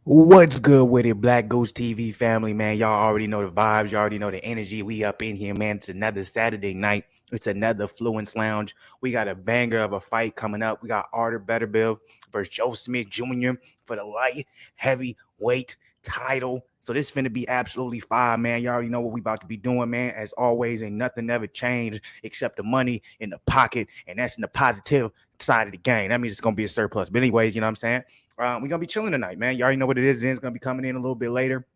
What's good with it, Black Ghost TV family, man? Y'all already know the vibes. Y'all already know the energy. We up in here, man. It's another Saturday night. It's another Fluence Lounge. We got a banger of a fight coming up. We got Artur Beterbiev versus Joe Smith Jr. for the light heavyweight title. So this finna be absolutely fire, man. Y'all already know what we about to be doing, man. As always, ain't nothing ever changed except the money in the pocket, and that's in the positive side of the game. That means it's gonna be a surplus. But anyways, you know what I'm saying? We're gonna be chilling tonight, man. You already know what it is. Zen's gonna be coming in a little bit later.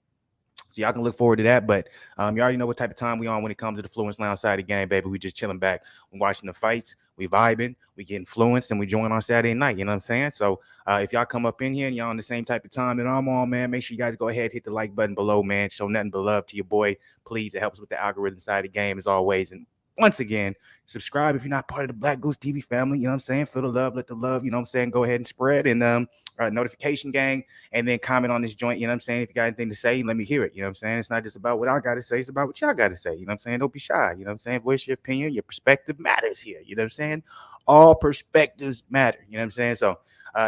So y'all can look forward to that. But you already know what type of time we on when it comes to the Fluence Lounge side of the game, baby. We just chilling back. We watching the fights. We vibing. We getting fluenced, and we join on Saturday night. You know what I'm saying? So if y'all come up in here and y'all on the same type of time that I'm on, man, make sure you guys go ahead, hit the like button below, man. Show nothing but love to your boy. Please, it helps with the algorithm side of the game as always. And once again, subscribe if you're not part of the Black Goose TV family. You know what I'm saying? Feel the love, let the love, you know what I'm saying? Go ahead and spread and notification gang, and then comment on this joint. You know what I'm saying? If you got anything to say, let me hear it. You know what I'm saying? It's not just about what I got to say, it's about what y'all got to say. You know what I'm saying? Don't be shy. You know what I'm saying? Voice your opinion. Your perspective matters here. You know what I'm saying? All perspectives matter. You know what I'm saying? So,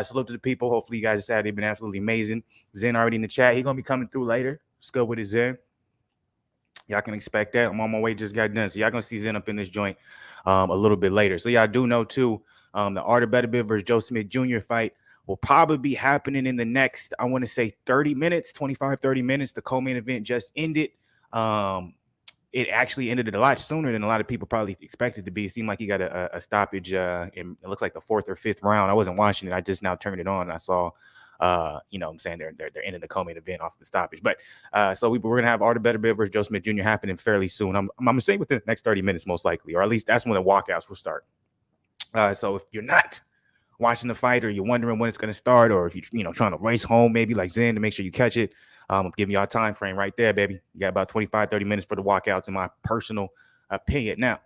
salute to the people. Hopefully, you guys' Saturday been absolutely amazing. Zen already in the chat. He's going to be coming through later. Let's go with his Zen. Y'all can expect that. I'm on my way, just got done. So y'all gonna see Zen up in this joint a little bit later. So y'all do know too, the Artur Beterbiev versus Joe Smith Jr. fight will probably be happening in the next, I want to say 30 minutes, 25, 30 minutes. The co-main event just ended. It actually ended a lot sooner than a lot of people probably expected to be. It seemed like he got a stoppage in, it looks like the fourth or fifth round. I wasn't watching it. I just now turned it on and I saw you know what I'm saying, they're ending the co-main event off the stoppage. But so we're gonna have Artur Beterbiev versus Joe Smith Jr. happening fairly soon. I'm gonna say within the next 30 minutes, most likely, or at least that's when the walkouts will start. So if you're not watching the fight, or you're wondering when it's going to start, or if you're trying to race home, maybe like Zen, to make sure you catch it, I'm giving y'all a time frame right there, baby. You got about 25, 30 minutes for the walkouts, in my personal opinion. Now,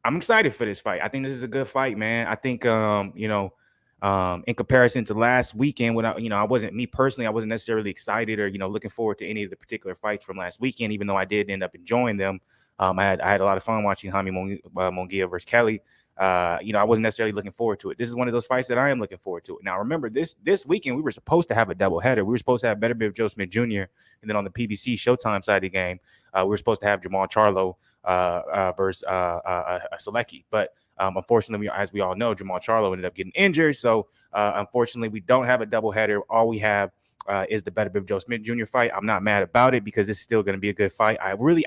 I'm excited for this fight. I think this is a good fight, man. I think in comparison to last weekend, when I wasn't, me personally, I wasn't necessarily excited or looking forward to any of the particular fights from last weekend, even though I did end up enjoying them. I had a lot of fun watching Jaime Munguia versus Kelly. I wasn't necessarily looking forward to it. This is one of those fights that I am looking forward to. Now, remember, this weekend we were supposed to have a doubleheader. We were supposed to have Beterbiev Joe Smith Jr. and then on the PBC Showtime side of the game, we were supposed to have Jamal Charlo versus Selecki. But unfortunately, as we all know, Jamal Charlo ended up getting injured. So unfortunately, we don't have a doubleheader. All we have is the Beterbiev Joe Smith Jr. fight. I'm not mad about it because it's still going to be a good fight. I really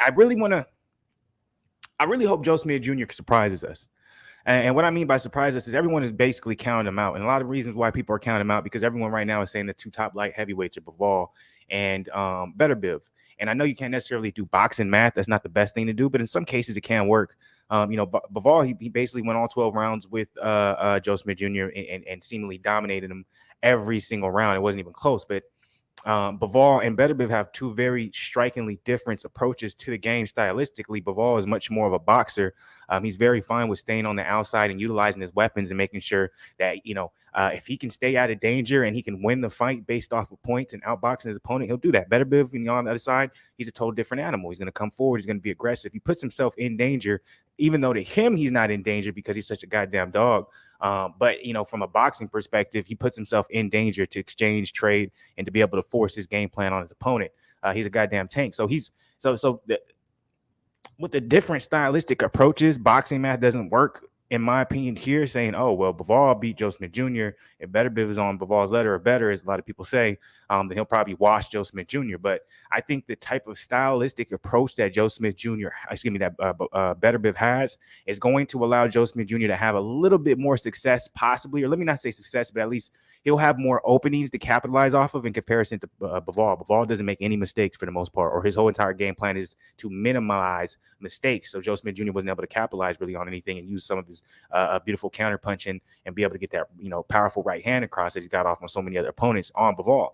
hope Joe Smith Jr. surprises us. And what I mean by surprise us is everyone is basically counting him out. And a lot of reasons why people are counting him out, because everyone right now is saying the two top light heavyweights are Bivol and Beterbiev. And I know you can't necessarily do boxing math. That's not the best thing to do, but in some cases it can work. Bivol, he basically went all 12 rounds with Joe Smith Jr. and seemingly dominated him every single round. It wasn't even close, but Bivol and Beterbiev have two very strikingly different approaches to the game stylistically. Bivol is much more of a boxer. He's very fine with staying on the outside and utilizing his weapons and making sure that, if he can stay out of danger and he can win the fight based off of points and outboxing his opponent, he'll do that. Beterbiev, on the other side, he's a total different animal. He's going to come forward. He's going to be aggressive. He puts himself in danger, even though to him he's not in danger because he's such a goddamn dog. But from a boxing perspective, he puts himself in danger to exchange, trade, and to be able to force his game plan on his opponent. He's a goddamn tank. So with the different stylistic approaches, boxing math doesn't work, in my opinion, here, saying, oh, well, Bivol beat Joe Smith Jr. If Beterbiev is on Bivol's letter or better, as a lot of people say, then he'll probably wash Joe Smith Jr. But I think the type of stylistic approach that Beterbiev has is going to allow Joe Smith Jr. to have a little bit more success, possibly, or let me not say success, but at least he'll have more openings to capitalize off of in comparison to Bivol. Bivol doesn't make any mistakes for the most part, or his whole entire game plan is to minimize mistakes. So Joe Smith Jr. wasn't able to capitalize really on anything and use some of his beautiful counter punching and be able to get that powerful right hand across that he's got off on so many other opponents on Bivol.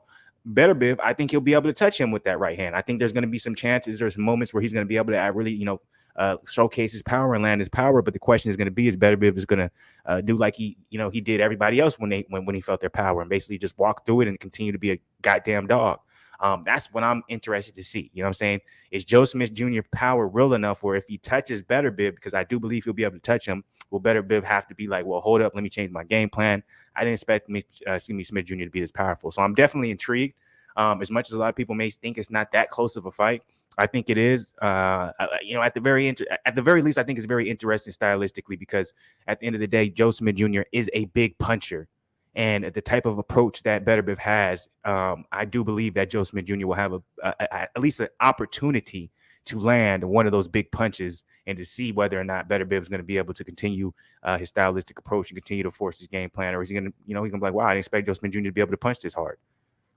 Beterbiev, I think he'll be able to touch him with that right hand. I think there's going to be some chances. There's moments where he's going to be able to really, showcase his power and land his power. But the question is going to be: is Beterbiev is going to do like he did everybody else when he felt their power and basically just walk through it and continue to be a goddamn dog? That's what I'm interested to see. You know what I'm saying? Is Joe Smith Jr. power real enough where if he touches Beterbiev, because I do believe he'll be able to touch him, will Beterbiev have to be like, well, hold up, let me change my game plan. I didn't expect Smith Jr. to be this powerful. So I'm definitely intrigued. As much as a lot of people may think it's not that close of a fight, I think it is. At the very least, I think it's very interesting stylistically because at the end of the day, Joe Smith Jr. is a big puncher. And the type of approach that Beterbiev has, I do believe that Joe Smith Jr. will have at least an opportunity to land one of those big punches and to see whether or not Beterbiev is going to be able to continue his stylistic approach and continue to force his game plan, or is he going to, he's going to be like, wow, I didn't expect Joe Smith Jr. to be able to punch this hard.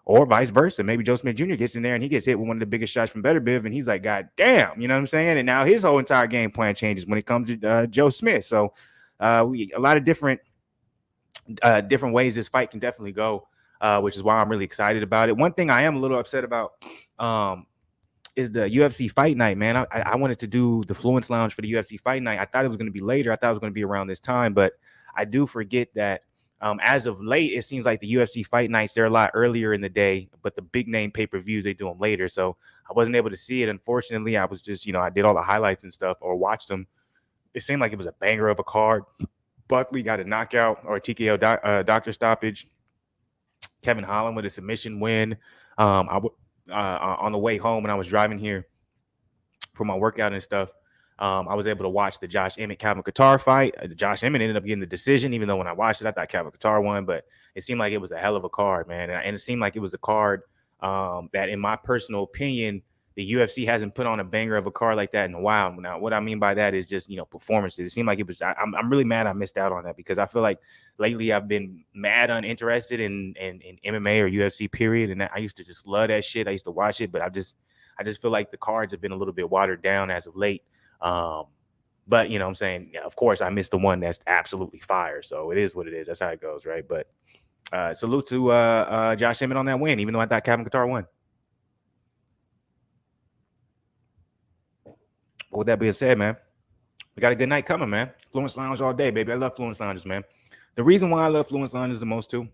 Or vice versa. Maybe Joe Smith Jr. gets in there and he gets hit with one of the biggest shots from Beterbiev, and he's like, God damn, you know what I'm saying? And now his whole entire game plan changes when it comes to Joe Smith. So a lot of different ways this fight can definitely go, which is why I'm really excited about it. One thing I am a little upset about is the UFC fight night, man. I wanted to do the Fluence Lounge for the UFC fight night. I thought it was going to be later. I thought it was going to be around this time, but I do forget that as of late, it seems like the UFC fight nights, they're a lot earlier in the day, but the big name pay-per-views, they do them later. So I wasn't able to see it. Unfortunately, I was just, I did all the highlights and stuff or watched them. It seemed like it was a banger of a card. Buckley got a knockout or a TKO doctor stoppage. Kevin Holland with a submission win. On the way home when I was driving here for my workout and stuff, I was able to watch the Josh Emmett Calvin Kattar fight. Josh Emmett ended up getting the decision, even though when I watched it, I thought Calvin Kattar won, but it seemed like it was a hell of a card, man. And it seemed like it was a card that, in my personal opinion, the UFC hasn't put on a banger of a card like that in a while. Now, what I mean by that is just, performances. It seemed like it was, I'm really mad I missed out on that because I feel like lately I've been mad uninterested in MMA or UFC period. And I used to just love that shit. I used to watch it, but I just feel like the cards have been a little bit watered down as of late. But I'm saying, yeah, of course I missed the one that's absolutely fire. So it is what it is. That's how it goes. Right. But salute to Josh Emmett on that win, even though I thought Calvin Kattar won. But with that being said, man, we got a good night coming, man. Fluence Lounge all day, baby. I love Fluence Lounges, man. The reason why I love Fluence Lounges the most, too,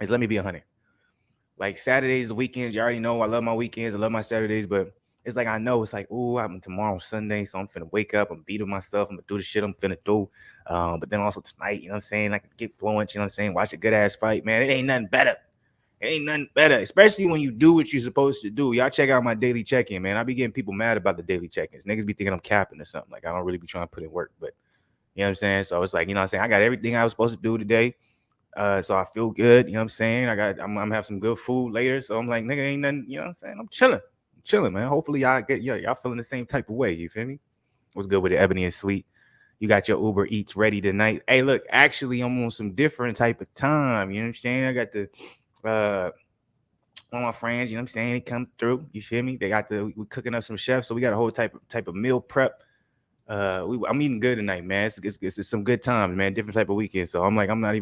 is let me be 100. Like Saturdays, the weekends, you already know I love my weekends. I love my Saturdays, but it's like I know it's like, ooh, I'm tomorrow Sunday, so I'm finna wake up, I'm beating myself, I'm gonna do the shit I'm finna do. But then also tonight, you know what I'm saying? I can get Fluence, you know what I'm saying? Watch a good ass fight, man. It ain't nothing better. It ain't nothing better, especially when you do what you're supposed to do. Y'all check out my daily check-in, man. I be getting people mad about the daily check-ins. Niggas be thinking I'm capping or something. Like, I don't really be trying to put in work, but you know what I'm saying? So it's like, you know what I'm saying? I got everything I was supposed to do today. So I feel good. You know what I'm saying? I'm gonna have some good food later. So I'm like, nigga, ain't nothing, you know what I'm saying? I'm chilling, man. Hopefully y'all feeling the same type of way. You feel me? What's good with it, Ebony and Sweet? You got your Uber Eats ready tonight. Hey, look, actually, I'm on some different type of time. You know what I'm saying? I got the one of my friends, you know what I'm saying, they come through. You feel me? We're cooking up some chefs, so we got a whole type of meal prep. I'm eating good tonight, man. It's some good times, man. Different type of weekend. So I'm like, I'm not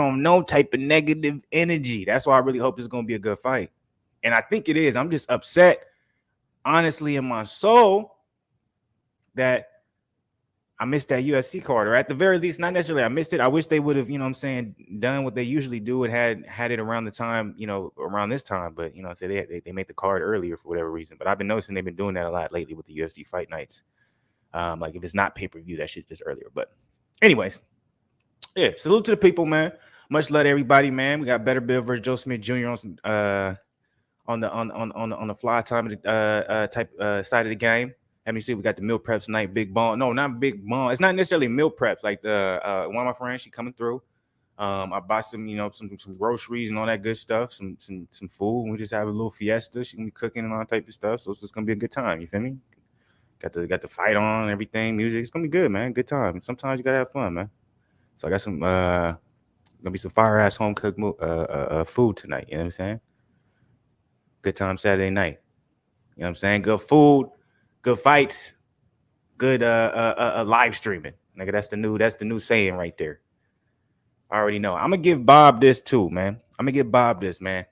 on no type of negative energy. That's why I really hope this is gonna be a good fight. And I think it is. I'm just upset, honestly, in my soul, that I missed that UFC card, or at the very least, not necessarily I missed it. I wish they would have, you know what I'm saying, done what they usually do and had it around the time, around this time. But, so they made the card earlier for whatever reason. But I've been noticing they've been doing that a lot lately with the UFC fight nights. Like if it's not pay-per-view, that shit just earlier. But anyways, yeah, salute to the people, man. Much love to everybody, man. We got Beterbiev versus Joe Smith Jr. on the fly time of the side of the game. Let me see. We got the meal preps tonight. Big Ball. No, not Big Ball. It's not necessarily meal preps. Like one of my friends, she coming through. I bought some, some groceries and all that good stuff. Some food. We just have a little fiesta. She gonna be cooking and all type of stuff. So it's just gonna be a good time. You feel me? Got the fight on and everything. Music. It's gonna be good, man. Good time. And sometimes you gotta have fun, man. So I got some gonna be some fire ass home cooked food tonight. You know what I'm saying? Good time Saturday night. You know what I'm saying? Good food. Good fights, good live streaming. Nigga, that's the new saying right there. I already know. I'm gonna give Bob this too, man. I'm gonna give Bob this, man.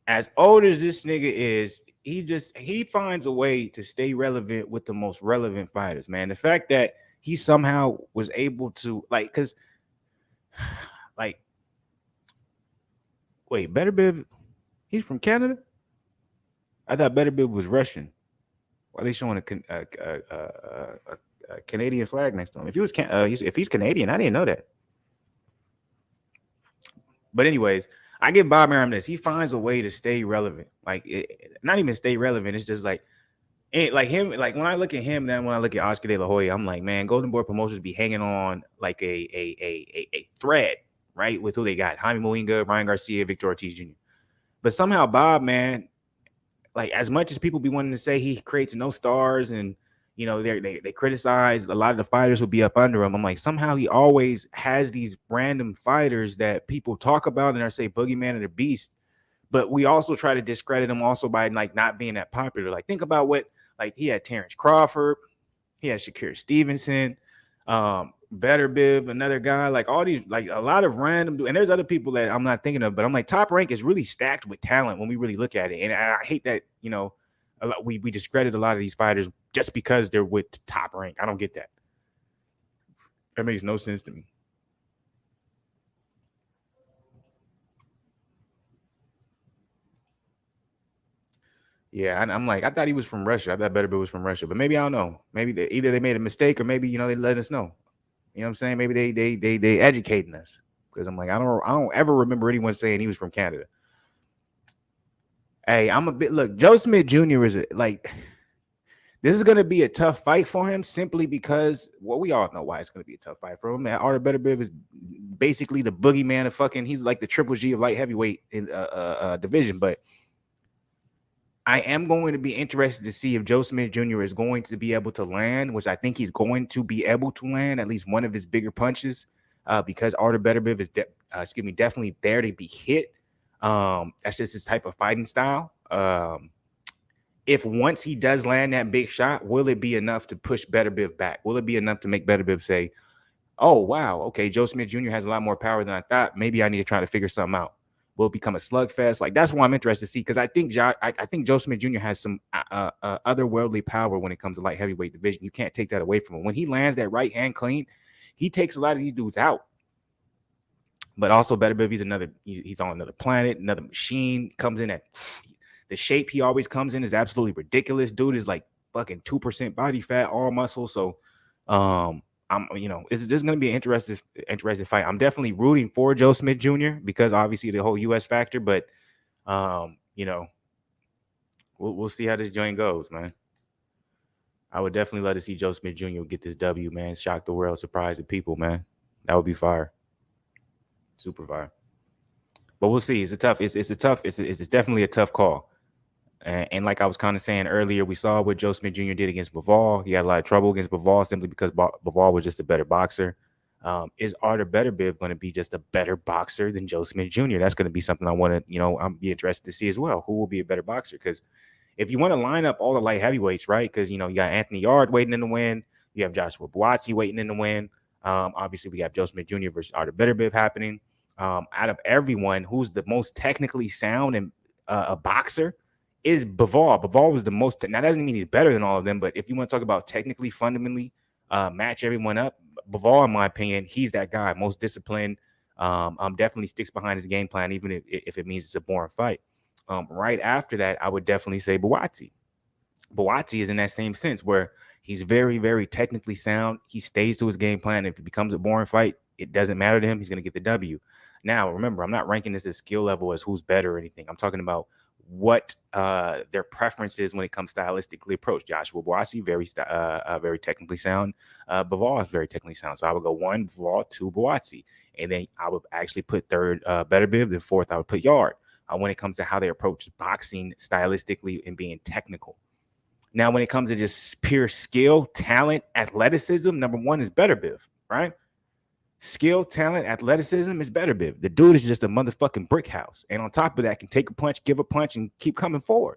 As old as this nigga is, he finds a way to stay relevant with the most relevant fighters, man. The fact that he somehow was able to wait, Beterbiev, he's from Canada? I thought Beterbiev was Russian. Why are they showing a Canadian flag next to him? If he's Canadian, I didn't know that. But anyways, I give Bob Arum this. He finds a way to stay relevant. Like, not even stay relevant. It's just like, like him. Like when I look at him, then when I look at Oscar De La Hoya, I'm like, man, Golden Boy Promotions be hanging on like a thread, right? With who they got: Jaime Moinga, Ryan Garcia, Victor Ortiz Jr. But somehow Bob, man, like as much as people be wanting to say he creates no stars and they criticize a lot of the fighters who be up under him, I'm like, somehow he always has these random fighters that people talk about and are say boogeyman and the beast, but we also try to discredit him also by like not being that popular. Like think about what, like he had Terrence Crawford, he had Shakir Stevenson, Beterbiev, another guy, like all these, like a lot of random, and there's other people that I'm not thinking of, but I'm like, Top Rank is really stacked with talent when we really look at it. And I hate that, we discredit a lot of these fighters just because they're with Top Rank. I don't get that. That makes no sense to me. Yeah, and I'm like, I thought he was from Russia. I thought Beterbiev was from Russia, but maybe I don't know. Maybe either they made a mistake or maybe they let us know. You know what I'm saying? Maybe they educating us, because I'm like, I don't ever remember anyone saying he was from Canada. Hey, I'm a bit, look, Joe Smith Jr. is like, this is gonna be a tough fight for him simply because, well, we all know why it's gonna be a tough fight for him. Man, Artur Beterbiev is basically the boogeyman of fucking. He's like the Triple G of light heavyweight in division, but I am going to be interested to see if Joe Smith Jr. is going to be able to land, which I think he's going to be able to land at least one of his bigger punches, because Artur Beterbiev is definitely there to be hit. That's just his type of fighting style. If once he does land that big shot, will it be enough to push Beterbiev back? Will it be enough to make Beterbiev say, oh, wow, okay, Joe Smith Jr. has a lot more power than I thought. Maybe I need to try to figure something out. Will it become a slugfest? Like, that's what I'm interested to see, because I think Joe Smith Jr. has some otherworldly power when it comes to light heavyweight division. You can't take that away from him. When he lands that right hand clean, he takes a lot of these dudes out. But also Beterbiev, he's on another planet, another machine. Comes in at the shape he always comes in is absolutely ridiculous. Dude is like fucking 2% body fat, all muscle. So, this is going to be an interesting fight. I'm definitely rooting for Joe Smith Jr. because obviously the whole U.S. factor, but we'll see how this joint goes, man. I would definitely love to see Joe Smith Jr. get this W, man. Shock the world, surprise the people, man. That would be fire, super fire. But we'll see. It's definitely a tough call. And like I was kind of saying earlier, we saw what Joe Smith Jr. did against Bivol. He had a lot of trouble against Bivol simply because Bivol was just a better boxer. Is Artur Beterbiev going to be just a better boxer than Joe Smith Jr.? That's going to be something I want to, I'm be interested to see as well. Who will be a better boxer? Because if you want to line up all the light heavyweights, right? Because, you got Anthony Yard waiting in the win. You have Joshua Buatsi waiting in the win. Obviously, we have Joe Smith Jr. versus Artur Beterbiev happening. Out of everyone, who's the most technically sound and a boxer is Bivol. Bivol was the most. Now, that doesn't mean he's better than all of them, but if you want to talk about technically, fundamentally match everyone up, Bivol, in my opinion, he's that guy, most disciplined. Definitely sticks behind his game plan, even if it means it's a boring fight. Right after that, I would definitely say Buatsi. Buatsi is in that same sense where he's very, very technically sound. He stays to his game plan. If it becomes a boring fight, it doesn't matter to him. He's going to get the W. Now, remember, I'm not ranking this as skill level as who's better or anything. I'm talking about what their preference is when it comes stylistically approach. Joshua Buatsi, very technically sound. Bivol is very technically sound. So I would go 1 Bivol, 2 Buatsi. And then I would actually put 3rd Beterbiev. Then 4th, I would put Yard when it comes to how they approach boxing stylistically and being technical. Now, when it comes to just pure skill, talent, athleticism, number 1 is Beterbiev, right? Skill, talent, athleticism is Beterbiev. The dude is just a motherfucking brick house. And on top of that, can take a punch, give a punch, and keep coming forward.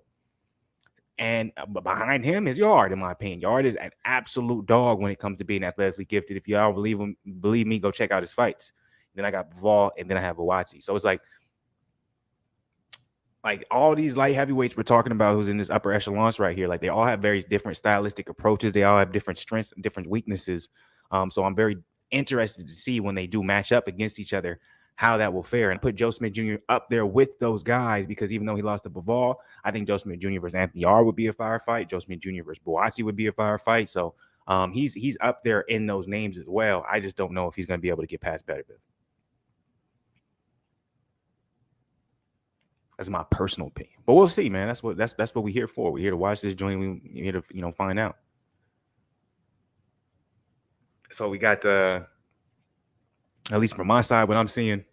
And behind him is Yard, in my opinion. Yard is an absolute dog when it comes to being athletically gifted. If y'all believe me, go check out his fights. Then I got Bivol, and then I have Buatsi. So it's like all these light heavyweights we're talking about who's in this upper echelons right here, like they all have very different stylistic approaches. They all have different strengths, different weaknesses. So I'm very interested to see when they do match up against each other, how that will fare. And put Joe Smith Jr. up there with those guys because even though he lost to Bivol, I think Joe Smith Jr. versus Anthony Yard would be a fire fight. Joe Smith Jr. versus Buatsi would be a fire fight. So he's up there in those names as well. I just don't know if he's going to be able to get past Beterbiev. That's my personal opinion. But we'll see, man. That's what we're here for. We're here to watch this joint. We're here to find out. So we got at least from my side, what I'm seeing,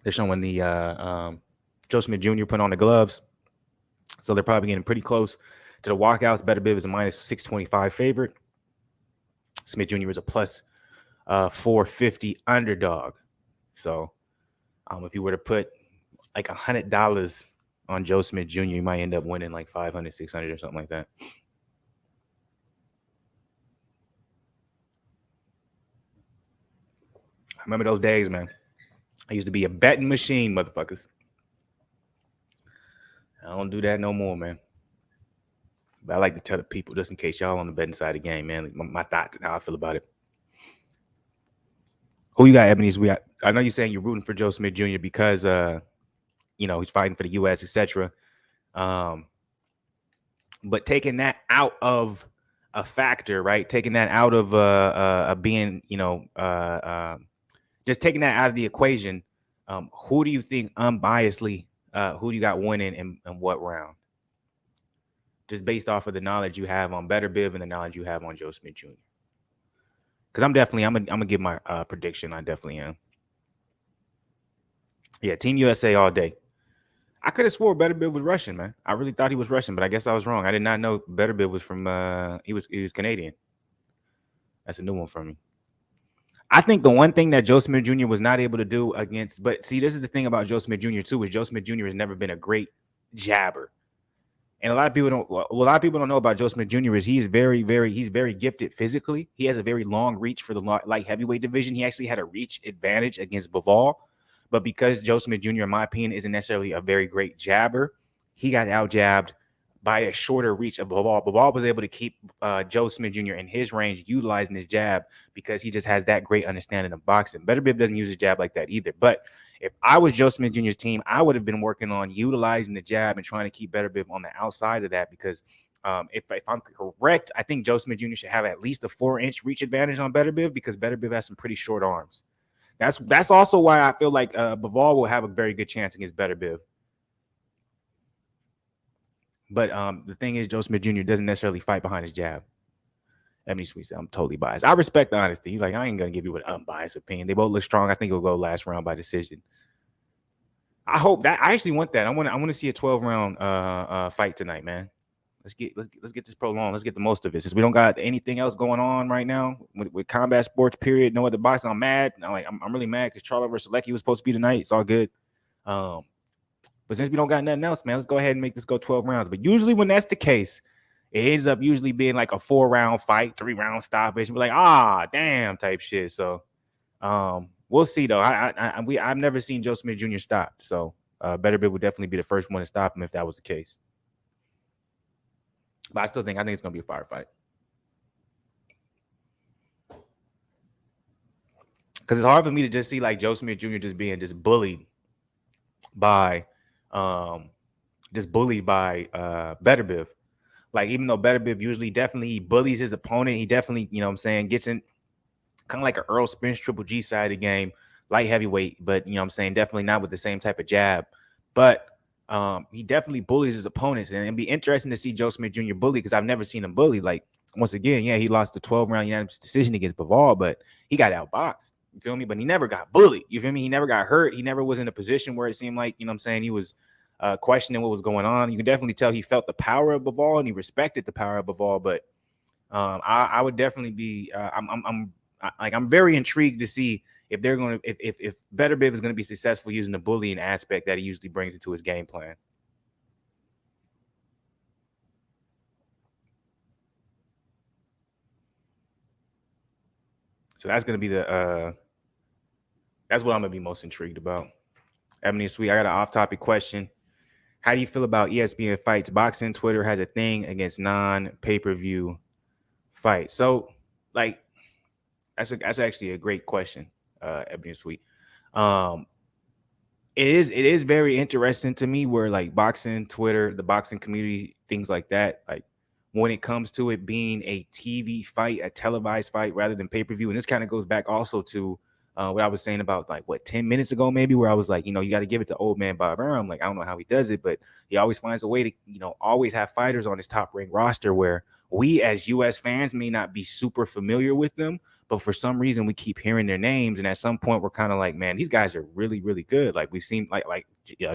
they're showing the Joe Smith Jr. put on the gloves. So they're probably getting pretty close to the walkouts. Beterbiev is a minus 625 favorite. Smith Jr. is a plus 450 underdog. So if you were to put like $100 on Joe Smith Jr., you might end up winning like 500, 600 or something like that. I remember those days, man. I used to be a betting machine, motherfuckers. I don't do that no more, man. But I like to tell the people, just in case y'all on the betting side of the game, man, my thoughts and how I feel about it. Who you got, Ebony? I know you're saying you're rooting for Joe Smith Jr. because he's fighting for the U.S., etc. But taking that out of a factor, right? Taking that out of being, just taking that out of the equation. Who do you think unbiasedly? Who do you got winning in what round? Just based off of the knowledge you have on Beterbiev and the knowledge you have on Joe Smith Jr. Because I'm gonna give my prediction. I definitely am. Yeah, Team USA all day. I could have swore Beterbiev was Russian, man. I really thought he was Russian, but I guess I was wrong. I did not know Beterbiev was from. He was Canadian. That's a new one for me. I think the one thing that Joe Smith Jr. was not able to do against, but see, this is the thing about Joe Smith Jr. too, is Joe Smith Jr. has never been a great jabber. And a lot of people don't know about Joe Smith Jr. is he's very gifted physically. He has a very long reach for the light heavyweight division. He actually had a reach advantage against Bivol, but because Joe Smith Jr., in my opinion, isn't necessarily a very great jabber, he got out jabbed by a shorter reach of Bivol. Bivol was able to keep Joe Smith Jr. in his range, utilizing his jab because he just has that great understanding of boxing. Beterbiev doesn't use his jab like that either. But if I was Joe Smith Jr.'s team, I would have been working on utilizing the jab and trying to keep Beterbiev on the outside of that because if I'm correct, I think Joe Smith Jr. should have at least a 4-inch reach advantage on Beterbiev because Beterbiev has some pretty short arms. That's also why I feel like Bivol will have a very good chance against Beterbiev. But the thing is, Joe Smith Jr. doesn't necessarily fight behind his jab. Ebony Sweet said, I'm totally biased. I respect the honesty. He's like, I ain't going to give you an unbiased opinion. They both look strong. I think it'll go last round by decision. I hope that. I actually want that. I want to see a 12-round fight tonight, man. Let's get this prolonged. Let's get the most of it. Since we don't got anything else going on right now with combat sports, period, no other boxing, I'm mad. I'm really mad because Charlo versus Lecky was supposed to be tonight. It's all good. But since we don't got nothing else, man, let's go ahead and make this go 12 rounds. But usually when that's the case, it ends up usually being like a 4-round fight, 3-round stoppage. We're like, damn type shit. So we'll see, though. I've never seen Joe Smith Jr. stopped. So Beterbiev would definitely be the first one to stop him if that was the case. But I think it's going to be a fire fight. Because it's hard for me to just see like Joe Smith Jr. just being just bullied by Beterbiev. Like, even though Beterbiev usually definitely bullies his opponent, he definitely, gets in kind of like an Earl Spence Triple G side of the game, light heavyweight, but definitely not with the same type of jab. But he definitely bullies his opponents, and it'd be interesting to see Joe Smith Jr. bully because I've never seen him bully. Like, once again, yeah, he lost the 12-round unanimous decision against Bivol, but he got outboxed. You feel me? But he never got bullied. You feel me? He never got hurt. He never was in a position where it seemed like, he was questioning what was going on. You can definitely tell he felt the power of Bivol and he respected the power of Bivol. But I would definitely be. I'm very intrigued to see if they're going to if Beterbiev is going to be successful using the bullying aspect that he usually brings into his game plan. So that's going to be that's what I'm going to be most intrigued about. Ebony Sweet, I got an off-topic question. How do you feel about ESPN fights? Boxing Twitter has a thing against non-pay-per-view fights. So, like, that's actually a great question, Ebony Sweet. It is very interesting to me where like boxing Twitter, the boxing community, things like that, like when it comes to it being a TV fight, a televised fight rather than pay-per-view. And this kind of goes back also to what I was saying about like 10 minutes ago, maybe, where I was like, you got to give it to old man Bob Arum. Like, I don't know how he does it, but he always finds a way to, always have fighters on his top ranked roster where we as US fans may not be super familiar with them, but for some reason we keep hearing their names. And at some point we're kind of like, man, these guys are really, really good. Like we've seen like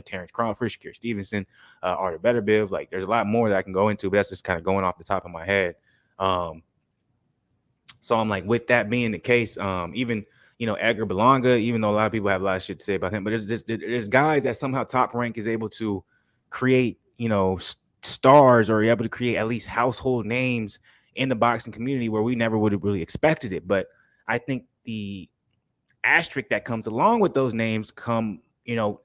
Terrence Crawford, Shakir Stevenson, Artur Beterbiev. Like there's a lot more that I can go into, but that's just kind of going off the top of my head. So I'm like, with that being the case, even Edgar Belonga, even though a lot of people have a lot of shit to say about him, but there's guys that somehow Top Rank is able to create, stars, or able to create at least household names in the boxing community where we never would have really expected it. But I think the asterisk that comes along with those names come,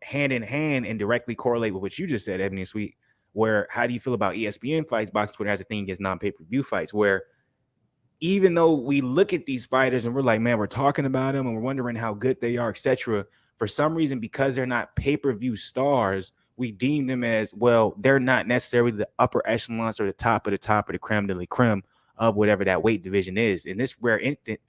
hand in hand and directly correlate with what you just said, Ebony and Sweet, where how do you feel about ESPN fights? Box Twitter has a thing against non-pay-per-view fights, where even though we look at these fighters and we're like, man, we're talking about them and we're wondering how good they are, etc. For some reason, because they're not pay-per-view stars, we deem them as, well, they're not necessarily the upper echelons or the top of the creme de la creme of whatever that weight division is. In this rare instance,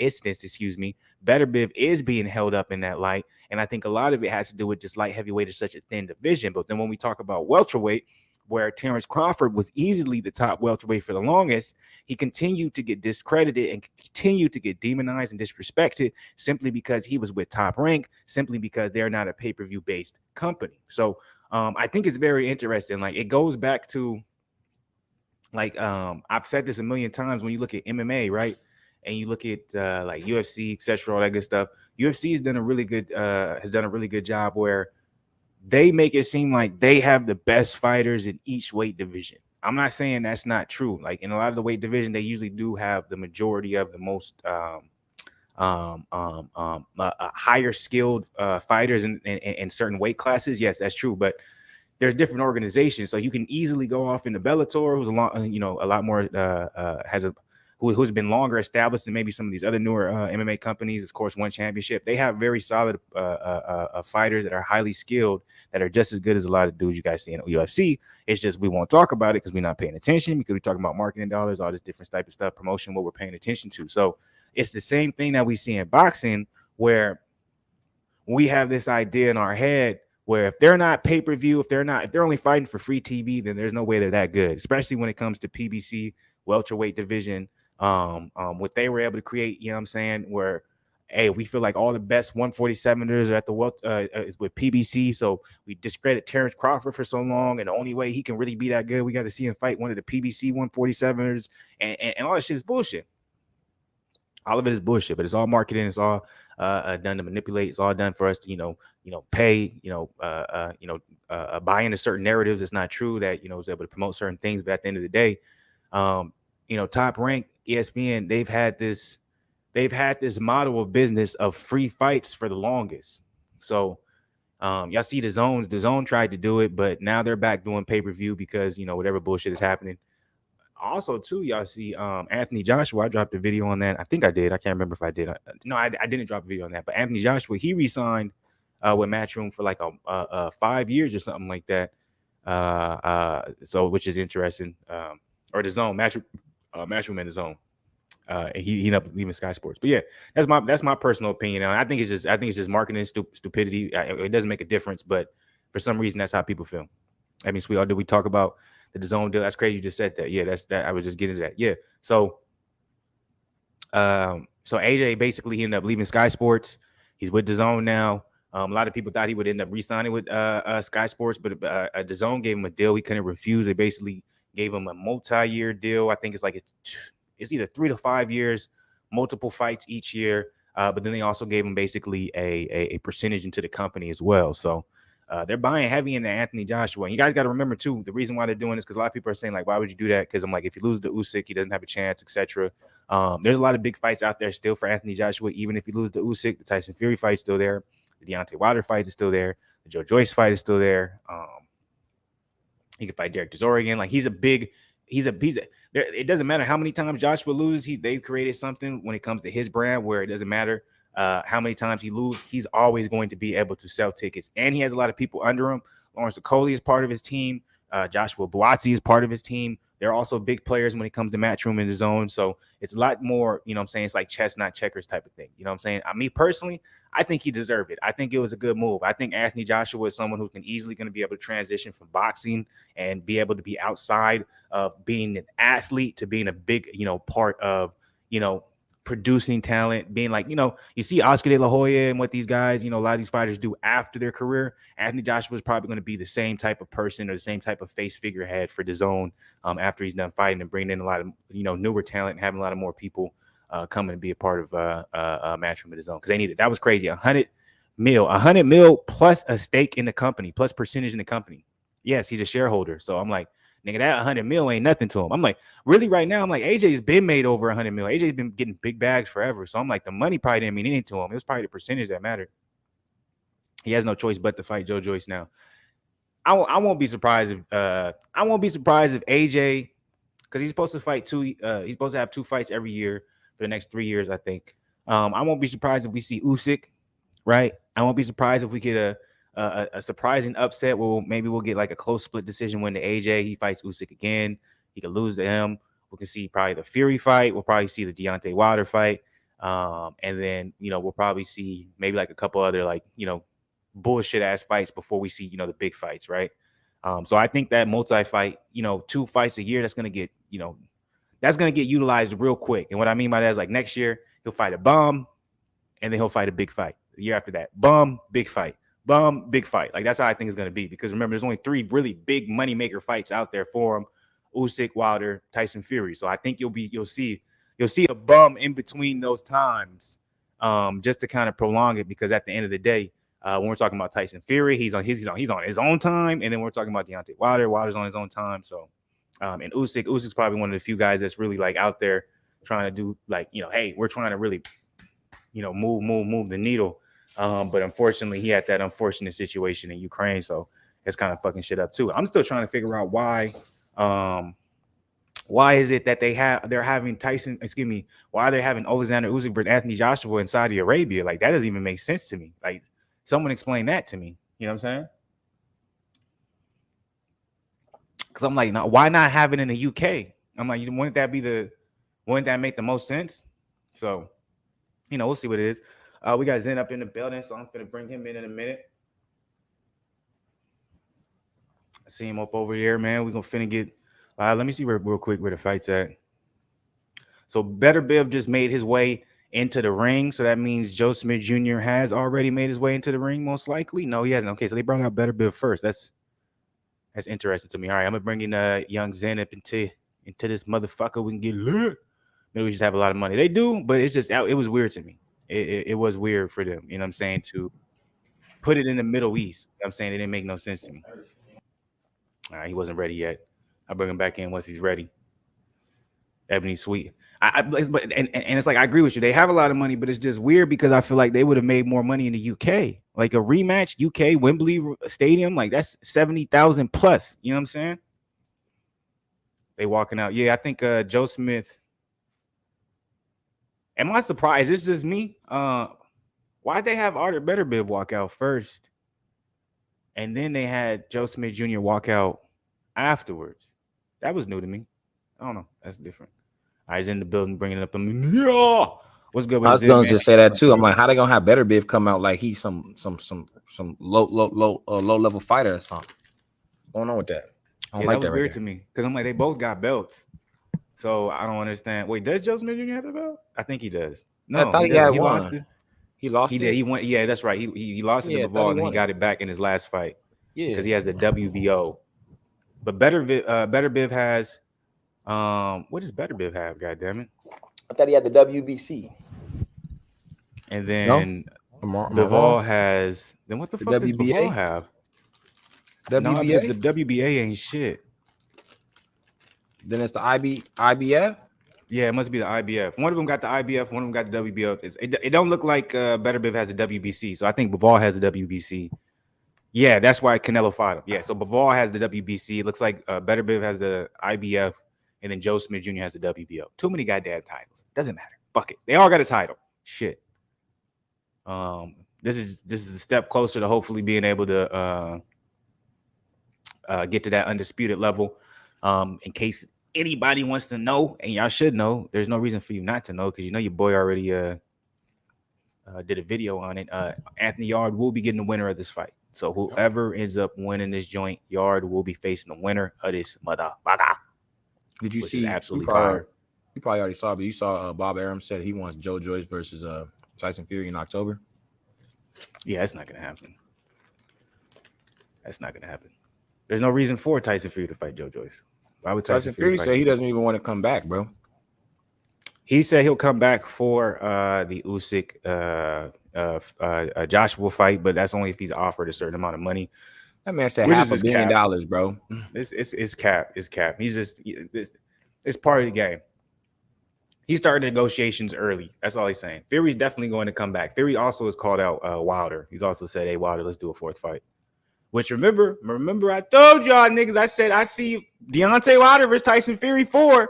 Beterbiev is being held up in that light. And I think a lot of it has to do with just light heavyweight is such a thin division. But then when we talk about welterweight, where Terrence Crawford was easily the top welterweight for the longest, he continued to get discredited and continued to get demonized and disrespected simply because he was with Top Rank, simply because they're not a pay-per-view based company. So I think it's very interesting. Like, it goes back to, like, I've said this a million times, when you look at MMA, right? And you look at like UFC, etc., all that good stuff. UFC has done a really good job where they make it seem like they have the best fighters in each weight division. I'm not saying that's not true. Like, in a lot of the weight division, they usually do have the majority of the most higher skilled fighters in certain weight classes. Yes, that's true. But there's different organizations, so you can easily go off into Bellator, who's a lot more who's been longer established than maybe some of these other newer MMA companies. Of course, one championship. They have very solid fighters that are highly skilled, that are just as good as a lot of dudes you guys see in UFC. It's just we won't talk about it because we're not paying attention, because we're talking about marketing dollars, all this different type of stuff, promotion, what we're paying attention to. So it's the same thing that we see in boxing, where we have this idea in our head where if they're not pay-per-view, if they're only fighting for free TV, then there's no way they're that good, especially when it comes to PBC welterweight division. What they were able to create, you know what I'm saying, where, hey, we feel like all the best 147ers are at the is with PBC, so we discredit Terrence Crawford for so long, and the only way he can really be that good, we got to see him fight one of the PBC 147ers, and all that shit is bullshit. All of it is bullshit, but it's all marketing. It's all done to manipulate. It's all done for us to, pay, buy into certain narratives. It's not true that, is able to promote certain things. But at the end of the day, Top Rank, ESPN, they've had this model of business of free fights for the longest. So y'all see the zone tried to do it, but now they're back doing pay-per-view because, whatever bullshit is happening. Also, too, y'all see Anthony Joshua. I dropped a video on that. I think I did. I can't remember if I did. No, I didn't drop a video on that. But Anthony Joshua, he re-signed with Matchroom for like 5 years or something like that. So, which is interesting. Or the Zone, Matchroom and the Zone. He ended up leaving Sky Sports. But yeah, that's my personal opinion. I think it's just marketing stupidity. It doesn't make a difference, but for some reason, that's how people feel. I mean, sweetheart, did we talk about the zone deal? That's crazy. You just said that. Yeah, that's that. I was just getting to that. Yeah. So AJ basically he ended up leaving Sky Sports. He's with the Zone now. A lot of people thought he would end up re-signing with Sky Sports, but the Zone gave him a deal he couldn't refuse. They basically gave him a multi-year deal. I think it's like it's either 3 to 5 years, multiple fights each year. But then they also gave him basically a percentage into the company as well. So they're buying heavy into Anthony Joshua. And you guys got to remember, too, the reason why they're doing this, because a lot of people are saying, like, why would you do that? Because I'm like, if you lose to Usyk, he doesn't have a chance, etc. There's a lot of big fights out there still for Anthony Joshua. Even if you lose to Usyk, the Tyson Fury fight's still there. The Deontay Wilder fight is still there. The Joe Joyce fight is still there. He can fight Derek Chisora again. Like, it doesn't matter how many times Joshua loses. They've created something when it comes to his brand where it doesn't matter how many times he loses. He's always going to be able to sell tickets. And he has a lot of people under him. Lawrence Okoli is part of his team. Joshua Buatsi is part of his team. They're also big players when it comes to Matchroom in the zone. So it's a lot more, you know what I'm saying? It's like chess, not checkers type of thing. You know what I'm saying? Me personally, I think he deserved it. I think it was a good move. I think Anthony Joshua is someone who can easily going to be able to transition from boxing and be able to be outside of being an athlete to being a big, part of, producing talent, being like, you see Oscar De La Hoya and what these guys, a lot of these fighters do after their career. Anthony Joshua is probably going to be the same type of person or the same type of face figurehead for the zone after he's done fighting and bringing in a lot of, newer talent and having a lot of more people coming to be a part of Matchroom in the zone because they need it. That was crazy. 100 mil plus a stake in the company, plus percentage in the company. Yes, he's a shareholder. So I'm like, nigga, that 100 mil ain't nothing to him. I'm like, really right now, I'm like, AJ's been made over 100 mil. AJ's been getting big bags forever. So I'm like, the money probably didn't mean anything to him. It was probably the percentage that mattered. He has no choice but to fight Joe Joyce now. I won't be surprised if AJ, because he's supposed to fight he's supposed to have 2 fights every year for the next 3 years, I think. I won't be surprised if we see Usyk, right? I won't be surprised if we get a surprising upset where maybe we'll get like a close split decision when the AJ he fights Usyk again. He could lose to him. We can see probably the Fury fight. We'll probably see the Deontay Wilder fight. And then, we'll probably see maybe like a couple other like, bullshit ass fights before we see, the big fights, right? So I think that multi-fight, 2 fights a year, that's going to get, that's going to get utilized real quick. And what I mean by that is like next year he'll fight a bum and then he'll fight a big fight. The year after that, bum, big fight. Bum, big fight. Like that's how I think it's going to be because remember, there's only 3 really big moneymaker fights out there for him: Usyk, Wilder, Tyson Fury. So I think you'll see a bum in between those times, just to kind of prolong it. Because at the end of the day, when we're talking about Tyson Fury, he's on his own time, and then we're talking about Deontay Wilder's on his own time. So, and Usyk's probably one of the few guys that's really like out there trying to do like hey, we're trying to really move the needle. But unfortunately, he had that unfortunate situation in Ukraine, so it's kind of fucking shit up too. I'm still trying to figure out why is it that they're having Tyson? Excuse me, why are they having Alexander Usyk versus Anthony Joshua in Saudi Arabia? Like that doesn't even make sense to me. Like someone explain that to me. You know what I'm saying? Because I'm like, why not have it in the UK? I'm like, wouldn't that make the most sense? So, we'll see what it is. We got Zen up in the building, so I'm going to bring him in a minute. I see him up over here, man. We're going to finna get... let me see real quick where the fight's at. So Beterbiev just made his way into the ring, so that means Joe Smith Jr. has already made his way into the ring, most likely. No, he hasn't. Okay, so they brought out Beterbiev first. That's interesting to me. All right, I'm going to bring in young Zen up into this motherfucker. We can get lit. Maybe we just have a lot of money. They do, but it's just... It was weird to me. It was weird for them, you know what I'm saying, to put it in the Middle East. You know what I'm saying? It didn't make no sense to me. All right, he wasn't ready yet. I'll bring him back in once he's ready. Ebony Sweet. And it's like, I agree with you. They have a lot of money, but it's just weird because I feel like they would have made more money in the UK. Like a rematch, UK, Wembley Stadium, like that's 70,000 plus. You know what I'm saying? They walking out. Yeah, I think Joe Smith. Am I surprised? It's just me. Why'd they have Artur Beterbiev walk out first? And then they had Joe Smith Jr. walk out afterwards. That was new to me. I don't know. That's different. I was in the building bringing it up. Yeah. What's good with I was going to just say that too. I'm like, how they gonna have Beterbiev come out like he's some low level fighter or something? What's going on with that? I don't like that. Was weird to me because I'm like, they both got belts. So I don't understand. Wait, does Joe Smith Jr. have a belt? I think he does. No, I thought he had one. Lost it. He lost it. He did. He went. Yeah, that's right. He lost it to Bivol and he got it back in his last fight. Yeah, because he has the WBO. But Beterbiev has. What does Beterbiev have? God damn it! I thought he had the WBC. And then Bivol has. Then what the fuck does Bivol have? WBA. No, the WBA ain't shit. Then it's the IBF. Yeah, it must be the IBF. One of them got the IBF. One of them got the WBO. It don't look like Beterbiev has a WBC. So I think Bivol has the WBC. Yeah, that's why Canelo fought him. Yeah, so Bivol has the WBC. It looks like Beterbiev has the IBF, and then Joe Smith Jr. has the WBO. Too many goddamn titles. Doesn't matter. Fuck it. They all got a title. Shit. This is a step closer to hopefully being able to get to that undisputed level. In case anybody wants to know, and y'all should know, there's no reason for you not to know because you know your boy already did a video on it. Anthony Yard will be getting the winner of this fight. So whoever ends up winning this joint, Yard will be facing the winner of this motherfucker. Did you see? Absolutely fire. You probably already saw, but you saw Bob Arum said he wants Joe Joyce versus Tyson Fury in October. Yeah, that's not gonna happen. That's not gonna happen. There's no reason for Tyson Fury to fight Joe Joyce. Why would Tyson Fury say he doesn't even want to come back, bro? He said he'll come back for the Usyk Joshua fight, but that's only if he's offered a certain amount of money. That man said $500 million, bro. It's cap. It's cap. He's just it's part of the game. He started negotiations early. That's all he's saying. Fury's definitely going to come back. Fury also has called out Wilder. He's also said, "Hey Wilder, let's do a fourth fight." Which remember I told y'all niggas, I said I see Deontay Wilder versus Tyson Fury 4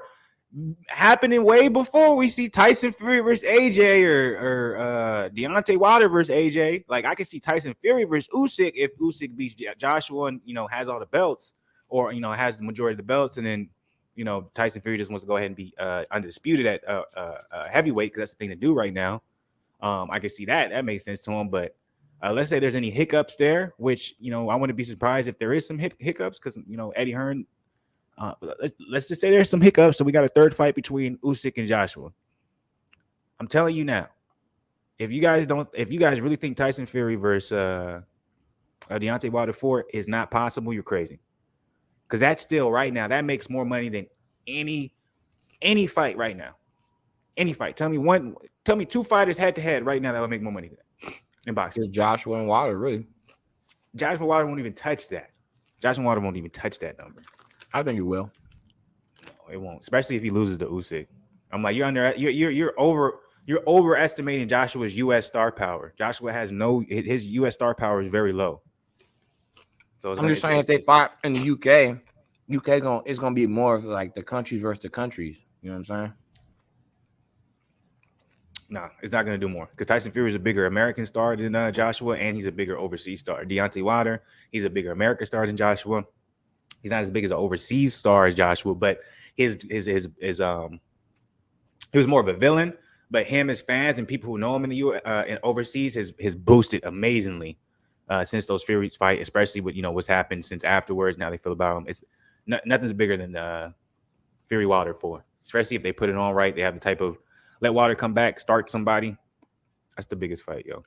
happening way before we see Tyson Fury versus AJ or Deontay Wilder versus AJ. Like I can see Tyson Fury versus Usyk if Usyk beats Joshua and has all the belts, or has the majority of the belts, and then Tyson Fury just wants to go ahead and be undisputed at heavyweight because that's the thing to do right now. I can see that makes sense to him, but let's say there's any hiccups there, which I wouldn't be surprised if there is some hiccups because Eddie Hearn. Let's just say there's some hiccups, so we got a third fight between Usyk and Joshua. I'm telling you now, if you guys really think Tyson Fury versus Deontay Wilder 4 is not possible, you're crazy. Because that's still right now, that makes more money than any fight right now. Any fight. Tell me two fighters head to head right now that would make more money than that in boxing. It's Joshua and Wilder, really. Joshua Wilder won't even touch that. Joshua Wilder won't even touch that number. I think it will. No, it won't. Especially if he loses to Usyk. I'm like, you're overestimating Joshua's U.S. star power. Joshua has his U.S. star power is very low. So I'm just saying if they fight in the UK it's gonna be more of like the countries versus the countries. You know what I'm saying? No, it's not gonna do more because Tyson Fury is a bigger American star than Joshua, and he's a bigger overseas star. Deontay Wilder, he's a bigger American star than Joshua. He's not as big as an overseas star as Joshua, but he was more of a villain. But him, his fans, and people who know him in the U.S. And overseas has boosted amazingly since those Fury fight, especially with what's happened since afterwards. Now they feel about him. It's nothing's bigger than Fury Wilder 4, especially if they put it on right. They have the type of let Wilder come back, start somebody. That's the biggest fight, yo.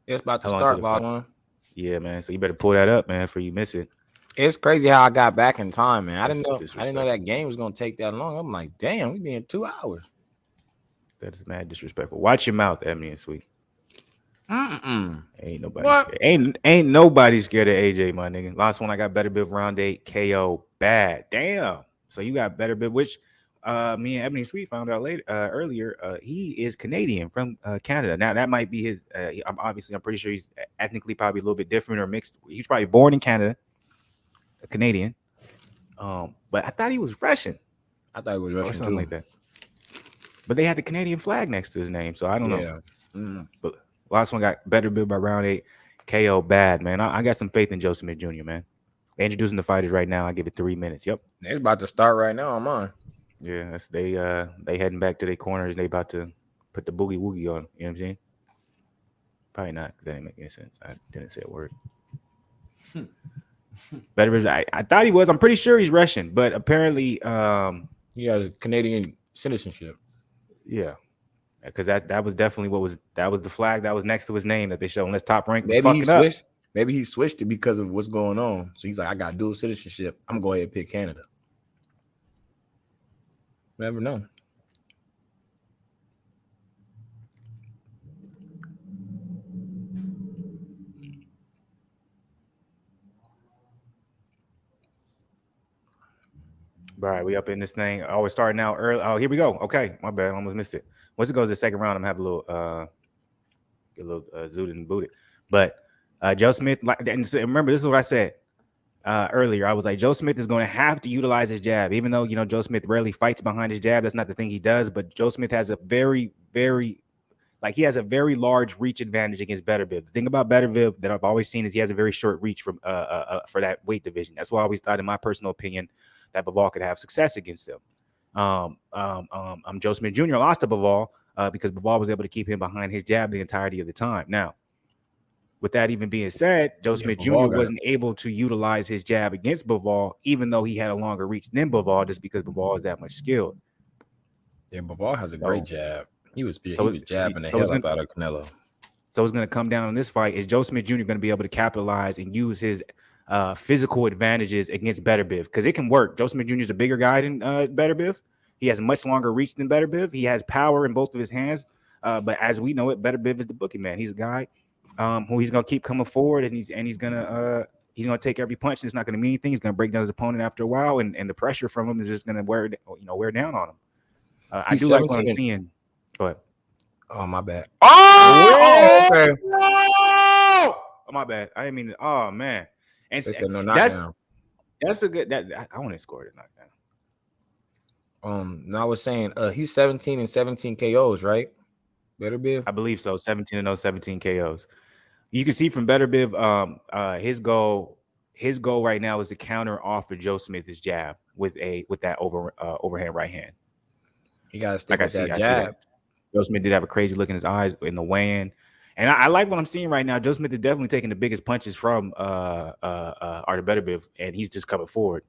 It's about to start, Wilder. Yeah, man. So you better pull that up, man, before you miss it. It's crazy how I got back in time, man. I didn't know that game was gonna take that long. I'm like, damn, we been 2 hours. That is mad disrespectful. Watch your mouth, Ebony and Sweet. Ain't nobody scared. Ain't nobody scared of AJ, my nigga. Last one I got Beterbiev round 8 KO bad. Damn. So you got Beterbiev, which me and Ebony and Sweet found out earlier. He is Canadian from Canada. Now that might be his. I'm pretty sure he's ethnically probably a little bit different or mixed. He's probably born in Canada. Canadian, but I thought he was Russian. I thought he was Russian something like that. But they had the Canadian flag next to his name, so I don't know. But last one got Beterbiev by round 8, KO bad, man. I got some faith in Joe Smith Jr., man. They're introducing the fighters right now. I give it 3 minutes. Yep, it's about to start right now. I'm on. Yeah, that's they heading back to their corners. They about to put the boogie woogie on. You know what I'm saying? Probably not, because that didn't make any sense. I didn't say a word. Beterbiev, I thought he was. I'm pretty sure he's Russian, but apparently he has Canadian citizenship. Yeah, because that was definitely that was the flag that was next to his name that they showed. Unless Top Rank was maybe fucking up. Maybe he switched it because of what's going on. So he's like, I got dual citizenship. I'm gonna go ahead and pick Canada. Never know. All right, we up in this thing. Oh, we're starting out early. Oh, here we go. Okay, my bad. I almost missed it. Once it goes to the second round, I'm gonna have a little zooted and booted. But Joe Smith, and remember, this is what I said earlier. I was like, Joe Smith is going to have to utilize his jab, even though Joe Smith rarely fights behind his jab. That's not the thing he does. But Joe Smith has a very, very he has a very large reach advantage against Beterbiev. The thing about Beterbiev that I've always seen is he has a very short reach for that weight division. That's why I always thought, in my personal opinion, that Bivol could have success against him. Joe Smith Jr. lost to Bivol because Bivol was able to keep him behind his jab the entirety of the time. Now, with that even being said, Joe Smith Jr. wasn't able to utilize his jab against Bivol, even though he had a longer reach than Bivol, just because Bivol is that much skilled. Yeah, Bivol has a great jab. He was jabbing the hell out of Canelo. So it's going to come down in this fight. Is Joe Smith Jr. going to be able to capitalize and use his physical advantages against Beterbiev? Because it can work. Joe Smith Jr. is a bigger guy than Beterbiev. He has much longer reach than Beterbiev. He has power in both of his hands. But as we know it, Beterbiev is the bookie man. He's a guy who he's going to keep coming forward, and he's going to take every punch, and it's not going to mean anything. He's going to break down his opponent after a while, and the pressure from him is just going to wear down on him. I do like what I'm seeing, but. Oh, my bad. Oh, okay. Oh, my bad. I didn't mean to. Oh, man. And they said no knockdown. That's a good. I want to score the knockdown. No, I was saying he's 17 and 17 KOs, right? Beterbiev? I believe so. 17 and 17 KOs. You can see from Beterbiev, his goal right now is to counter off of Joe Smith's jab with that overhand right hand. You gotta stick with that jab. Joe Smith did have a crazy look in his eyes in the weigh-in. And I like what I'm seeing right now. Joe Smith is definitely taking the biggest punches from Artur Beterbiev, and he's just coming forward.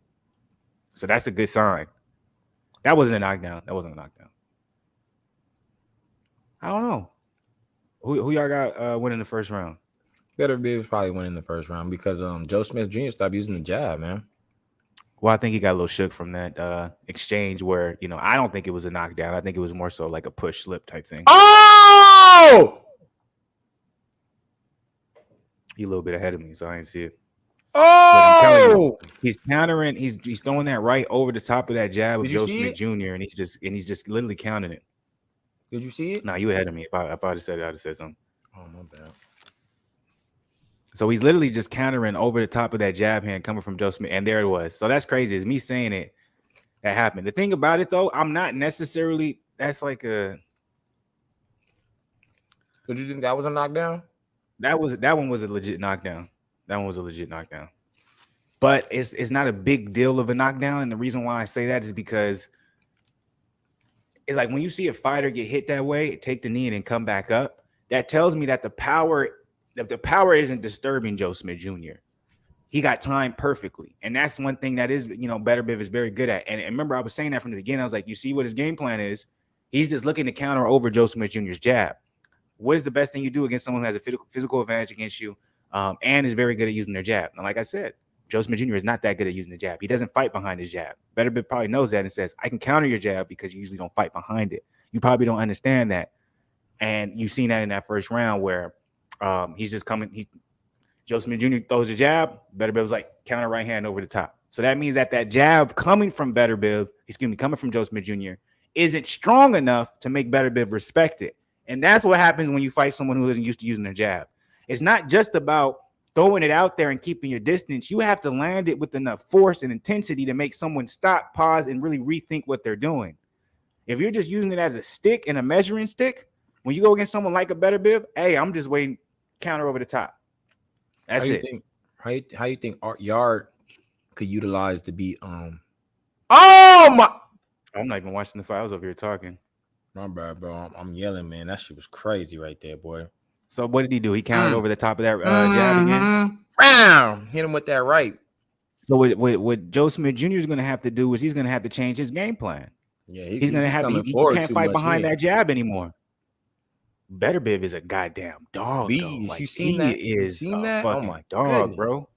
So that's a good sign. That wasn't a knockdown. I don't know. Who y'all got winning the first round? Beterbiev was probably winning the first round because Joe Smith Jr. stopped using the jab, man. Well, I think he got a little shook from that exchange where, I don't think it was a knockdown. I think it was more so like a push slip type thing. Oh! He's a little bit ahead of me, so I didn't see it. Oh! He's countering. He's throwing that right over the top of that jab with Joe Smith Jr. and he's just literally counting it. Did you see it? No, you ahead of me. If I'd have said it, I'd have said something. Oh, my bad. So he's literally just countering over the top of that jab hand coming from Joe Smith. And there it was. So that's crazy. It's me saying it. That happened. The thing about it, though, I'm not necessarily – that's like a – Did you think that was a knockdown? That one was a legit knockdown. But it's not a big deal of a knockdown. And the reason why I say that is because it's like when you see a fighter get hit that way, take the knee and then come back up, that tells me that the power isn't disturbing Joe Smith Jr. He got timed perfectly. And that's one thing that is, Beterbiev is very good at. And remember, I was saying that from the beginning. I was like, you see what his game plan is? He's just looking to counter over Joe Smith Jr.'s jab. What is the best thing you do against someone who has a physical advantage against you and is very good at using their jab? And like I said, Joe Smith Jr. is not that good at using the jab. He doesn't fight behind his jab. Beterbiev probably knows that and says, I can counter your jab because you usually don't fight behind it. You probably don't understand that. And you've seen that in that first round where he's just coming. Joe Smith Jr. throws the jab. Beterbiev's like counter right hand over the top. So that means that jab coming from coming from Joe Smith Jr. isn't strong enough to make Beterbiev respect it. And that's what happens when you fight someone who isn't used to using their jab. It's not just about throwing it out there and keeping your distance. You have to land it with enough force and intensity to make someone stop, pause, and really rethink what they're doing. If you're just using it as a stick and a measuring stick, when you go against someone like a Beterbiev, hey, I'm just waiting, counter over the top. That's it. How you think Yard could utilize to beat Oh my! I'm not even watching the fight. I was over here talking. My bad, bro. I'm yelling, man. That shit was crazy right there, boy. So what did he do? He counted over the top of that jab again. Bam! Hit him with that right. So what Joe Smith Jr. is going to have to do is he's going to have to change his game plan. Yeah, he's going to have to. He can't fight behind that jab anymore. Beterbiev is a goddamn dog. Like, you seen that? You seen that? Oh my dog, goodness. Bro.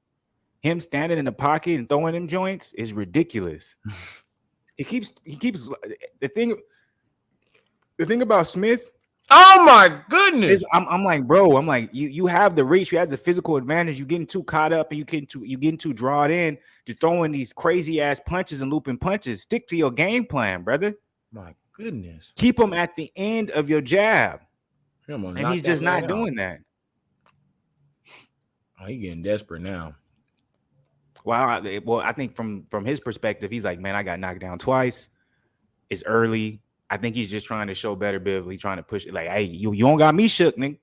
Him standing in the pocket and throwing them joints is ridiculous. He keeps the thing about Smith. Oh my goodness! I'm like, bro. I'm like, you have the reach. You have the physical advantage. You're getting too caught up, and you getting too drawn in to throwing these crazy ass punches and looping punches. Stick to your game plan, brother. My goodness. Keep him at the end of your jab. And he's just not doing that. Oh, he's getting desperate now. Well, I think from his perspective, he's like, man, I got knocked down twice. It's early. I think he's just trying to show Beterbiev. He's trying to push it like, hey, you don't got me shook, nigga.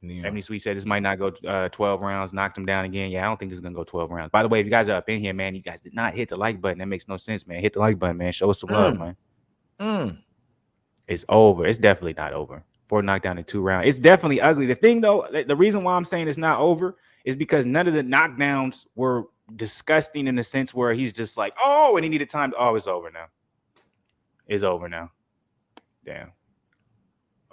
Yeah. Ebony Sweet said this might not go 12 rounds. Knocked him down again. Yeah, I don't think this is gonna go 12 rounds. By the way, if you guys are up in here, man, you guys did not hit the like button. That makes no sense, man. Hit the like button, man. Show us some love, man. It's over. It's definitely not over. 4 knockdown in 2 rounds. It's definitely ugly. The thing though, the reason why I'm saying it's not over is because none of the knockdowns were disgusting in the sense where he's just like, oh, and he needed time. Oh, it's over now. It's over now. Damn.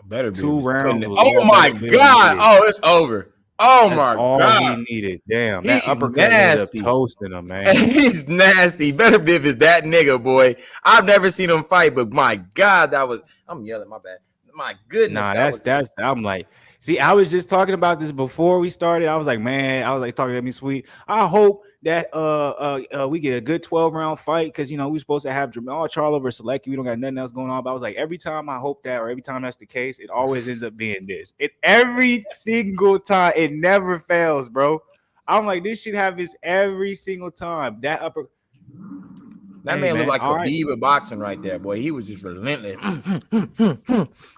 Beterbiev 2 rounds. Oh my god! Oh, it's over. Oh my all god! He needed. Damn, He's that uppercut nasty. ended up toasting him, man. He's nasty. Beterbiev is that nigga, boy. I've never seen him fight, but my god, that was. I'm yelling. My bad. My goodness. Nah, that's. I'm like, see, I was just talking about this before we started. I was like, man, I was like talking to me sweet. I hope that we get a good 12-round fight because you know we're supposed to have Jamal Charlo versus Selecki. We don't got nothing else going on. But I was like, every time I hope that, or every time that's the case, it always ends up being this. It every single time, it never fails, bro. I'm like, this should have this every single time. That upper. That man looked like Khabib at boxing right there, boy. He was just relentless.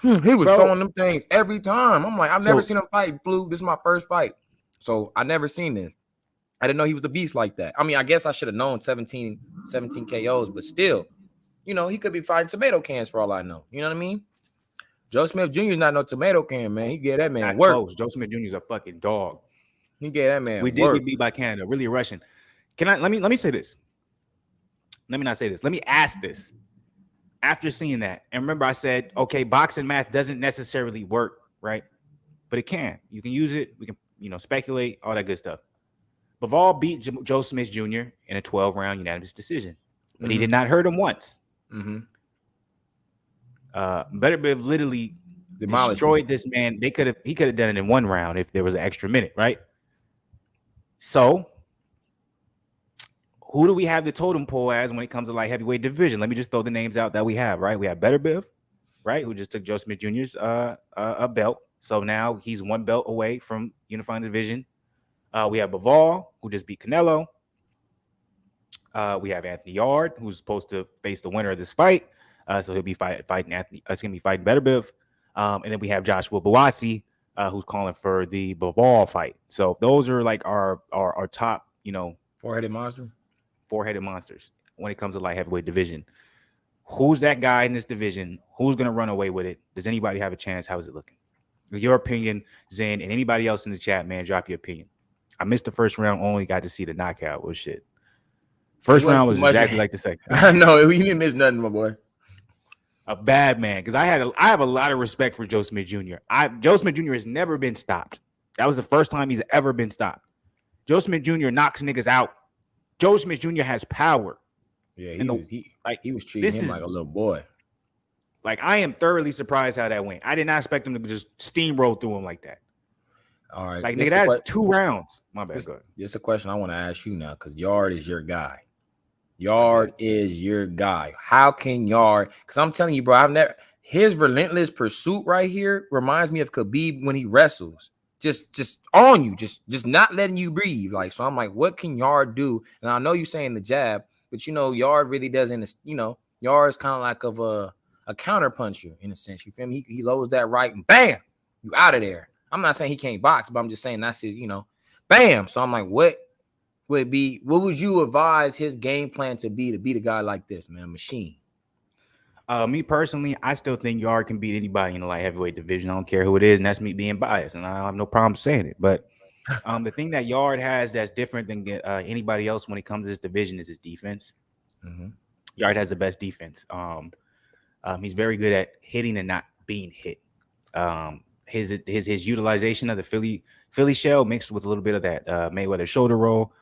He was throwing them things every time. I'm like, I've never seen him fight, Blue. This is my first fight. So I never seen this. I didn't know he was a beast like that. I mean, I guess I should have known 17 KOs, but still, you know, he could be fighting tomato cans for all I know. You know what I mean? Joe Smith Jr. is not no tomato can, man. He gave that man not work. Close. Joe Smith Jr. is a fucking dog. He gave that man We did get beat by Canada, really Russian. Let me say this. Let me not say this. Let me ask this. After seeing that, and remember I said, okay, boxing math doesn't necessarily work, right? But it can. You can use it. We can, you know, speculate, all that good stuff. Bivol beat Joe Smith Jr. in a 12-round unanimous decision, but he did not hurt him once. Beterbiev literally destroyed this man. He could have done it in 1 round if there was an extra minute, right? So who do we have the totem pole as when it comes to light heavyweight division? Let me just throw the names out that we have, right? We have Beterbiev, right, who just took Joe Smith Jr.'s a belt. So now he's 1 belt away from unifying the division. We have Bivol, who just beat Canelo. We have Anthony Yard, who's supposed to face the winner of this fight. So he'll be fighting Anthony. It's gonna be fighting Beterbiev. And then we have Joshua Buatsi, who's calling for the Bivol fight. So those are like our top, you know, four-headed monsters when it comes to light heavyweight division. Who's that guy in this division? Who's gonna run away with it? Does anybody have a chance? How is it looking? Your opinion, Zen, and anybody else in the chat, man, drop your opinion. I missed the first round, only got to see the knockout. Well, shit. First round was exactly like the second. I know, you didn't miss nothing, my boy. A bad man, because I have a lot of respect for Joe Smith Jr. Joe Smith Jr. has never been stopped. That was the first time he's ever been stopped. Joe Smith Jr. knocks niggas out. Joe Smith Jr. has power. Yeah, he was treating him like a little boy. Like, I am thoroughly surprised how that went. I did not expect him to just steamroll through him like that. All right. Like, nigga, that's 2 rounds. My bad. Go ahead. It's a question I want to ask you now, because Yard is your guy. Yard is your guy. How can Yard? Because I'm telling you, bro, his relentless pursuit right here reminds me of Khabib when he wrestles. Just on you, just not letting you breathe. Like, so I'm like, what can Yard do? And I know you're saying the jab, but you know, Yard really doesn't, you know, Yard's kind of like of a counter puncher in a sense. You feel me? He lowers that right and bam, you out of there. I'm not saying he can't box, but I'm just saying that's his, you know, bam. So I'm like, what would you advise his game plan to beat a guy like this, man? Machine. Me personally, I still think Yard can beat anybody in the light heavyweight division. I don't care who it is, and that's me being biased, and I have no problem saying it. But the thing that Yard has that's different than anybody else when it comes to this division is his defense. Yard has the best defense. He's very good at hitting and not being hit. His utilization of the Philly shell mixed with a little bit of that Mayweather shoulder roll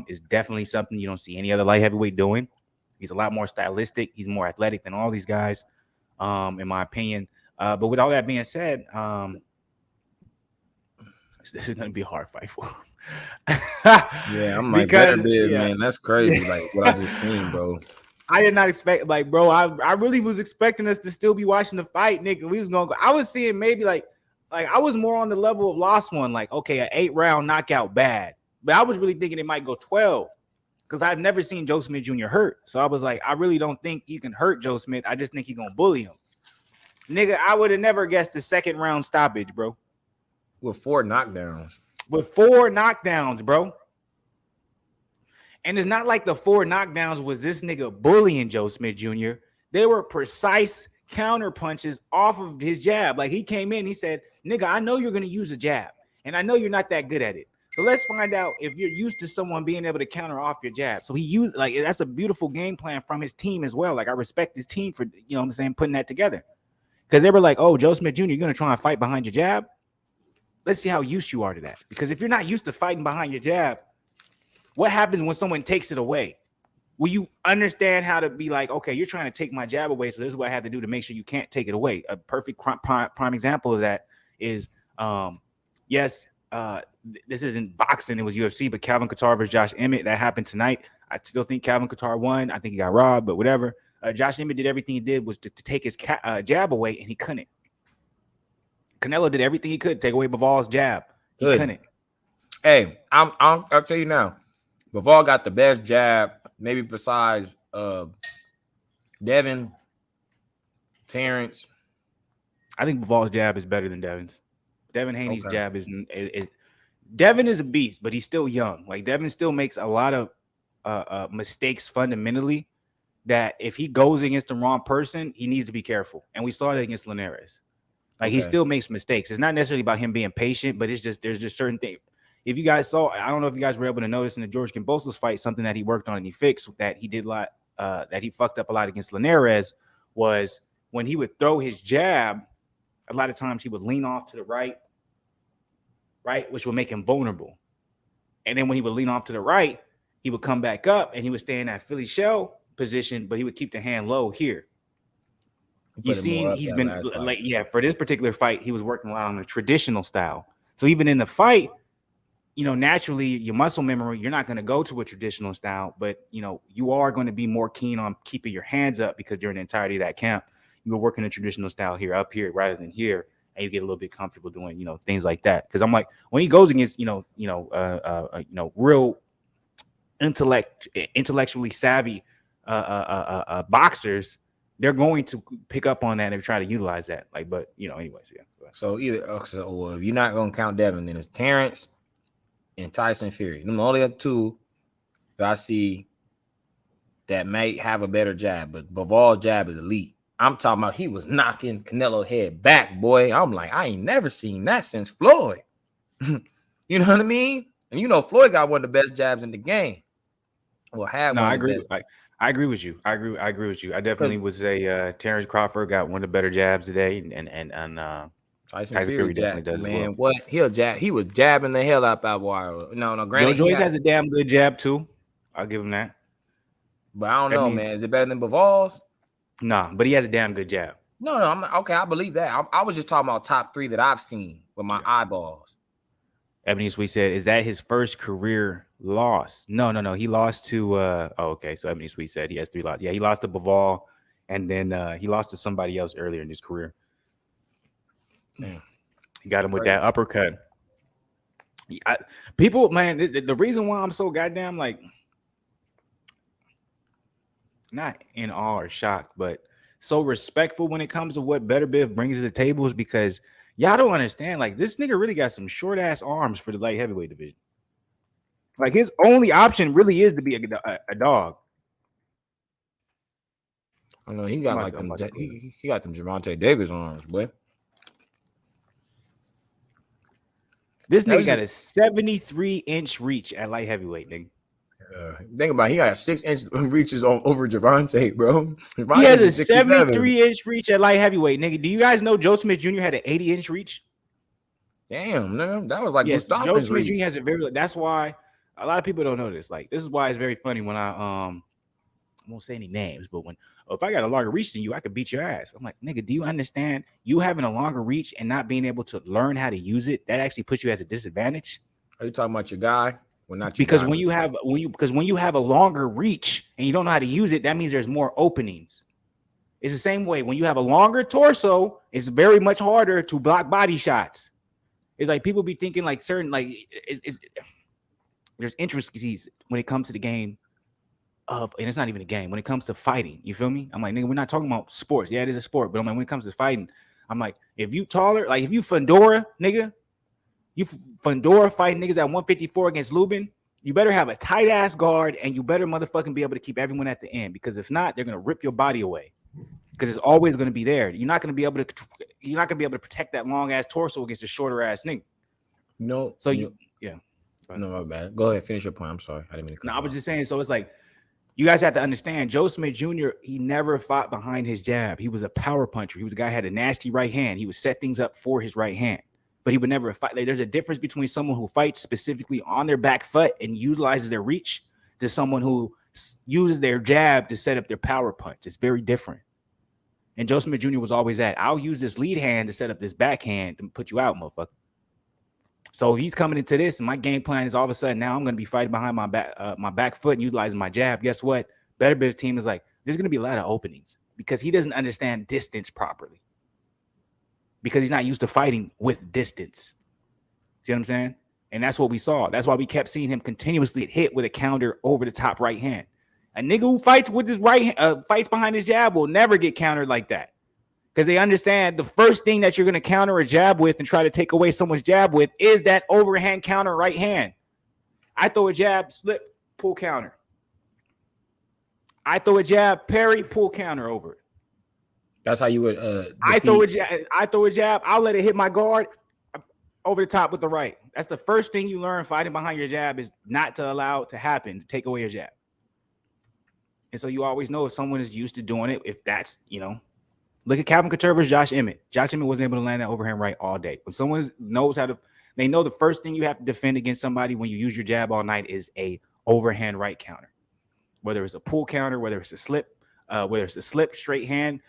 is definitely something you don't see any other light heavyweight doing. He's a lot more stylistic. He's more athletic than all these guys, in my opinion. But with all that being said, this is going to be a hard fight for him. Yeah, I'm like, Beterbiev, man. That's crazy. Like what I just seen, bro. I did not expect, like, bro, I really was expecting us to still be watching the fight, nigga. We was going to go. I was seeing maybe like I was more on the level of Lost One, like, okay, an 8-round knockout bad. But I was really thinking it might go 12 because I've never seen Joe Smith Jr. hurt. So I was like, I really don't think you can hurt Joe Smith. I just think you're going to bully him. Nigga, I would have never guessed the 2nd round stoppage, bro. with 4 knockdowns. With 4 knockdowns, bro. And it's not like the 4 knockdowns was this nigga bullying Joe Smith Jr. They were precise counter punches off of his jab. Like he came in, he said, nigga, I know you're going to use a jab, and I know you're not that good at it. So let's find out if you're used to someone being able to counter off your jab. So he used, like, that's a beautiful game plan from his team as well. Like, I respect his team for, you know what I'm saying, putting that together. Because they were like, oh, Joe Smith Jr., you're going to try and fight behind your jab? Let's see how used you are to that. Because if you're not used to fighting behind your jab, what happens when someone takes it away? Will you understand how to be like, okay, you're trying to take my jab away, so this is what I have to do to make sure you can't take it away? A perfect prime example of that is, this isn't boxing, it was UFC, but Calvin Kattar versus Josh Emmett, that happened tonight. I still think Calvin Kattar won. I think he got robbed, but whatever. Josh Emmett did everything he did was to take his jab away, and he couldn't. Canelo did everything he could to take away Bival's jab. He couldn't. Hey, I'll tell you now, Bivol got the best jab, maybe besides Devin, Terrence. I think Bival's jab is better than Devin's. Devin Haney's jab is Devin is a beast, but he's still young. Like Devin still makes a lot of mistakes fundamentally that if he goes against the wrong person, he needs to be careful. And we saw it against Linares. Like he still makes mistakes. It's not necessarily about him being patient, but it's just there's just certain things. If you guys saw, I don't know if you guys were able to notice in the George Kambosos fight, something that he worked on and he fixed that he did a lot, that he fucked up a lot against Linares was when he would throw his jab, a lot of times he would lean off to the right, which would make him vulnerable. And then when he would lean off to the right, he would come back up and he would stay in that Philly shell position, but he would keep the hand low here. You see, he's been like, for this particular fight, he was working a lot on the traditional style. So even in the fight, you know, naturally your muscle memory, you're not going to go to a traditional style, but you know, you are going to be more keen on keeping your hands up because during the entirety of that camp, you were working a traditional style here, up here, rather than here, and you get a little bit comfortable doing, you know, things like that. Because I'm like, when he goes against, real intellectually savvy boxers, they're going to pick up on that and try to utilize that. Like, but you know, anyways, yeah. So if you're not gonna count Devin, then it's Terrence and Tyson Fury. Them only other two that I see that may have a better jab, but Bival's jab is elite. I'm talking about he was knocking Canelo head back, boy. I'm like, I ain't never seen that since Floyd. You know what I mean? And you know, Floyd got one of the best jabs in the game. Well, I agree with you. I agree with you. I definitely would say Terrence Crawford got one of the better jabs today, and Tyson Fury definitely does. Man, what he'll jab? He was jabbing the hell out that wire. No, granted, Joe Joyce has a damn good jab too. I'll give him that. But I don't know, man. Is it better than Bival's? Nah, but he has a damn good jab. No, I'm okay. I believe that. I was just talking about top 3 that I've seen with my eyeballs. Ebony Sweet said, "Is that his first career loss?" No. He lost to. So Ebony Sweet said he has 3 losses. Yeah, he lost to Bivol, and then he lost to somebody else earlier in his career. Man, he got him with that uppercut. People, man, the reason why I'm so goddamn like not in awe or shocked, but so respectful when it comes to what Beterbiev brings to the table is because y'all don't understand. Like, this nigga really got some short ass arms for the light heavyweight division. Like, his only option really is to be a dog. I know he got like them. He got them Gervonta Davis arms, boy. This nigga got a 73-inch reach at light heavyweight, nigga. Think about it, he got 6-inch reaches over Gervonta, bro. Gervonta he has a 73-inch reach at light heavyweight, nigga. Do you guys know Joe Smith Jr. had an 80-inch reach? Damn, man, that was like Joe Smith Jr. has a very. That's why a lot of people don't know this. Like, this is why it's very funny when I won't say any names, but if I got a longer reach than you, I could beat your ass. I'm like, nigga, do you understand? You having a longer reach and not being able to learn how to use it, that actually puts you as a disadvantage. Are you talking about your guy? Well, not your because guy, when you have a longer reach and you don't know how to use it, that means there's more openings. It's the same way when you have a longer torso, it's very much harder to block body shots. It's like people be thinking like certain there's intricacies when it comes to the game. And it's not even a game when it comes to fighting. You feel me? I'm like, nigga, we're not talking about sports. Yeah, it is a sport, but I'm like, when it comes to fighting, I'm like, if you taller, like if you Fedora, nigga, You Fandora fighting niggas at 154 against Lubin. You better have a tight ass guard, and you better motherfucking be able to keep everyone at the end. Because if not, they're gonna rip your body away. Because it's always gonna be there. You're not gonna be able to protect that long ass torso against a shorter ass nigga. No. So yeah. No, my bad. Go ahead, finish your point. I'm sorry, I didn't mean to. No, I was just saying. So it's like you guys have to understand. Joe Smith Jr. He never fought behind his jab. He was a power puncher. He was a guy who had a nasty right hand. He would set things up for his right hand, but he would never fight. Like, there's a difference between someone who fights specifically on their back foot and utilizes their reach to someone who uses their jab to set up their power punch. It's very different. And Joe Smith Jr. was always at, I'll use this lead hand to set up this backhand to put you out, motherfucker. So he's coming into this, and my game plan is all of a sudden now I'm going to be fighting behind my back foot and utilizing my jab. Guess what? Beterbiev's team is like, there's going to be a lot of openings because he doesn't understand distance properly because he's not used to fighting with distance. See what I'm saying? And that's what we saw. That's why we kept seeing him continuously hit with a counter over the top right hand. A nigga who fights with his fights behind his jab will never get countered like that. Because they understand the first thing that you're going to counter a jab with and try to take away someone's jab with is that overhand counter right hand. I throw a jab, slip, pull counter. I throw a jab, parry, pull counter over it. That's how you would I throw a jab, I'll let it hit my guard over the top with the right. That's the first thing you learn fighting behind your jab is not to allow it to happen, to take away your jab. And so you always know if someone is used to doing it, if that's, look at Calvin Couture versus Josh Emmett. Josh Emmett wasn't able to land that overhand right all day. When someone knows how to, they know the first thing you have to defend against somebody when you use your jab all night is a overhand right counter. Whether it's a pull counter, whether it's a slip, straight hand,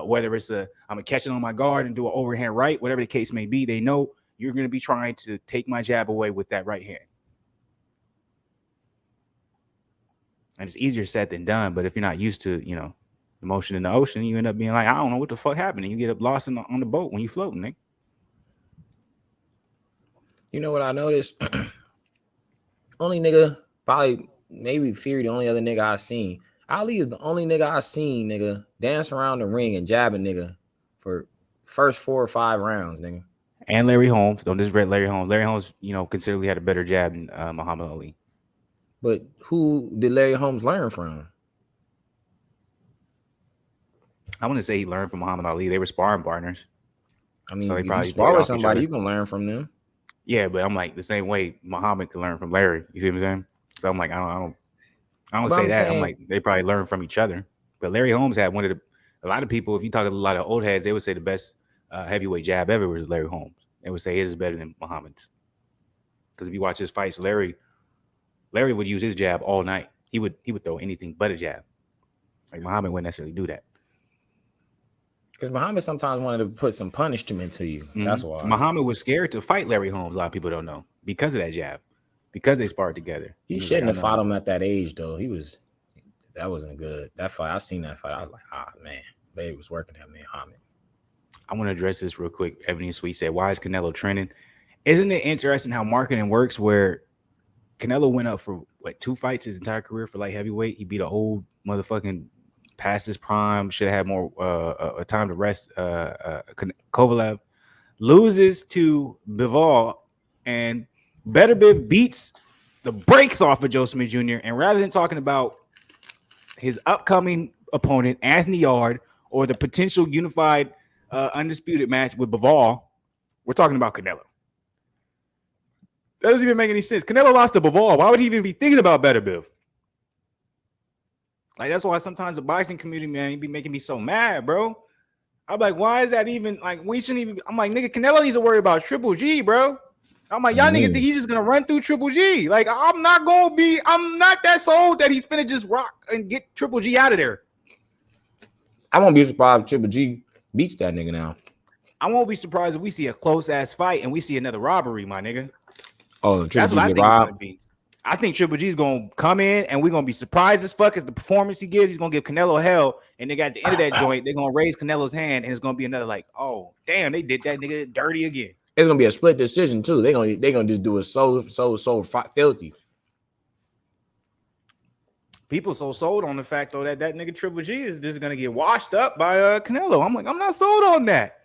whether it's I'm gonna catch it on my guard and do an overhand right, whatever the case may be, they know you're gonna be trying to take my jab away with that right hand. And it's easier said than done, but if you're not used to, the motion in the ocean, you end up being like, I don't know what the fuck happened. And you get up lost on the boat when you floating, nigga. You know what I noticed? Only nigga, probably maybe Fury, the only other nigga I seen. Ali is the only nigga I seen, nigga, dance around the ring and jab a nigga for first 4 or 5 rounds, nigga. And Larry Holmes. Don't disrespect Larry Holmes. Larry Holmes, considerably had a better jab than Muhammad Ali. But who did Larry Holmes learn from? I want to say he learned from Muhammad Ali. They were sparring partners. I mean, so if you spar with somebody, you can learn from them. Yeah, but I'm like the same way Muhammad can learn from Larry. You see what I'm saying? So I'm like, I don't say that. I'm like, they probably learn from each other. But Larry Holmes had a lot of people, if you talk to a lot of old heads, they would say the best heavyweight jab ever was Larry Holmes. They would say his is better than Muhammad's. Because if you watch his fights, Larry would use his jab all night. He would throw anything but a jab. Like Muhammad wouldn't necessarily do that. Because Muhammad sometimes wanted to put some punishment to you. Mm-hmm. That's why. Muhammad was scared to fight Larry Holmes. A lot of people don't know because of that jab, because they sparred together. He shouldn't have fought him at that age, though. That wasn't good. That fight, I seen that fight. I was like, man, they was working at me, Muhammad. I want to address this real quick. Ebony Sweet said, why is Canelo trending? Isn't it interesting how marketing works where Canelo went up for 2 fights his entire career for light heavyweight? He beat an old motherfucking past his prime, should have had more time to rest. Kovalev loses to Bivol, and Beterbiev beats the brakes off of Joe Smith Jr. And rather than talking about his upcoming opponent, Anthony Yard, or the potential unified undisputed match with Bivol, we're talking about Canelo. That doesn't even make any sense. Canelo lost to Bivol. Why would he even be thinking about Beterbiev? Like, that's why sometimes the boxing community, man, you be making me so mad, bro. I'm like, why is that even, like, we shouldn't even, I'm like, nigga, Canelo needs to worry about Triple G, bro. I'm like, y'all niggas think he's just going to run through Triple G. Like, I'm not that sold that he's finna just rock and get Triple G out of there. I won't be surprised if Triple G beats that nigga now. I won't be surprised if we see a close-ass fight and we see another robbery, my nigga. Oh, that's what I think it's going to be. I think Triple G's gonna come in and we're gonna be surprised as fuck as the performance he gives. He's gonna give Canelo hell, and at the end of that joint, they're gonna raise Canelo's hand, and it's gonna be another like, oh damn, they did that nigga dirty again. It's gonna be a split decision too. They're gonna just do it so filthy. People so sold on the fact though that nigga Triple G is just gonna get washed up by Canelo. I'm like, I'm not sold on that.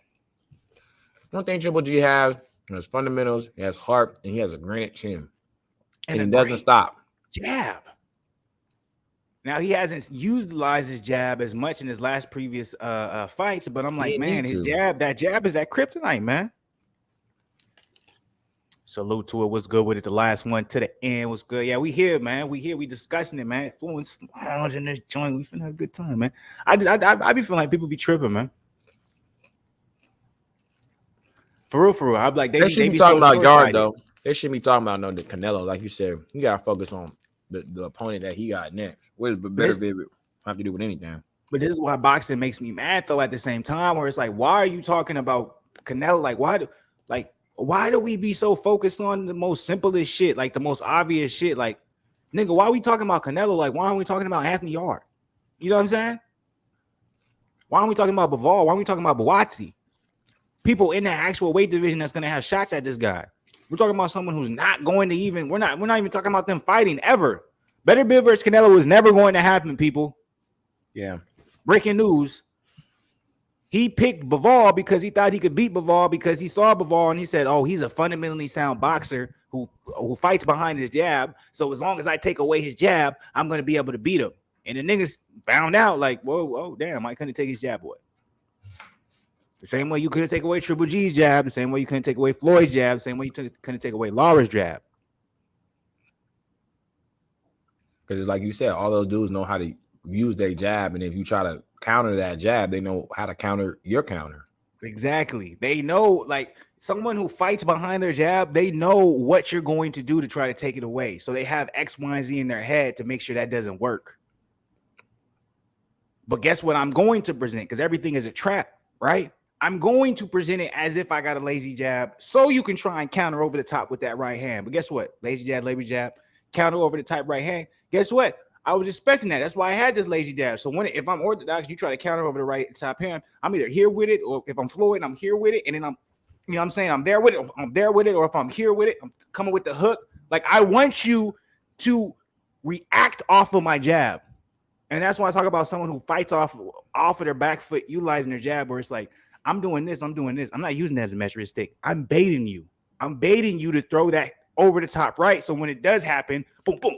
One thing Triple G has, He has fundamentals, he has heart, and he has a granite chin. And a he doesn't great stop. jab. Now he hasn't utilized his jab as much in his last previous fights, but I'm He like, didn't man, need his to. jab is that kryptonite, man. Salute to it. What's good with it? The last one to the end was good. Yeah, we here, man. We here. We discussing it, man. Fluence lounge in this joint. We finna have a good time, man. I be feeling like people be tripping, man. For real, for real. I'm like They should they be be talking so about short yard sighted. though. They should be talking about no the Canelo, like you said. You gotta focus on the opponent that he got next. What does But this Beterbiev have to do with anything? but this is why boxing makes me mad though. At the same time, where it's like, why are you talking about Canelo? Why do we be so focused on the most simplest shit, like the most obvious shit? Like, nigga, why are we talking about Canelo? Like, why aren't we talking about Anthony Yard? You know what I'm saying? Why aren't we talking about Bivol? Why aren't we talking about Buatsi? People in that actual weight division that's gonna have shots at this guy. We're talking about someone who's not going to even. We're not even talking about them fighting ever. Beterbiev versus Canelo was never going to happen, people. Yeah. Breaking news. He picked Bivol because he thought he could beat Bivol because he saw Bivol and he said, "Oh, he's a fundamentally sound boxer who fights behind his jab. So as long as I take away his jab, I'm going to be able to beat him." And the niggas found out like, "Whoa, oh damn, I couldn't take his jab away." The same way you couldn't take away Triple G's jab, the same way you couldn't take away Floyd's jab, the same way you couldn't take away Lara's jab. Because it's like you said, all those dudes know how to use their jab, and if you try to counter that jab, they know how to counter your counter. Exactly. They know, like someone who fights behind their jab, they know what you're going to do to try to take it away. So they have X, Y, and Z in their head to make sure that doesn't work. But guess what I'm going to present? Because everything is a trap, right? I'm going to present it as if I got a lazy jab so you can try and counter over the top with that right hand. But guess what? Lazy jab, counter over the top right hand. Guess what? I was expecting that. That's why I had this lazy jab. So if I'm orthodox, you try to counter over the right top hand, I'm either here with it, or if I'm Floyd, I'm here with it, and then I'm, you know what I'm saying? I'm there with it, or if I'm here with it, I'm coming with the hook. Like I want you to react off of my jab. And that's why I talk about someone who fights off of their back foot, utilizing their jab, where it's like, I'm doing this. I'm not using that as a measuring stick. I'm baiting you. I'm baiting you to throw that over the top right. So when it does happen, boom, boom.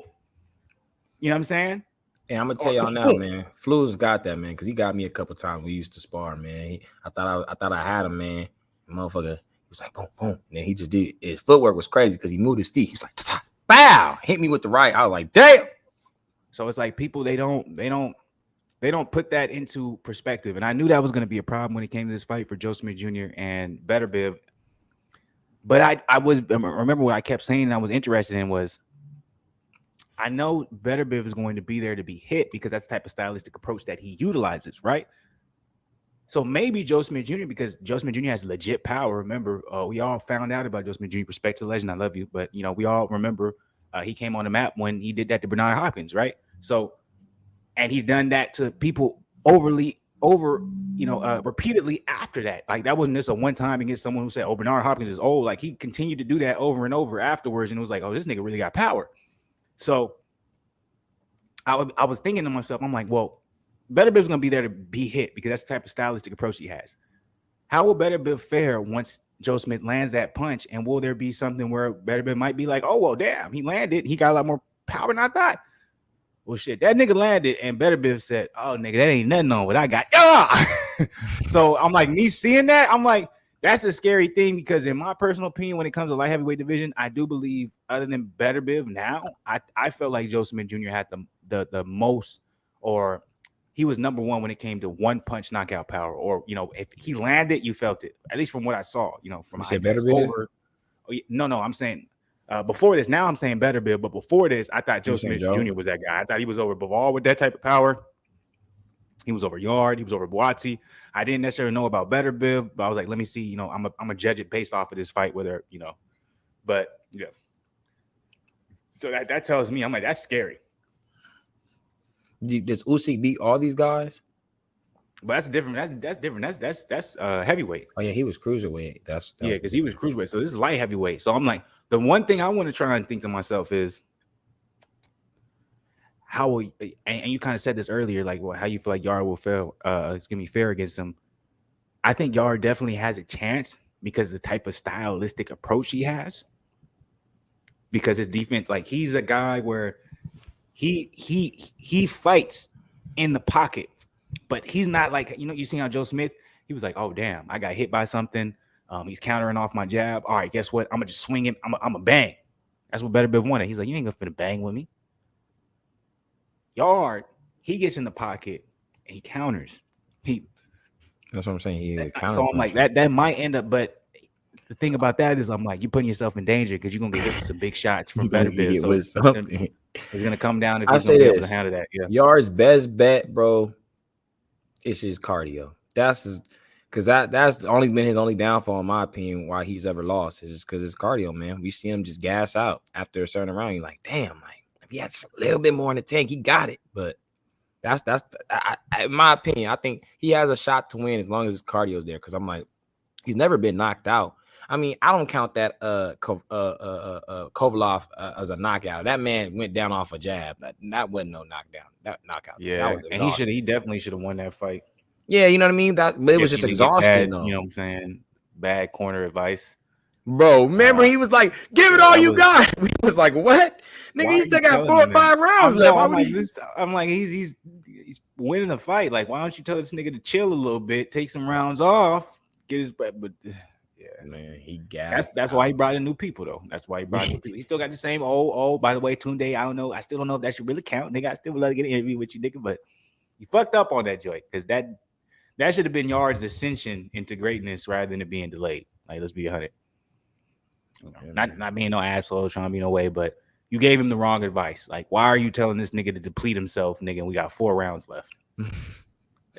You know what I'm saying? And I'm gonna tell y'all now, man. Fluence got that, man, because he got me a couple times. We used to spar, man. I thought I had him, man. The motherfucker, he was like, boom, boom. And then he just did. His footwork was crazy because he moved his feet. He was like, ta-ta, bow, hit me with the right. I was like, damn. So it's like people they don't put that into perspective. And I knew that was going to be a problem when it came to this fight for Joe Smith Jr. and Beterbiev. But I remember what I kept saying and I was interested in was, I know Beterbiev is going to be there to be hit because that's the type of stylistic approach that he utilizes, right? So maybe Joe Smith Jr., because Joe Smith Jr. has legit power. Remember, we all found out about Joe Smith Jr. Respect to the legend, I love you. But, we all remember he came on the map when he did that to Bernard Hopkins, right? So, and he's done that to people repeatedly after that. Like that wasn't just a one time against someone who said, "Oh, Bernard Hopkins is old." Like he continued to do that over and over afterwards, and it was like, "Oh, this nigga really got power." So I was thinking to myself, I'm like, well, Beterbiev's gonna be there to be hit because that's the type of stylistic approach he has. How will Beterbiev fare once Joe Smith lands that punch? And will there be something where Beterbiev might be like, "Oh, well, damn, he landed. He got a lot more power than I thought." Well, shit, that nigga landed, and Beterbiev said, "Oh, nigga, that ain't nothing on what I got." So I'm like, me seeing that, I'm like, that's a scary thing because in my personal opinion, when it comes to light heavyweight division, I do believe other than Beterbiev now, I felt like Joe Smith Jr. had the most, or he was number one when it came to one punch knockout power, or if he landed, you felt it. At least from what I saw, from You said Beterbiev? over. No, I'm saying before this. Now I'm saying Beterbiev, but before this, I thought Joe Smith Jr. was that guy. I thought he was over Bivol with that type of power. He was over Yard. He was over Buatsi. I didn't necessarily know about Beterbiev, but I was like, let me see. I'm a judge it based off of this fight, whether But yeah. So that tells me, I'm like, that's scary. Does Usyk beat all these guys? But that's different. That's different. That's heavyweight. Oh yeah, he was cruiserweight. That's yeah, because he was cruiserweight. So this is light heavyweight. So I'm like, the one thing I want to try and think to myself is, how will and you kind of said this earlier, like how you feel like Yard will fail. It's gonna be fair against him. I think Yard definitely has a chance, because the type of stylistic approach he has. Because his defense, like he's a guy where he fights in the pocket, but he's not like, you know, you see how Joe Smith, he was like, oh damn, I got hit by something. He's countering off my jab. All right, guess what? I'm gonna just swing him. I'm a bang. That's what Beterbiev wanted. He's like, you ain't gonna finna bang with me. Yard, he gets in the pocket and he counters. That's what I'm saying. He So I'm like, that might end up, but the thing about that is, I'm like, you're putting yourself in danger because you're gonna get hit with some big shots from Beterbiev. So it's gonna come down if he's gonna be able to handle that. Yeah. Yard's best bet, bro, is his cardio. That's his, because that's only been his only downfall, in my opinion, why he's ever lost. Is just because his cardio, man. We see him just gas out after a certain round. You're like, damn, like if he had just a little bit more in the tank, he got it. But that's in my opinion, I think he has a shot to win as long as his cardio is there. Because I'm like, he's never been knocked out. I mean, I don't count that Kovalov as a knockout. That man went down off a jab. That wasn't no knockdown. That knockout. Yeah, that was exhausting. And he definitely should have won that fight. Yeah, you know what I mean. But it was just exhausting, though. You know what I'm saying? Bad corner advice, bro. Remember, he was like, "Give it all you got." We was like, "What, nigga? He still got 4 or 5 rounds left." I'm like, he's winning the fight. Like, why don't you tell this nigga to chill a little bit, take some rounds off, get his breath? But yeah, man, he gassed. That's why he brought in new people, though. That's why he brought in new people. He still got the same by the way, Tunde, I don't know. I still don't know if that should really count. Nigga, I still would love to get an interview with you, nigga, but you fucked up on that joint because that should have been Yard's ascension into greatness rather than it being delayed. Like, let's be 100. Not being no asshole, trying to be no way, but you gave him the wrong advice. Like, why are you telling this nigga to deplete himself, nigga? And we got 4 rounds left.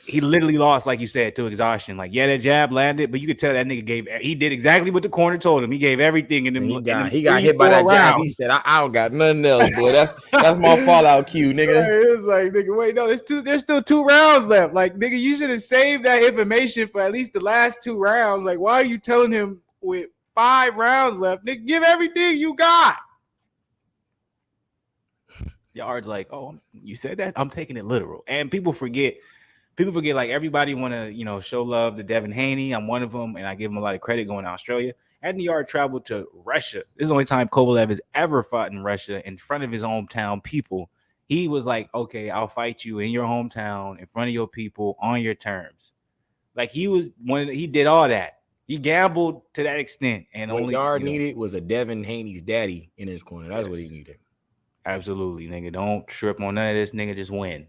He literally lost, like you said, to exhaustion. Like, yeah, that jab landed, but you could tell that nigga he did exactly what the corner told him. He gave everything in them. He got hit by that jab. He said, I don't got nothing else, boy. That's my fallout cue, nigga. It's like, nigga, wait, no, there's still 2 rounds left. Like, nigga, you should have saved that information for at least the last 2 rounds. Like, why are you telling him with 5 rounds left? Nigga, give everything you got. Yard's like, oh, you said that? I'm taking it literal. And people forget, like, everybody want to, you know, show love to Devin Haney. I'm one of them, and I give him a lot of credit going to Australia. Hadn't Yard traveled to Russia? This is the only time Kovalev has ever fought in Russia in front of his hometown people. He was like, okay, I'll fight you in your hometown, in front of your people, on your terms. Like, he did all that. He gambled to that extent. And what only Yard needed was a Devin Haney's daddy in his corner. That's what he needed. Absolutely, nigga. Don't trip on none of this, nigga. Just win.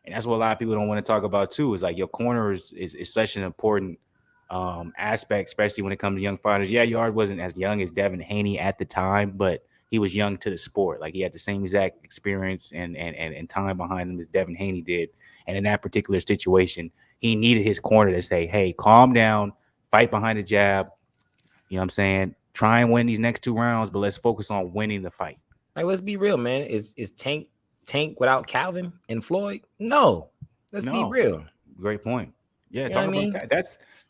And that's what a lot of people don't want to talk about too. Is like your corner is such an important aspect, especially when it comes to young fighters. Yeah, Yard wasn't as young as Devin Haney at the time, but he was young to the sport. Like, he had the same exact experience and time behind him as Devin Haney did. And in that particular situation, he needed his corner to say, hey, calm down, fight behind the jab. You know what I'm saying? Try and win these next 2 rounds, but let's focus on winning the fight. Like, let's be real, man. Is Tank without Calvin and Floyd? No. Let's be real. Great point. Yeah, talk about that.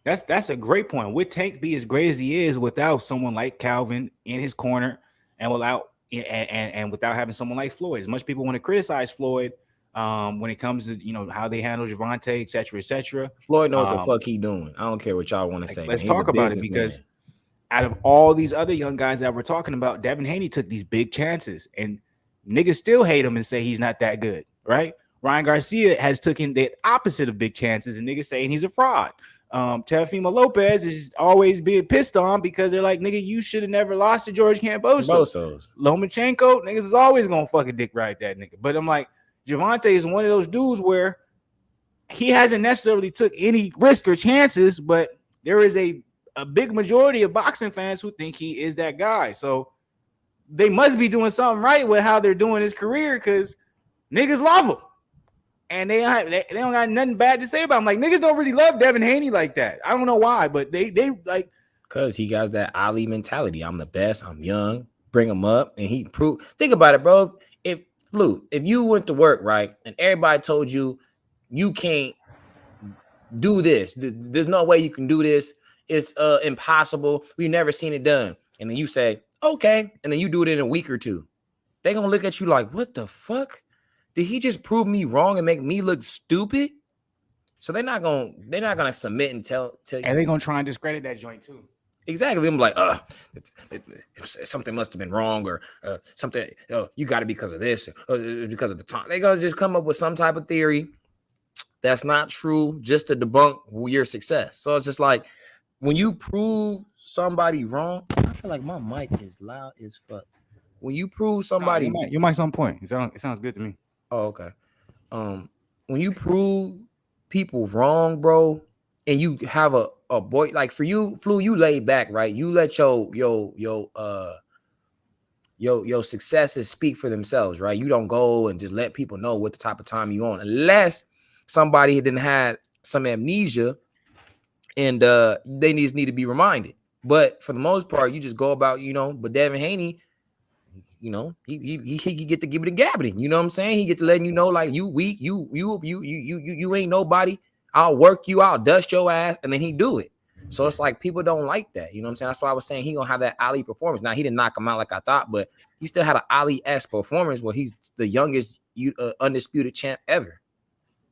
That's a great point. Would Tank be as great as he is without someone like Calvin in his corner and without having someone like Floyd? As much people want to criticize Floyd when it comes to, you know, how they handle Javante, et cetera, et cetera. Floyd know what the fuck he doing. I don't care what y'all want to say. Let's talk about it, because out of all these other young guys that we're talking about, Devin Haney took these big chances, and niggas still hate him and say he's not that good, right? Ryan Garcia has taken the opposite of big chances, and niggas saying he's a fraud. Teofimo Lopez is always being pissed on because they're like, nigga, you should have never lost to George Kambosos. Lomachenko, niggas is always gonna fucking dick ride that nigga. But I'm like, Javante is one of those dudes where he hasn't necessarily took any risk or chances, but there is a big majority of boxing fans who think he is that guy. So they must be doing something right with how they're doing his career, because niggas love him. And they don't got nothing bad to say about him. Like, niggas don't really love Devin Haney like that. I don't know why, but they like, because he got that Ali mentality. I'm the best. I'm young. Bring him up, and he proved. Think about it, bro. If you went to work, right, and everybody told you you can't do this, there's no way you can do this. It's impossible. We've never seen it done. And then you say, okay, and then you do it in a week or 2. They're gonna look at you like, what the fuck? Did he just prove me wrong and make me look stupid? So they're not gonna submit and tell you. And they're gonna try and discredit that joint too. Exactly. I'm like, something must have been wrong, or something. You got it because of this, or it's because of the time. They gonna just come up with some type of theory that's not true, just to debunk your success. So it's just like when you prove somebody wrong. I feel like my mic is loud as fuck. When you prove No, somebody, your mic's on point. It sounds good to me. oh okay. When you prove people wrong, bro, and you have a boy like for you, Flu, you laid back, right? You let your successes speak for themselves, right? You don't go and just let people know what the type of time you on, unless somebody didn't had some amnesia and they just need to be reminded. But for the most part, you just go about, But Devin Haney, he get to give it a gabbing. You know what I'm saying? He get to letting you know, like, you weak, you ain't nobody. I'll work you, I'll dust your ass, and then he do it. So it's like people don't like that. You know what I'm saying? That's why I was saying he gonna have that Ali performance. Now he didn't knock him out like I thought, but he still had an Ali-esque performance where he's the youngest undisputed champ ever.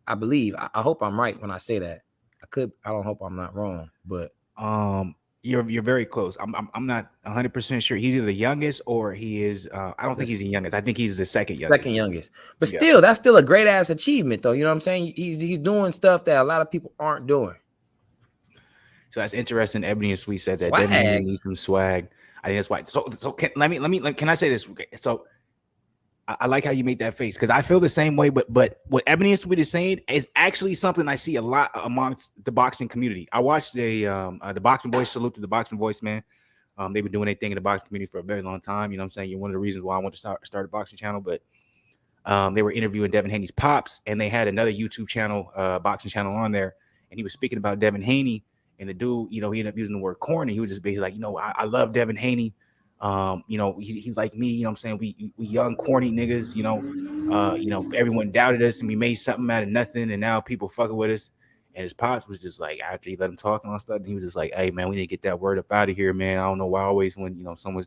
I believe. I hope I'm right when I say that. I don't hope I'm not wrong, but You're very close. I'm not 100% sure. He's either the youngest or he is. I don't think he's the youngest. I think he's the second youngest. But still, that's still a great ass achievement, though. You know what I'm saying? He's doing stuff that a lot of people aren't doing. So that's interesting. Ebony and Sweet said that Devin Haney needs some swag. I think that's why. So can I say this? So I like how you make that face because I feel the same way. But what Ebony and Sweet is saying is actually something I see a lot amongst the boxing community. I watched the Boxing Voice. Salute to the Boxing Voice, man. They've been doing their thing in the boxing community for a very long time. You know what I'm saying? You're one of the reasons why I want to start a boxing channel. But they were interviewing Devin Haney's pops, and they had another YouTube channel, boxing channel on there, and he was speaking about Devin Haney. And the dude, he ended up using the word corny. He was just basically like, I love Devin Haney. He's like me, you know what I'm saying? We young, corny niggas, everyone doubted us and we made something out of nothing. And now people fucking with us. And his pops was just like, after he let him talk and all stuff, he was just like, hey man, we need to get that word up out of here, man. I don't know why always when, someone's,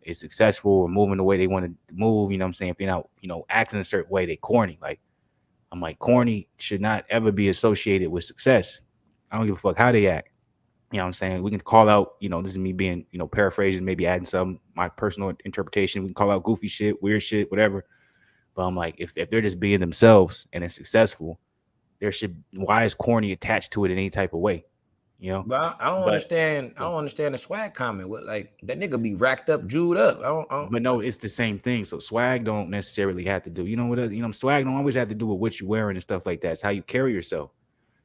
is successful or moving the way they want to move, you know what I'm saying? If they're not, acting a certain way, they corny. Like, I'm like, corny should not ever be associated with success. I don't give a fuck how they act. You know what I'm saying? We can call out, this is me being, paraphrasing, maybe adding some my personal interpretation. We can call out goofy shit, weird shit, whatever. But I'm like, if they're just being themselves and they're successful, why is corny attached to it in any type of way? But I don't understand. I don't understand the swag comment. What, like, that nigga be racked up, jeweled up. I don't. But no, it's the same thing. So swag don't necessarily have to do. Swag don't always have to do with what you're wearing and stuff like that. It's how you carry yourself.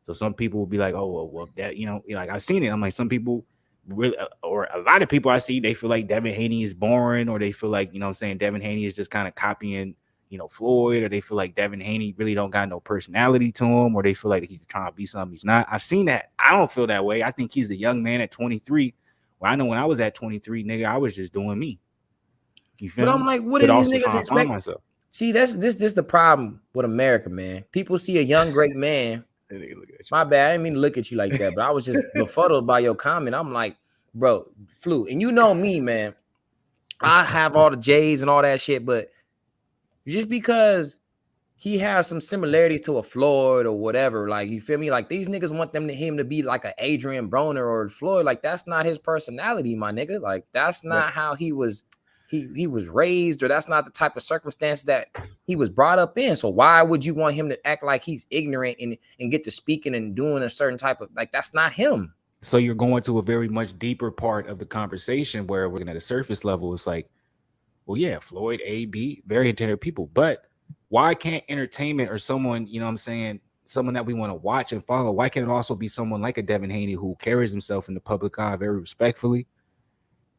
So some people will be like, oh, well, that, like I've seen it. I'm like, some people really, or a lot of people I see, they feel like Devin Haney is boring, or they feel like, Devin Haney is just kind of copying, Floyd, or they feel like Devin Haney really don't got no personality to him, or they feel like he's trying to be something he's not. I've seen that. I don't feel that way. I think he's a young man at 23. Well, I know when I was at 23, nigga, I was just doing me. You feel me? I'm like, what do these niggas expect? See, this the problem with America, man. People see a young, great man. My bad. I didn't mean to look at you like that, but I was just befuddled by your comment. I'm like, bro, Flu. And you know me, man. I have all the J's and all that shit, but just because he has some similarities to a Floyd or whatever, like, you feel me? Like, these niggas want him to be like an Adrian Broner or Floyd. Like, that's not his personality, my nigga. Like, that's not how he was. He was raised, or that's not the type of circumstance that he was brought up in. So why would you want him to act like he's ignorant and get to speaking and doing a certain type of, like, that's not him. So you're going to a very much deeper part of the conversation where we're at a surface level. It's like, well, yeah, Floyd, A.B., very intelligent people, but why can't entertainment or someone, someone that we want to watch and follow, why can't it also be someone like a Devin Haney who carries himself in the public eye very respectfully?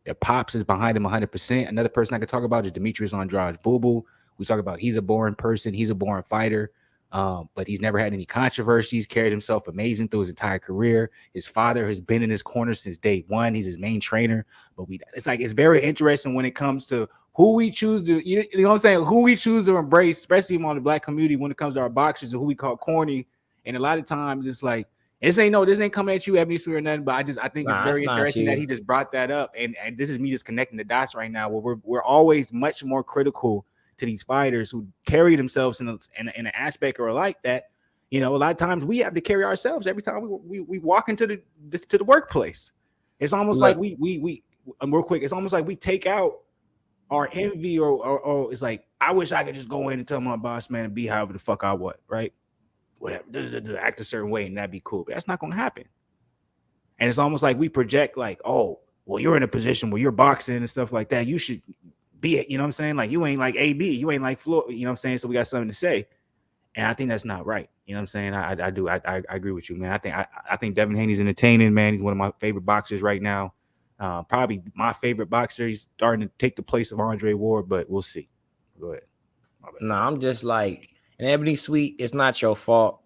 Their pops is behind him 100%. Another person I could talk about is Demetrius Andrade Boo Boo. We talk about he's a boring person. He's a boring fighter, but he's never had any controversies, carried himself amazing through his entire career. His father has been in his corner since day one. He's his main trainer. But it's very interesting when it comes to who we choose to, you know what I'm saying? Who we choose to embrace, especially among the black community when it comes to our boxers and who we call corny. And a lot of times it's like, this ain't coming at you, Ebony Sweet, or nothing. But I think it's very interesting that he just brought that up, and this is me just connecting the dots right now. Where we're always much more critical to these fighters who carry themselves in an aspect or like that. A lot of times we have to carry ourselves every time we walk into the workplace. It's almost Look, like we real quick. It's almost like we take out our envy, or it's like I wish I could just go in and tell my boss man and be however the fuck I want, right? Whatever, act a certain way and that'd be cool. But that's not gonna happen. And it's almost like we project like, oh, well, you're in a position where you're boxing and stuff like that. You should be it. You know what I'm saying? Like you ain't like AB, you ain't like Floyd. You know what I'm saying? So we got something to say. And I think that's not right. You know what I'm saying? I agree with you, man. I think Devin Haney's entertaining, man. He's one of my favorite boxers right now. Probably my favorite boxer. He's starting to take the place of Andre Ward, but we'll see. Go ahead. No, I'm just like, and Ebony Sweet, it's not your fault.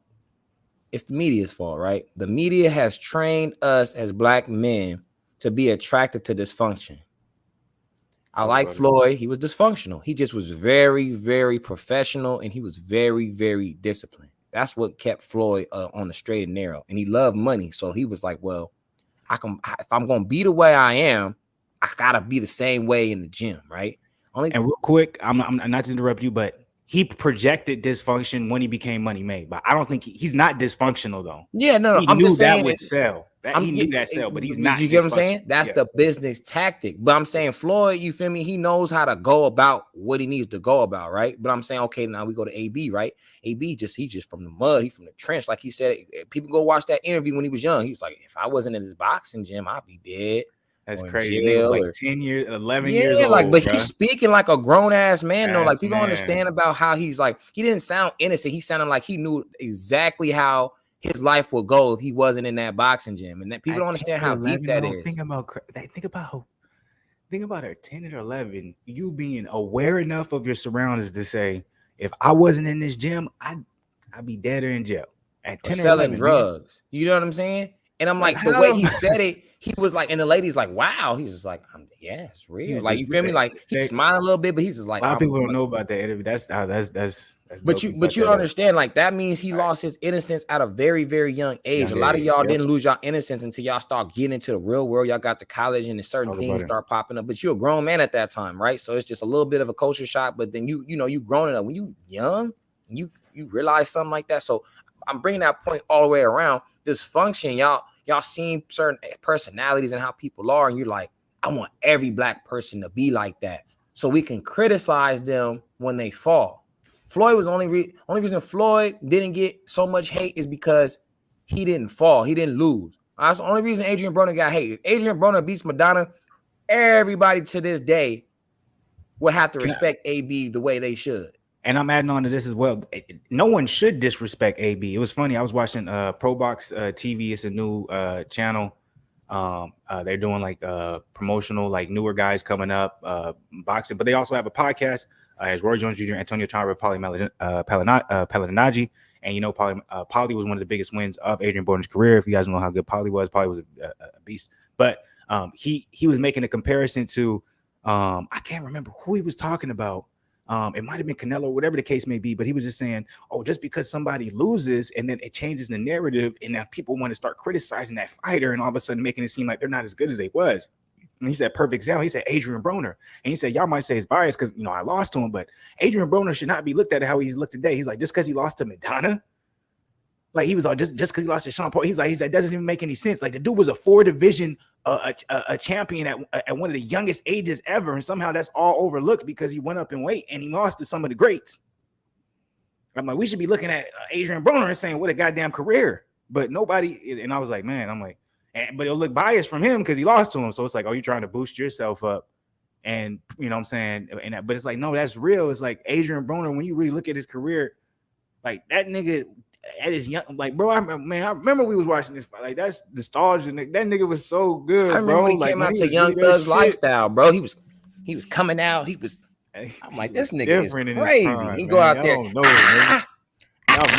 It's the media's fault, right? The media has trained us as black men to be attracted to dysfunction. I like Floyd. He was dysfunctional. He just was very, very professional, and he was very, very disciplined. That's what kept Floyd on the straight and narrow. And he loved money, so he was like, "Well, if I'm gonna be the way I am, I gotta be the same way in the gym, right?" And real quick, I'm not to interrupt you, but he projected dysfunction when he became money made. But I don't think he's not dysfunctional though. Yeah, no, he I'm knew just saying that would sell. He knew that sell, but he's not. You get what I'm saying? That's the business tactic. But I'm saying Floyd, you feel me? He knows how to go about what he needs to go about, right? But I'm saying, okay, now we go to AB, right? AB he's just from the mud, he's from the trench. Like he said, people go watch that interview when he was young. He was like, if I wasn't in this boxing gym, I'd be dead. That's crazy. He was like 10 years, 11 years old. Like, but bro. he's speaking like a grown ass man, though. Like, people don't understand about how he's like, he didn't sound innocent. He sounded like he knew exactly how his life would go if he wasn't in that boxing gym. And that people don't understand how deep that is. Think about her 10 or 11, you being aware enough of your surroundings to say, if I wasn't in this gym, I'd be dead or in jail. At 10 or selling 11, drugs. Man. You know what I'm saying? And I'm like, the way he said it, he was like, and the lady's like, wow. He's just like, yeah, it's real. Like, you feel me? Like, he's smiling a little bit, but he's just like, a lot of people don't know about that interview. That's but you understand, like, that means he lost his innocence at a very, very young age. A lot of y'all didn't lose y'all innocence until y'all start getting into the real world. Y'all got to college and certain things start popping up. But you're a grown man at that time, right? So it's just a little bit of a culture shock. But then you grown enough when you young, you realize something like that. So I'm bringing that point all the way around. Dysfunction, y'all seen certain personalities and how people are, and you're like, I want every black person to be like that, so we can criticize them when they fall. Floyd was only reason Floyd didn't get so much hate is because he didn't fall, he didn't lose. That's the only reason Adrian Broner got hate. If Adrian Broner beats Madonna, everybody to this day will have to respect AB the way they should. And I'm adding on to this as well. No one should disrespect AB. It was funny. I was watching Pro Box TV. It's a new channel. They're doing like promotional, like newer guys coming up boxing, but they also have a podcast. As Roy Jones Jr., Antonio Chandra, Palinagi, and Paulie was one of the biggest wins of Adrian Broner's career. If you guys know how good Paulie was a beast. But he was making a comparison to I can't remember who he was talking about. It might have been Canelo, whatever the case may be, but he was just saying, oh, just because somebody loses and then it changes the narrative and now people want to start criticizing that fighter and all of a sudden making it seem like they're not as good as they was. And he said, perfect example. He said, Adrian Broner. And he said, y'all might say it's biased because, I lost to him, but Adrian Broner should not be looked at how he's looked today. He's like, just because he lost to Madonna, like he was all just because he lost to Sean Paul. He's like, doesn't even make any sense. Like the dude was a 4-division a champion at one of the youngest ages ever, and somehow that's all overlooked because he went up in weight and he lost to some of the greats. I'm like, we should be looking at Adrian Broner and saying what a goddamn career, but nobody. And I was like, man, but it'll look biased from him because he lost to him. So it's like, oh, you're trying to boost yourself up, and you know what I'm saying. But it's like, no, that's real. It's like Adrian Broner, when you really look at his career, like that nigga. At his young, like, bro, I remember we was watching this fight. Like, that's nostalgia. That nigga was so good. I remember when he came out to Young Thug's lifestyle, bro. He was coming out. I'm like, this nigga is crazy. He go out there. Y'all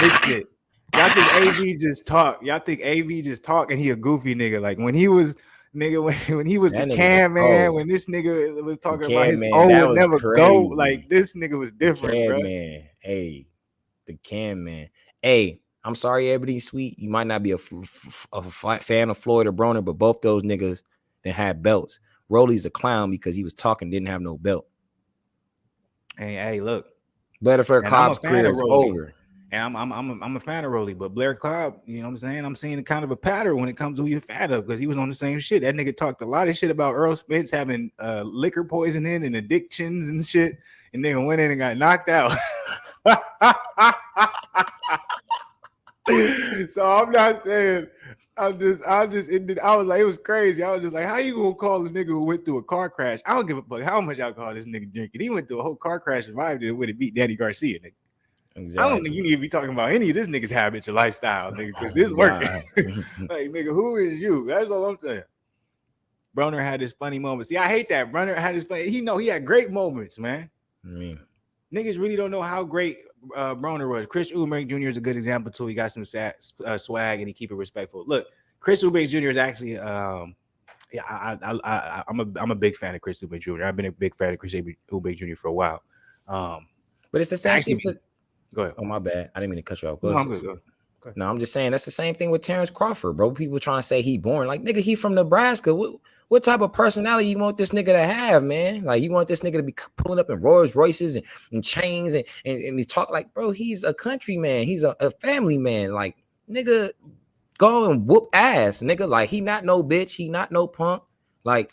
missed it. Y'all think AV just talk. And he a goofy nigga. Like when he was when he was the Cam man, when this nigga was talking about his would never go. Like this nigga was different, bro. Man. Hey, the Cam man. Hey, I'm sorry, Ebony Sweet. You might not be a fan of Floyd or Broner, but both those niggas that had belts. Rolly's a clown because he was talking, didn't have no belt. Hey, look. Butterfield Cobb's career is over. And I'm a fan of Rolly, but Blair Cobb, you know what I'm saying? I'm seeing kind of a pattern when it comes to who you're fan of, because he was on the same shit. That nigga talked a lot of shit about Earl Spence having liquor poisoning and addictions and shit, and nigga went in and got knocked out. So I'm not saying. I was like, it was crazy. I was just like, how you gonna call a nigga who went through a car crash? I don't give a fuck how much alcohol this nigga drinking. He went through a whole car crash, survived it, would have beat Danny Garcia, nigga. Exactly. I don't think you need to be talking about any of this nigga's habits or lifestyle, nigga, because this working. Like, nigga, who is you? That's all I'm saying. Broner had this funny moment. See, I hate that. Broner had this funny. He had great moments, man. Niggas really don't know how great Broner was. Chris Eubank Jr. is a good example too. He got some swag and he keep it respectful. Look, Chris Eubank Jr. is actually I'm a big fan of Chris Eubank Jr. I've been a big fan of Chris Eubank Jr. for a while. But it's the same thing. Go ahead. Oh, my bad. I didn't mean to cut you off. No, I'm good. Go ahead. No, I'm just saying that's the same thing with Terrence Crawford, bro. People trying to say he boring. Like, nigga, he from Nebraska. What type of personality you want this nigga to have, man? Like, you want this nigga to be pulling up in Rolls Royces and chains and we talk like, bro, he's a country man. He's a family man. Like, nigga, go and whoop ass, nigga. Like, he not no bitch. He not no punk. Like,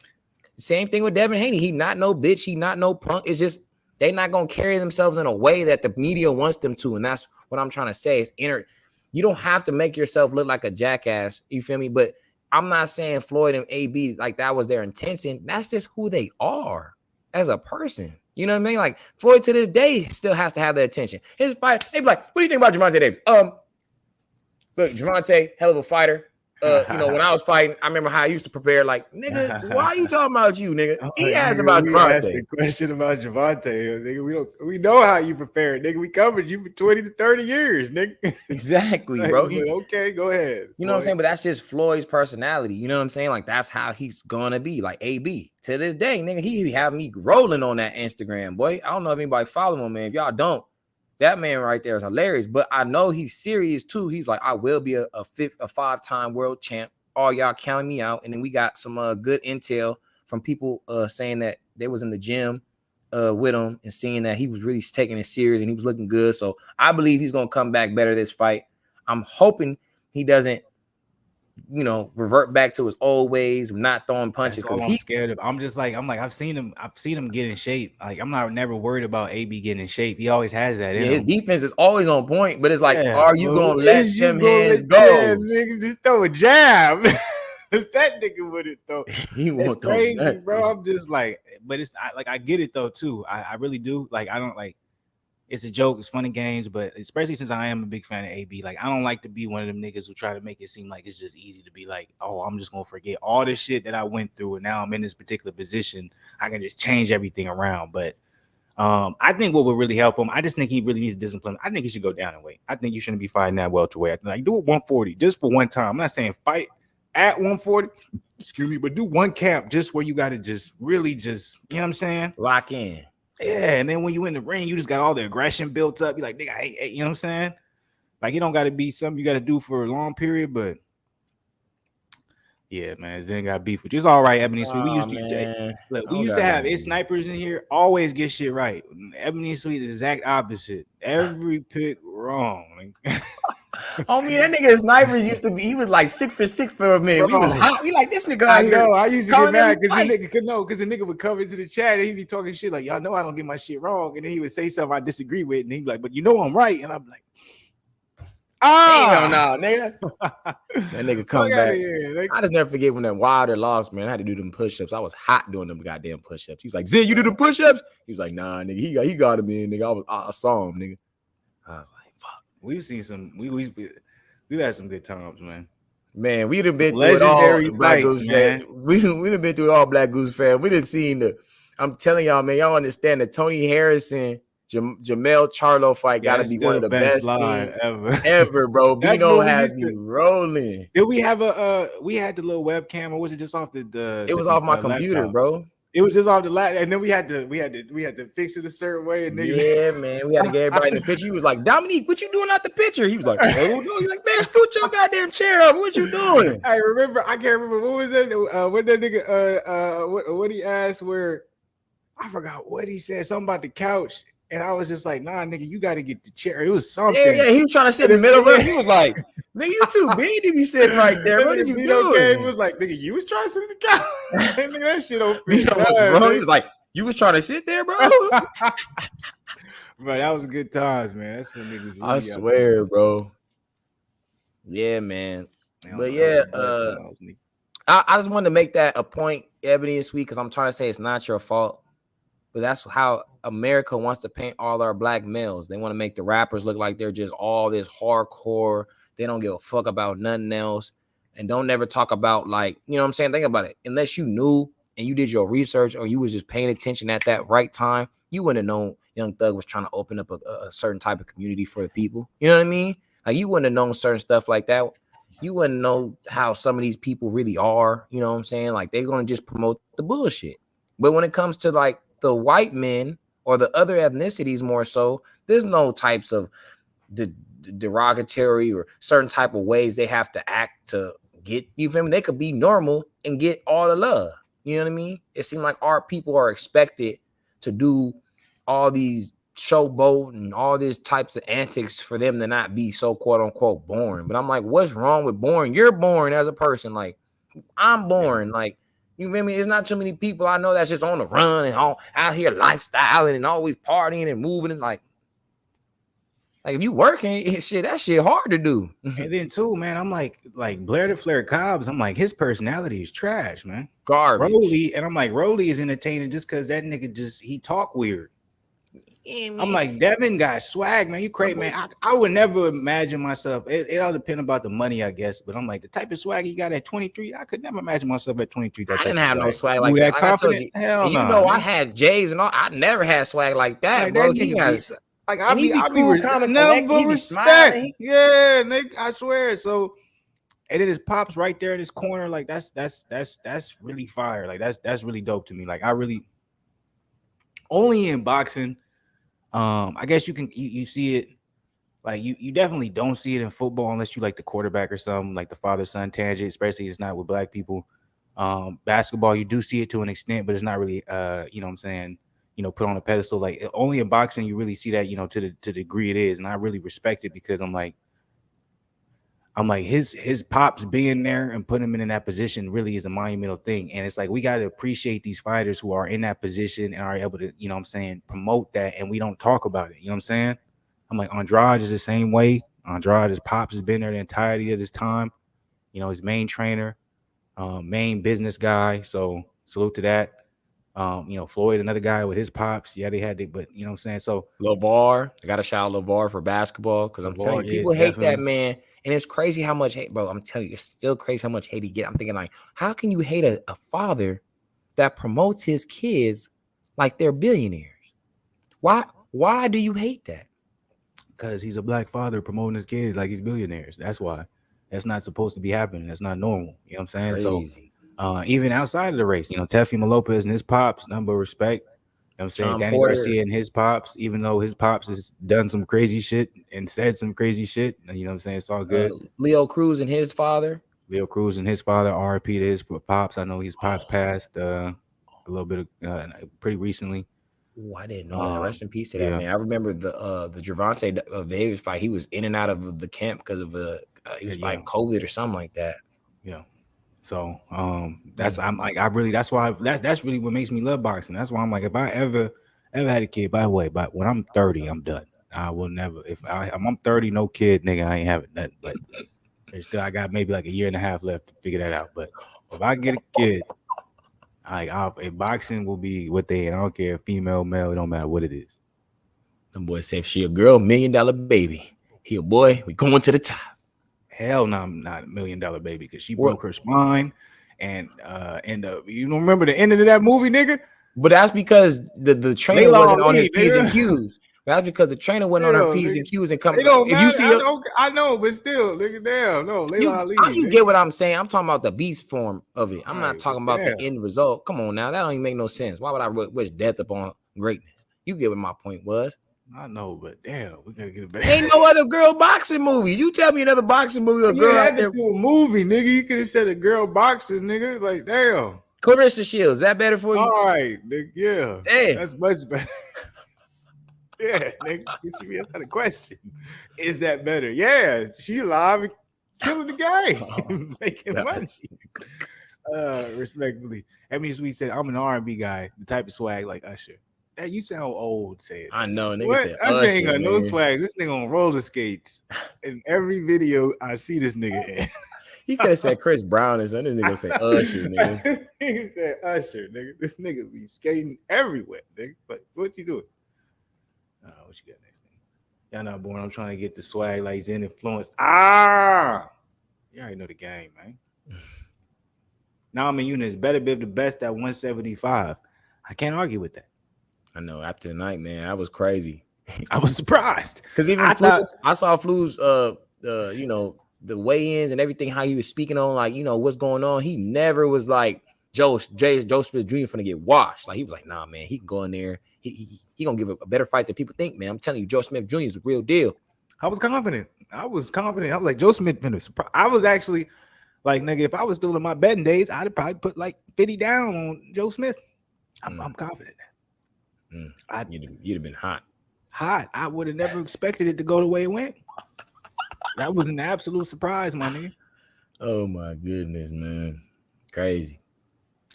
same thing with Devin Haney. He not no bitch. He not no punk. It's just they not going to carry themselves in a way that the media wants them to. And that's what I'm trying to say is you don't have to make yourself look like a jackass. You feel me? But I'm not saying Floyd and AB like that was their intention. That's just who they are as a person. You know what I mean? Like Floyd to this day still has to have the attention. His fight, they be like, what do you think about Gervonta Davis? Look, Gervonta, hell of a fighter. When I was fighting, I remember how I used to prepare. Like, nigga, why are you talking about you, nigga? He asked about Gervonta. Question about Gervonta, nigga. We know how you prepare, nigga. We covered you for 20 to 30 years, nigga. Exactly, bro. Okay, go ahead. You know what I'm saying? But that's just Floyd's personality. You know what I'm saying? Like, that's how he's gonna be. Like AB to this day, nigga. He have me rolling on that Instagram, boy. I don't know if anybody follow him, man. If y'all don't. That man right there is hilarious, but I know he's serious too. He's like, I will be a 5-time world champ. All y'all counting me out. And then we got some good intel from people saying that they was in the gym with him and seeing that he was really taking it serious and he was looking good. So I believe he's gonna come back better this fight. I'm hoping he doesn't, revert back to his old ways of not throwing punches. That's all I'm scared of. I've seen him get in shape. Like, I'm not never worried about AB getting in shape. He always has that. His defense is always on point, but it's like, are you gonna let them hands go? Nigga, just throw a jab. That nigga wouldn't throw. It's crazy, bro. I'm just like, but I get it though too. I really do. Like, I don't like. It's a joke. It's fun and games, but especially since I am a big fan of AB, like I don't like to be one of them niggas who try to make it seem like it's just easy to be like, oh, I'm just gonna forget all this shit that I went through, and now I'm in this particular position. I can just change everything around. But I think what would really help him, I just think he really needs discipline. I think he should go down in weight. I think you shouldn't be fighting that welterweight. Like, do it 140 just for one time. I'm not saying fight at 140, excuse me, but do one camp just where you got to just really just, you know what I'm saying? Lock in. Yeah, and then when you in the ring, you just got all the aggression built up. You're like, nigga, hey, you know what I'm saying? Like, it don't got to be something you got to do for a long period, but yeah, man, Zen got beef with you. It's all right, Ebony Sweet. We used to have snipers in here always get shit right. Ebony Sweet is the exact opposite. Every pick wrong. Homie, that nigga snipers used to be. He was like 6 for 6 for a minute. We was hot. We like this nigga. I know. I used to get mad because the nigga would come into the chat and he'd be talking shit like, y'all know I don't get my shit wrong, and then he would say something I disagree with, and he'd be like, but you know I'm right, and I'm like, no, nigga. That nigga come back. I just never forget when that Wilder lost, man. I had to do them push-ups. I was hot doing them goddamn push-ups. He's like, Zen, you do them push-ups? He was like, nah, nigga. He got him in, nigga. I saw him, nigga. I was like, fuck. We've seen some. We've had some good times, man. Man, we done been through it all. Black Goose fan. We done been through it all. Black Goose fan. We done seen the. I'm telling y'all, man. Y'all understand the Tony Harrison, Jamel Charlo fight got to be one of the best ever, bro. Bino has me rolling. Did we have we had the little webcam, or was it just off the? It was off my computer, laptop? Bro. It was just off the laptop, and then we had to fix it a certain way. And yeah, man, we had to get everybody in the picture. He was like, Dominique, what you doing out the picture? He was like, oh no. He's like, man, scoot your goddamn chair up. What you doing? I can't remember what was it. What that nigga what he asked, where I forgot what he said. Something about the couch. And I was just like, nah, nigga, you got to get the chair. It was Yeah, something. yeah, he was trying to sit in the middle of it. He was like, nigga, you too big to be sitting right there. What did you Vito do? Game was like, nigga, you was trying to sit the couch. Nigga, that shit don't fit. Vito was wrong. He was like, you was trying to sit there, bro? Bro, that was good times, man. That's when niggas really I swear, bro. Yeah, man. But yeah, I just wanted to make that a point, Ebony, this week, because I'm trying to say it's not your fault. But that's how America wants to paint all our black males. They want to make the rappers look like they're just all this hardcore. They don't give a fuck about nothing else. And don't never talk about, like, you know what I'm saying? Think about it. Unless you knew and you did your research or you was just paying attention at that right time, you wouldn't have known Young Thug was trying to open up a certain type of community for the people. You know what I mean? Like, you wouldn't have known certain stuff like that. You wouldn't know how some of these people really are. You know what I'm saying? Like, they're going to just promote the bullshit. But when it comes to, like, the white men or the other ethnicities more so, there's no types of derogatory or certain type of ways they have to act to get, you feel me? They could be normal and get all the love. You know what I mean? It seems like our people are expected to do all these showboat and all these types of antics for them to not be so quote unquote boring. But I'm like, what's wrong with boring? You're boring as a person. Like, I'm boring. Like, you feel me? There's not too many people I know that's just on the run and all out here lifestyling and always partying and moving and like if you working, shit, that shit hard to do. And then too, man, I'm like Blair the Flair Cobbs. I'm like, his personality is trash, man. Garbage. Rolly, and I'm like, Rolly is entertaining just because that nigga he talk weird. Yeah, I'm like, Devin got swag, man. You crazy, man. I would never imagine myself. It all depend about the money, I guess. But I'm like, the type of swag he got at 23, I could never imagine myself at 23. I didn't have no swag like that. Like I told you, hell no. You know, I had J's and all. I never had swag like that, like, bro. He has, like, I be cool, kind of never respect. Yeah, nigga, I swear. So, and then his pops right there in his corner, like that's really fire. Like that's really dope to me. Like I really only in boxing. I guess you see it, like you definitely don't see it in football unless you like the quarterback or something, like the father-son tangent, especially it's not with black people. Basketball, you do see it to an extent, but it's not really you know what I'm saying, put on a pedestal. Like only in boxing you really see that, to the degree it is. And I really respect it because I'm like his pops being there and putting him in that position really is a monumental thing. And it's like we got to appreciate these fighters who are in that position and are able to, promote that, and we don't talk about it. You know what I'm saying? I'm like, Andrade is the same way. Andrade, his pops has been there the entirety of this time. His main trainer, main business guy. So salute to that. Floyd, another guy with his pops. Yeah, they had it, but you know what I'm saying? So LeVar, I got to shout out LeVar for basketball because I'm telling you, people hate that man. And it's crazy how much hate, bro. I'm telling you, it's still crazy how much hate he get. I'm thinking, like, how can you hate a father that promotes his kids like they're billionaires? Why do you hate that? Because he's a black father promoting his kids like he's billionaires. That's why. That's not supposed to be happening. That's not normal. You know what I'm saying? Crazy. So even outside of the race, Teofimo Lopez and his pops, number of respect. You know what I'm saying? Danny Garcia and his pops, even though his pops has done some crazy shit and said some crazy shit, you know what I'm saying? It's all good. Leo Cruz and his father. RIP to his pops. I know his pops passed a little bit of pretty recently. Oh, I didn't know that. Rest in peace to that man. I remember the Gervonta Davis fight. He was in and out of the camp because of he was fighting COVID or something like that. Yeah. So that's why that's really what makes me love boxing. That's why I'm like, if I ever had a kid, by the way, but when I'm 30, I'm done. I will never. I'm 30, no kid, nigga, I ain't having nothing. But I got maybe like a year and a half left to figure that out. But if I get a kid, boxing will be what they. I don't care, female, male, it don't matter what it is. Them boys say if she a girl, $1 million baby. He a boy, we going to the top. Hell no, I'm not $1 million baby because she broke her spine, and you don't remember the ending of that movie, nigga. But that's because the trainer wasn't on his P's and Q's. That's because the trainer wasn't on her P's and Q's and come. If you see, I know, but still, nigga, damn, no, Layla Ali. You get what I'm saying? I'm talking about the beast form of it. I'm not talking about the end result. Come on now, that don't even make no sense. Why would I wish death upon greatness? You get what my point was. I know, but damn, we gotta get it back. Ain't no other girl boxing movie. You tell me another boxing movie or girl out there. Do a movie, nigga. You could have said a girl boxing, nigga. Like, damn. Clarissa Shields, is that better for you? All right, nigga. Yeah, that's much better. Yeah, nigga. It should be another question. Is that better? Yeah, she alive and killing the game, making money. That's- Respectfully. That means we said I'm an R&B guy, the type of swag like Usher. Hey, you sound old, said I that. know, nigga What? said Usher ain't Usher, got no man. swag. This nigga on roller skates. In every video I see this nigga in. He could have said Chris Brown or something. This nigga gonna say Usher, nigga. He said Usher, nigga. This nigga be skating everywhere, nigga. But what you doing? What you got next, nigga? Y'all not born. I'm trying to get the swag like Zen influence. You already know the game, man. Now I'm in units. Beterbiev the best at 175. I can't argue with that. I know. After the night, man, I was crazy. I was surprised. Because even I thought I saw Flu's you know, the weigh-ins and everything, how he was speaking on, like, you know, what's going on. He never was like Joe Smith Jr. finna get washed. Like, he was like, nah, man, he can go in there. He gonna give a better fight than people think, man. I'm telling you, Joe Smith Jr. is a real deal. I was confident. I was like, Joe Smith finna surprise. I was actually like, nigga, if I was still in my betting days, I'd have probably put like 50 down on Joe Smith. I'm confident. You'd have been hot. I would have never expected it to go the way it went. That was an absolute surprise, my nigga. Oh my goodness, man. Crazy.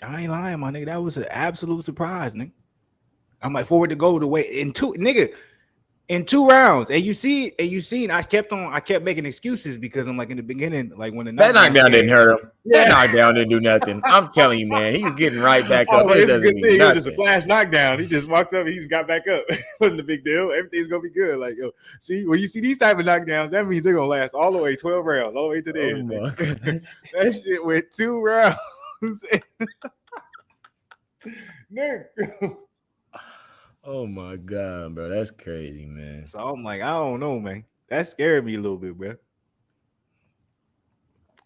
I ain't lying, my nigga. That was an absolute surprise, nigga. I'm like forward to go the way in two rounds. And you see, I kept making excuses because I'm like in the beginning, like when the that knockdown didn't hurt him. Yeah. That knockdown didn't do nothing. I'm telling you, man, he's getting right back up. It's a doesn't good mean thing. It was nothing. just a flash knockdown. He just walked up. He just got back up. It wasn't a big deal. Everything's gonna be good. Like, yo, see, when you see these type of knockdowns, that means they're gonna last all the way 12 rounds, all the way to the end. my God. That shit went 2 rounds. Nigga. Oh my God, bro, that's crazy, man. So I'm like, I don't know, man. That scared me a little bit, bro.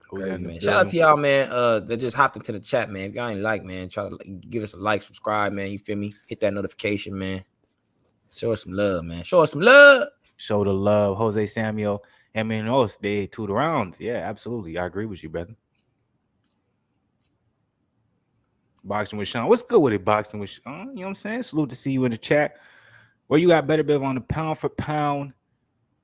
Crazy, man. Shout out to y'all, man. That just hopped into the chat, man. If y'all ain't like, man, try to give us a like, subscribe, man. You feel me? Hit that notification, man. Show us some love, man. Show us some love. Show the love, Jose Samuel. I mean, they 2 rounds. Yeah, absolutely. I agree with you, brother. Boxing with Sean. What's good with it, boxing with Sean? You know what I'm saying? Salute to see you in the chat. Where you got Beterbiev on the pound for pound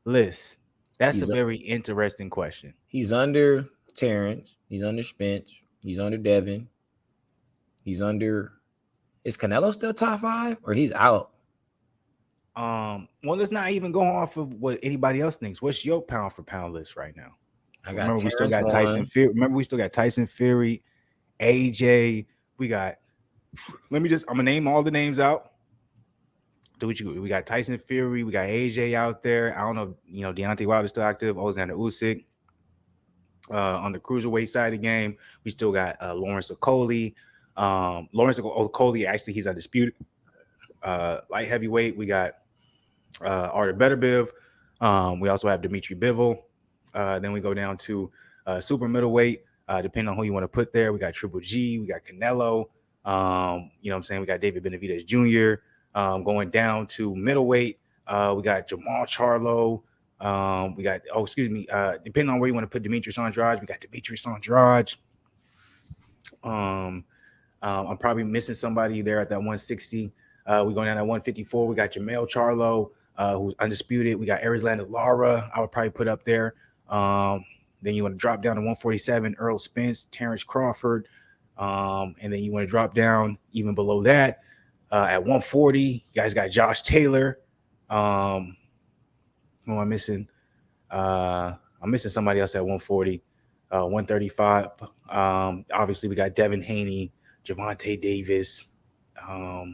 list? That's a very interesting question. He's under Terrence. He's under Spence. He's under Devin. He's under. Is Canelo still top 5 or he's out? Well, let's not even go off of what anybody else thinks. What's your pound for pound list right now? Remember, we still got Tyson Fury. Remember, we still got Tyson Fury, AJ. We got. I'm gonna name all the names out. Do what you. We got Tyson Fury. We got AJ out there. I don't know. You know, Deontay Wilder's still active. Alexander Usyk. On the cruiserweight side of the game, we still got Lawrence Okolie. Lawrence Okolie, actually, he's undisputed. Light heavyweight, we got Artur Beterbiev. We also have Dimitri Bivol. Then we go down to super middleweight, depending on who you want to put there. We got Triple G, we got Canelo. You know what I'm saying? We got David Benavidez Jr. Going down to middleweight, we got Jamal Charlo. We got, depending on where you want to put Demetrius Andrade, we got Demetrius Andrade. I'm probably missing somebody there at that 160. We going down at 154. We got Jamel Charlo, who's undisputed. We got Erislandy Lara. I would probably put up there. Then you want to drop down to 147, Earl Spence, Terrence Crawford. And then you want to drop down even below that at 140. You guys got Josh Taylor. Who am I missing? I'm missing somebody else at 140, 135. Obviously, we got Devin Haney, Gervonta Davis. No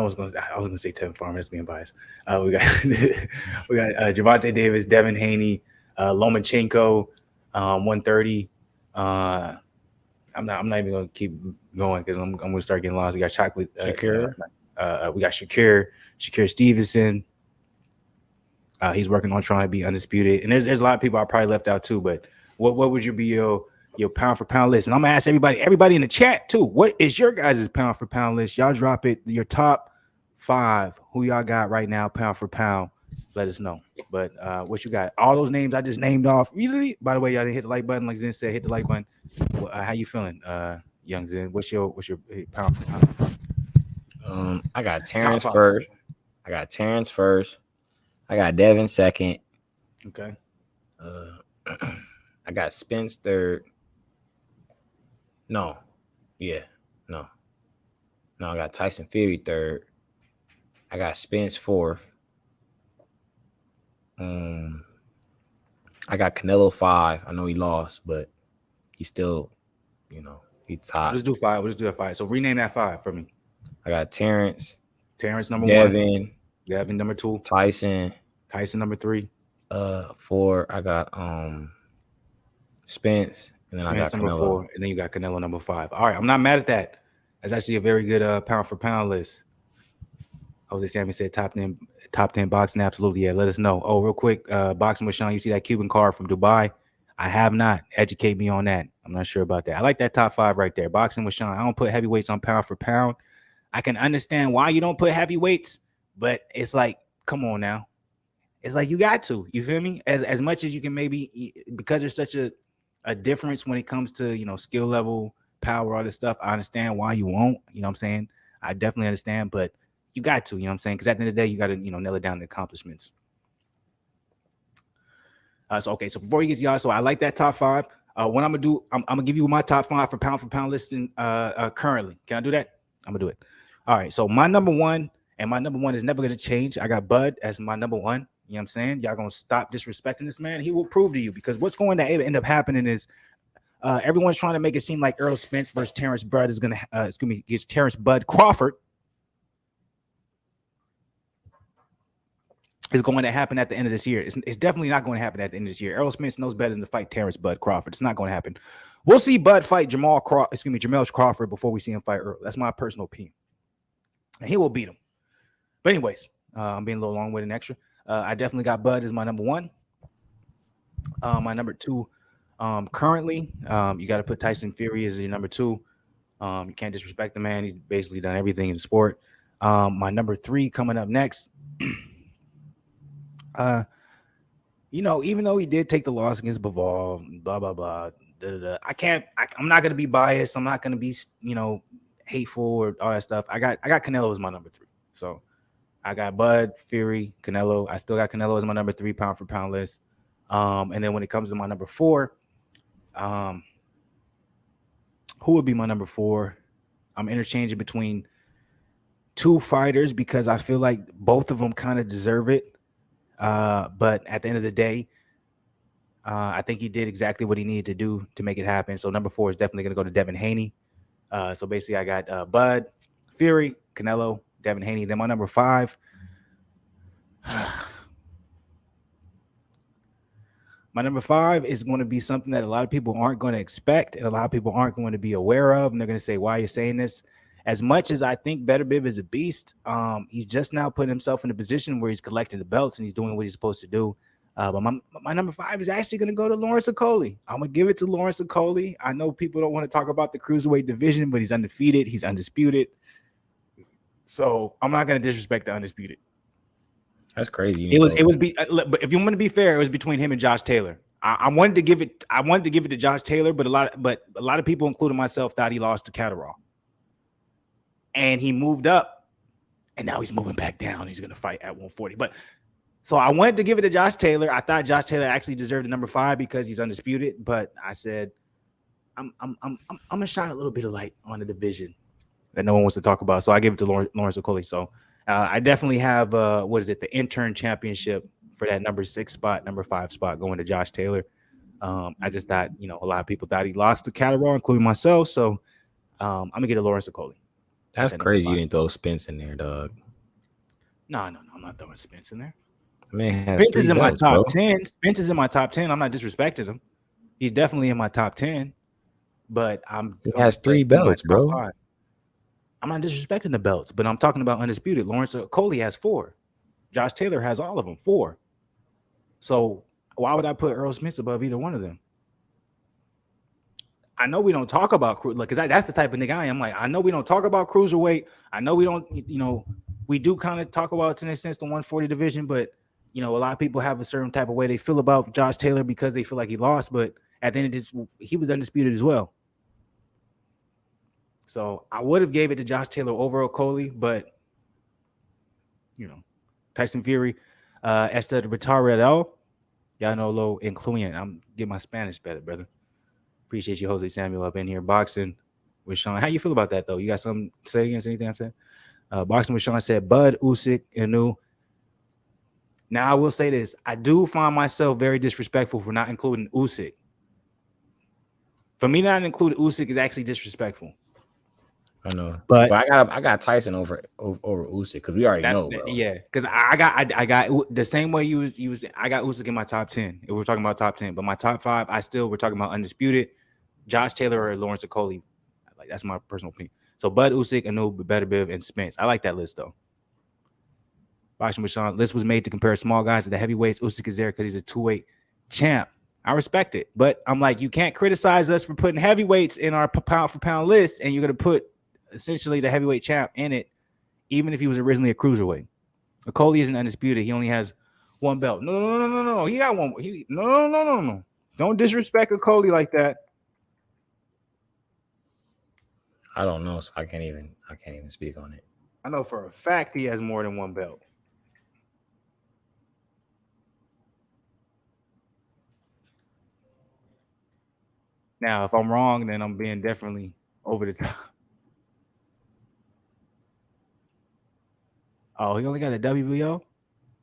one's going to. I was going to say Tevin Farmer. That's being biased. We got Gervonta Davis, Devin Haney, Lomachenko, 130. I'm not even going to keep going because I'm going to start getting lost. We got Chocolate. Shakir. We got Shakir Stevenson. He's working on trying to be undisputed. And there's a lot of people I probably left out too. But what would you be your pound for pound list? And I'm gonna ask everybody in the chat too. What is your guys' pound for pound list? Y'all drop it. Your top 5. Who y'all got right now? Pound for pound. Let us know. But what you got? All those names I just named off. Really? By the way, y'all didn't hit the like button. Like Zen said, hit the like button. How you feeling, young Zen? What's your pound for pound? I got Top Terrence five. first. I got Terrence first. I got Devin second. Okay. I got Spence third. No. Yeah. No. I got Tyson Fury third. I got Spence fourth. I got Canelo 5. I know he lost, but he's still, he's top. Let's do 5. Let's do that 5. So rename that 5 for me. I got Terrence. Terrence number 1. Devin number 2. Tyson number 3. 4. I got Spence, and then Spence I got number Canelo. 4, and then you got Canelo number 5. All right, I'm not mad at that. That's actually a very good pound for pound list. Jose Sammy said top 10 boxing. Absolutely, yeah. Let us know. Oh, real quick, boxing with Sean. You see that Cuban card from Dubai? I have not. Educate me on that. I'm not sure about that. I like that top 5 right there. Boxing with Sean. I don't put heavyweights on pound for pound. I can understand why you don't put heavyweights, but it's like, come on now. It's like you got to. You feel me? As much as you can maybe, because there's such a difference when it comes to, skill level, power, all this stuff. I understand why you won't. You know what I'm saying? I definitely understand, but you got to, you know what I'm saying? Because at the end of the day, you got to, nail it down to accomplishments. So before we get to y'all, so I like that top 5. What I'm gonna do, I'm gonna give you my top 5 for pound listing currently. Can I do that? I'm gonna do it. All right. So my number 1, and my number 1 is never gonna change. I got Bud as my number 1. You know what I'm saying? Y'all gonna stop disrespecting this man. He will prove to you, because what's going to end up happening is everyone's trying to make it seem like Errol Spence versus Terrence Bud is gonna gets Terrence Bud Crawford is going to happen at the end of this year. It's definitely not going to happen at the end of this year. Errol Spence knows better than to fight Terrence Bud Crawford. It's not going to happen. We'll see Bud fight Jamel Crawford before we see him fight Errol. That's my personal opinion. And he will beat him. But anyways, I'm being a little long with an extra. I definitely got Bud as my number 1. My number 2, currently, you got to put Tyson Fury as your number 2. You can't disrespect the man. He's basically done everything in the sport. My number 3 coming up next. Even though he did take the loss against Bivol, blah blah blah, I'm not gonna be biased. I'm not gonna be, hateful or all that stuff. I got Canelo as my number 3. So I got Bud, Fury, Canelo. I still got Canelo as my number 3 pound for pound list. And then when it comes to my number 4, who would be my number 4? I'm interchanging between 2 fighters because I feel like both of them kind of deserve it. But at the end of the day, I think he did exactly what he needed to do to make it happen. So number 4 is definitely going to go to Devin Haney. So basically I got Bud, Fury, Canelo, Devin Haney. Then my number 5. My number 5 is going to be something that a lot of people aren't going to expect and a lot of people aren't going to be aware of. And they're going to say, why are you saying this? As much as I think Beterbiev is a beast, he's just now putting himself in a position where he's collecting the belts and he's doing what he's supposed to do. But my number 5 is actually going to go to Lawrence Okoli. I'm going to give it to Lawrence Okoli. I know people don't want to talk about the cruiserweight division, but he's undefeated. He's undisputed. So I'm not going to disrespect the undisputed. That's crazy. But if you want to be fair, it was between him and Josh Taylor. I wanted to give it to Josh Taylor, but a lot of people, including myself, thought he lost to Catterall. And he moved up, and now he's moving back down. He's going to fight at 140. But so I wanted to give it to Josh Taylor. I thought Josh Taylor actually deserved the number 5 because he's undisputed. But I said, I'm gonna shine a little bit of light on the division that no one wants to talk about. So I gave it to Lawrence Okoli. So I definitely have the intern championship for that number 6 spot, number 5 spot going to Josh Taylor. I just thought, a lot of people thought he lost to Catterall, including myself. So I'm gonna get a Lawrence Okoli. That's crazy. You didn't throw Spence in there, dog. No, I'm not throwing Spence in there. Man, Spence is in my top 10. Spence is in my top 10. I'm not disrespecting him. He's definitely in my top 10. But he has 3 belts, bro. 5. I'm not disrespecting the belts, but I'm talking about undisputed. Lawrence Okoli has 4. Josh Taylor has all of them, 4. So why would I put Errol Spence above either one of them? I know we don't talk about because that's the type of nigga I am. Like, I know we don't talk about cruiserweight. I know we don't, we do kind of talk about, to an extent, the 140 division, but a lot of people have a certain type of way they feel about Josh Taylor because they feel like he lost, but at the end of this, he was undisputed as well. So I would have gave it to Josh Taylor over Okoli, but Tyson Fury, esta Retardado. Y'all know low inclusion. I'm getting my Spanish better, brother. Appreciate you, Jose Samuel, up in here boxing with Sean. How you feel about that though? You got something to say against anything I said? Boxing with Sean said Bud Usyk Inu. Now I will say this: I do find myself very disrespectful for not including Usyk. For me not to include Usyk is actually disrespectful. I know, but I got Tyson over Usyk because we already know, bro. Yeah, because I got the same way you was. I got Usyk in my top 10. If we're talking about top 10, but my top 5, we're talking about undisputed. Josh Taylor or Lawrence Okoli, like that's my personal opinion. So Bud Usyk, Anu, Beterbiev, and Spence. I like that list though. Boxing with Sean. List was made to compare small guys to the heavyweights. Usyk is there because he's a 2-weight champ. I respect it, but I'm like, you can't criticize us for putting heavyweights in our pound for pound list, and you're gonna put essentially the heavyweight champ in it, even if he was originally a cruiserweight. Okoli isn't undisputed. He only has one belt. No. He got one. No. Don't disrespect Okoli like that. I don't know, so I can't even speak on it. I know for a fact he has more than one belt. Now, if I'm wrong, then I'm being definitely over the top. Oh, he only got the WBO?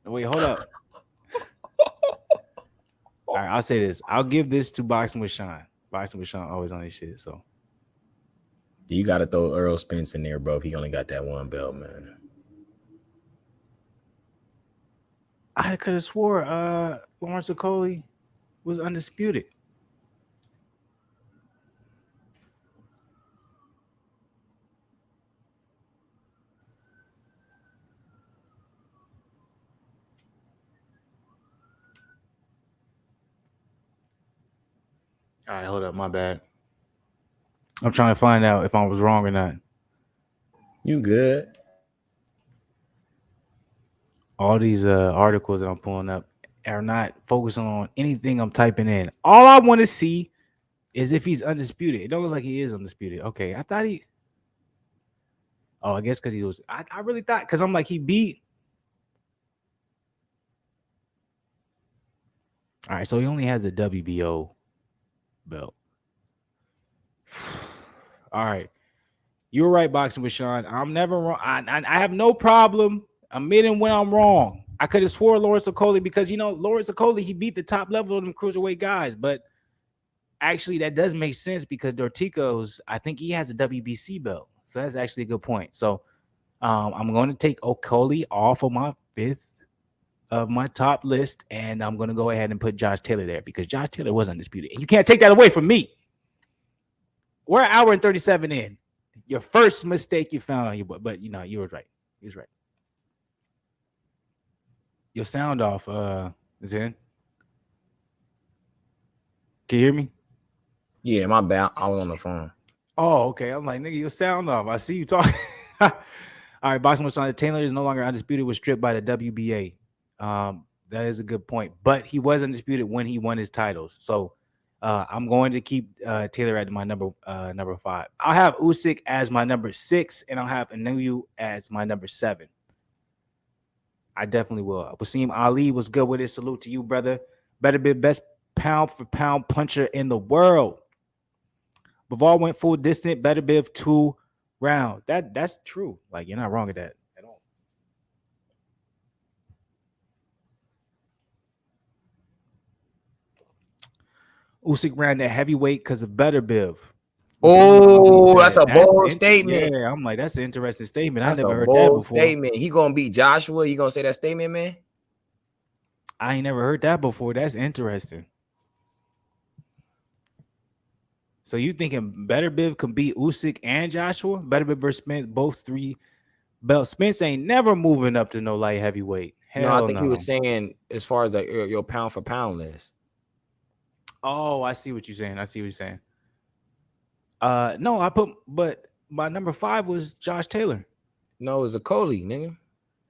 Wait, hold up. All right, I'll say this. I'll give this to Boxing with Sean. Boxing with Sean always on his shit, so. You got to throw Earl Spence in there, bro, if he only got that one belt, man. I could have swore Lawrence Okoli was undisputed. All right, hold up. My bad. I'm trying to find out if I was wrong or not. You good? All these articles that I'm pulling up are not focusing on anything I'm typing in. All I want to see is if he's undisputed. It don't look like he is undisputed. Okay, I thought he. Oh, I guess because he was. I really thought because I'm like he beat. All right, so he only has a WBO belt. All right, you're right, Boxing with Sean. I'm never wrong. I have no problem admitting when I'm wrong. I could have swore Lawrence Okoli because Lawrence Okoli he beat the top level of them cruiserweight guys, but actually that does make sense because Dortico's I think he has a WBC belt, so that's actually a good point. So I'm going to take Okoli off of my 5th of my top list, and I'm going to go ahead and put Josh Taylor there because Josh Taylor was undisputed, and you can't take that away from me. We're an hour and 37 in. Your first mistake you found on your book, but you were right. He was right. Your sound off, Zen. Can you hear me? Yeah, my bad. I was on the phone. Oh, okay. I'm like, nigga, your sound off. I see you talking. All right, Boxing with Sean. Taylor is no longer undisputed. Was stripped by the WBA. That is a good point. But he was undisputed when he won his titles. So I'm going to keep Taylor at my number 5. I'll have Usyk as my number 6, and I'll have Inoue as my number 7. I definitely will. Wasim Ali was good with it. Salute to you, brother. Beterbiev, best pound for pound puncher in the world. Bivol went full distance. Beterbiev 2 rounds. That's true. Like you're not wrong with that at all. Usyk ran that heavyweight because of Beterbiev. Oh, that's a bold statement. Yeah, I'm like, that's an interesting statement. That's I never a heard bold that before. Statement. He gonna beat Joshua. You gonna say that statement, man? I ain't never heard that before. That's interesting. So you thinking Beterbiev can beat Usyk and Joshua? Beterbiev versus Spence, both 3 belts. Spence ain't never moving up to no light heavyweight. Hell no, I think he was saying as far as like your pound for pound list. Oh, I see what you're saying. No, but my number 5 was Josh Taylor. No, it was a Okoli, nigga.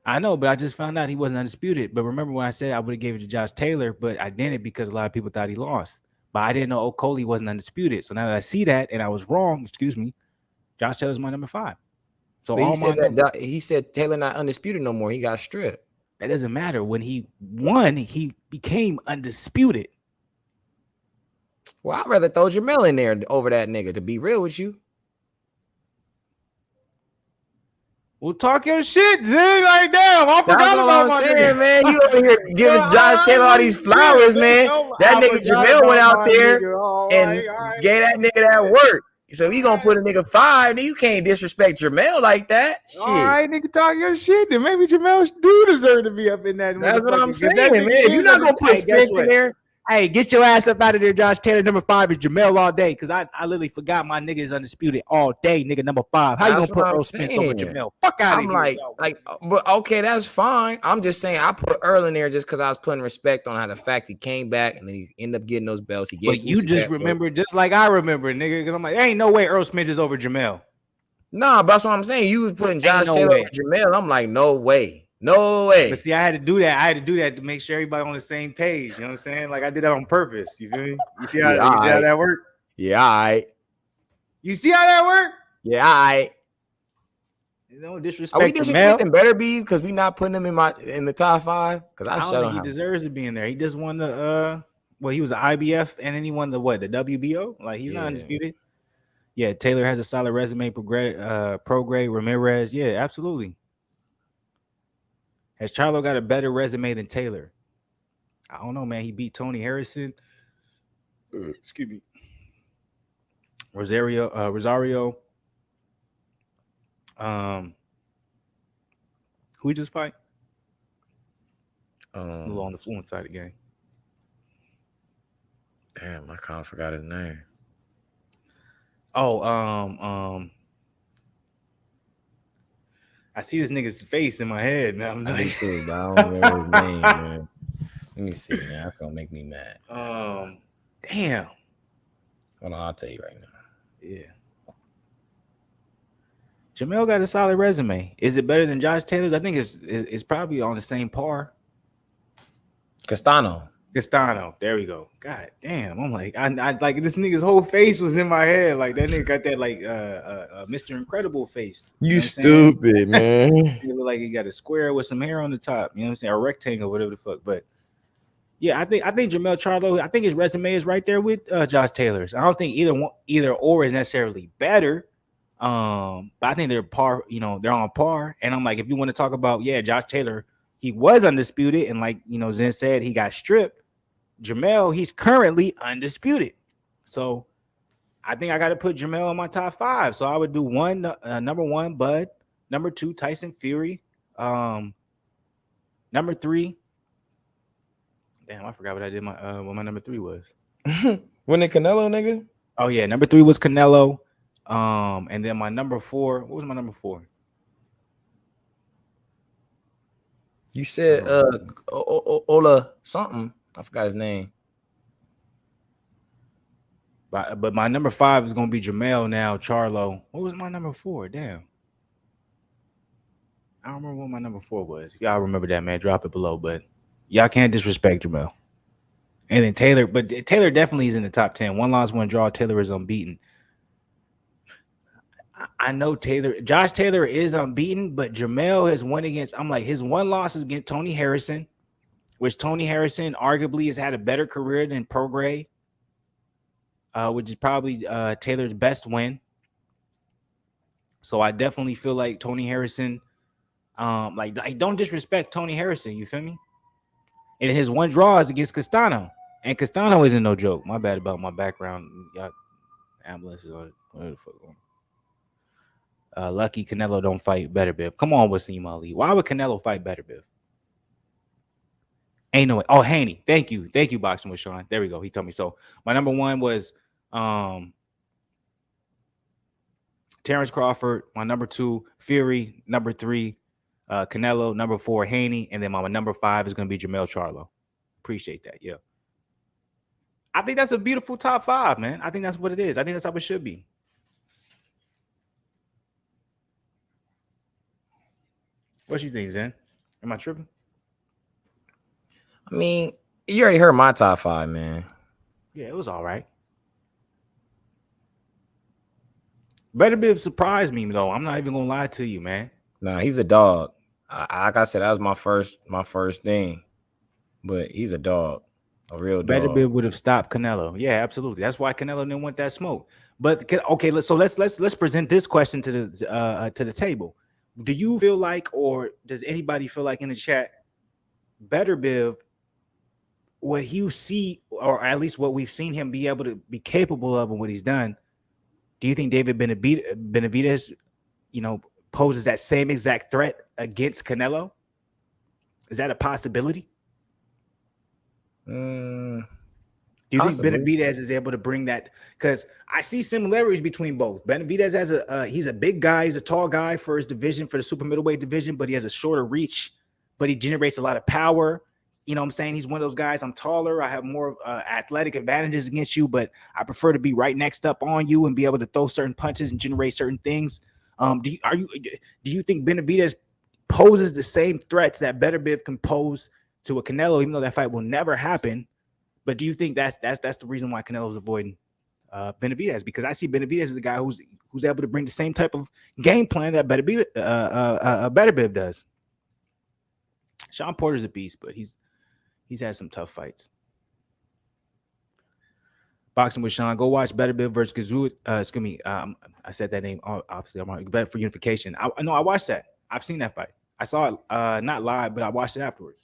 I know, but I just found out he wasn't undisputed. But remember when I said I would have gave it to Josh Taylor, but I didn't because a lot of people thought he lost. But I didn't know Okoli wasn't undisputed. So now that I see that and I was wrong, excuse me, Josh Taylor's my number 5. So But all my numbers, he said Taylor not undisputed no more. He got stripped. that doesn't matter. When he won, he became undisputed. Well, I'd rather throw Jamel in there over that nigga, to be real with you. Well, talk your shit, Zig. Like, damn, I forgot That's about what my I'm saying, nigga. man. You over here giving Josh Taylor all these flowers, man. That nigga Jamel went out there and gave that nigga that work. So you gonna put a nigga 5, then you can't disrespect Jamel like that. Shit. All right, nigga, talk your shit. Then maybe Jamel do deserve to be up in that. That's what I'm saying, man. man. You're not gonna put Spence in there. Hey, get your ass up out of there, Josh Taylor. Number 5 is Jamel all day. Because I literally forgot my nigga is undisputed all day, nigga. Number 5. How you gonna put Earl Spence over Jamel? Fuck out of here. I'm like, but okay, that's fine. I'm just saying I put Earl in there just because I was putting respect on how the fact he came back and then he ended up getting those belts. But you just remember, just like I remember, nigga. Because I'm like, there ain't no way Earl Spence is over Jamel. Nah, but that's what I'm saying. You was putting Josh Taylor over Jamel. I'm like, no way. No way. But see, I had to do that. I had to do that to make sure everybody on the same page. You know what I'm saying? Like I did that on purpose. You feel me? You see how, you see how that worked? Yeah, all right. You see how that worked? Yeah, all right. You know, disrespect. Are we disrespecting Beterbiev because we not putting him in the top 5? Because I don't think he deserves to be in there. He just won the well, he was an IBF and then he won the what? The WBO? Like he's not undisputed. Yeah, Taylor has a solid resume. Prograis, Ramirez. Yeah, absolutely. Has Charlo got a better resume than Taylor? I don't know, man. He beat Tony Harrison. Excuse me. Rosario. Who he just fight? A little on the Fluence side of the game. Damn, I kind of forgot his name. Oh, I see this nigga's face in my head. Now I'm like, too, but I don't remember his name, man. Let me see, man. That's gonna make me mad. Damn. Hold on, I'll tell you right now. Yeah. Jamel got a solid resume. Is it better than Josh Taylor's? I think it's probably on the same par. Castano. There we go. God damn. I'm like, I like this nigga's whole face was in my head. Like that nigga got that like Mr. Incredible face. You stupid, man. He look like he got a square with some hair on the top. You know what I'm saying? A rectangle, whatever the fuck. But yeah, I think Jamel Charlo, I think his resume is right there with Josh Taylor's. I don't think either or is necessarily better. But I think they're par, they're on par. And I'm like, if you want to talk about, Josh Taylor, he was undisputed, and like Zen said, he got stripped. Jamel, he's currently undisputed. So I think I got to put Jamel in my top 5. So I would do number 1, Bud. Number 2, Tyson Fury. Number 3. Damn, I forgot what I did. What my number 3 was. Wasn't it Canelo, nigga? Oh yeah, number 3 was Canelo. And then my number 4. What was my number 4? You said Ola something. I forgot his name. But my number 5 is gonna be Jamel now. Charlo. What was my number 4? Damn. I don't remember what my number 4 was. If y'all remember that, man, drop it below. But y'all can't disrespect Jamel. And then Taylor, but Taylor definitely is in the top 10. 1 loss, 1 draw. Taylor is unbeaten. I know Josh Taylor is unbeaten, but Jamel has won against, I'm like, his 1 loss is against Tony Harrison, which Tony Harrison arguably has had a better career than Prograis, which is probably Taylor's best win. So I definitely feel like Tony Harrison, like don't disrespect Tony Harrison, you feel me? And his 1 draw is against Castano, and Castano isn't no joke. My bad about my background. Y'all, ambulances or whatever the fuck going on. Lucky Canelo don't fight Beterbiev. Come on, Wasim Ali. Why would Canelo fight Beterbiev? Ain't no way. Oh, Haney. Thank you, Boxing with Sean. There we go. He told me. So my number 1 was Terrence Crawford. My number 2, Fury. Number 3, Canelo. Number 4, Haney. And then my number 5 is going to be Jamel Charlo. Appreciate that. Yeah. I think that's a beautiful top 5, man. I think that's what it is. I think that's how it should be. What you think, Zen? Am I tripping? I mean, you already heard my top 5, man. Yeah, it was all right. Beterbiev surprised me though. I'm not even gonna lie to you, man. Nah, he's a dog. Like I said, that was my first thing. But he's a dog, a real dog. Beterbiev would have stopped Canelo. Yeah, absolutely. That's why Canelo didn't want that smoke. But okay, let's present this question to the table. Do you feel like, or does anybody feel like in the chat, Beterbiev, what you see, or at least what we've seen him be able to be capable of and what he's done, do you think David Benavidez, poses that same exact threat against Canelo? Is that a possibility? Do you Possibly. think Benavidez is able to bring that? Because I see similarities between both. Benavidez has he's a big guy, he's a tall guy for his division, for the super middleweight division, but he has a shorter reach, but he generates a lot of power. You know what I'm saying? He's one of those guys. I'm taller, I have more athletic advantages against you, but I prefer to be right next up on you and be able to throw certain punches and generate certain things. Do you think Benavidez poses the same threats that Beterbiev can pose to a Canelo, even though that fight will never happen? But do you think that's the reason why Canelo's avoiding Benavidez? Because I see Benavidez as a guy who's able to bring the same type of game plan that Beterbiev does. Sean Porter's a beast, but he's had some tough fights. Boxing with Sean. Go watch Beterbiev versus Kazoo. Excuse me. I said that name. Obviously, I'm better for unification. I know I watched that. I've seen that fight. I saw it not live, but I watched it afterwards.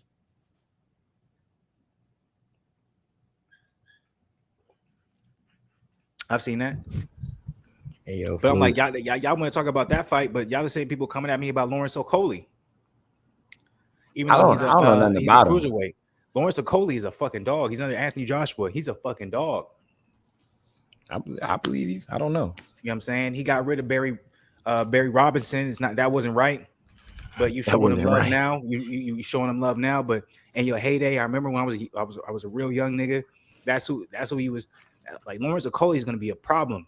I've seen that. Hey, yo, but I'm like, y'all want to talk about that fight, but y'all the same people coming at me about Lawrence Okolie. Even though I don't know nothing about him. Cruiserweight. Lawrence Okolie is a fucking dog. He's under Anthony Joshua. He's a fucking dog. I believe you. I don't know. You know what I'm saying? He got rid of Barry Robinson. That wasn't right. But you showing him love now. You showing him love now. But in your heyday, I remember when I was a real young nigga. That's who he was. Like, Lawrence Okolie is gonna be a problem.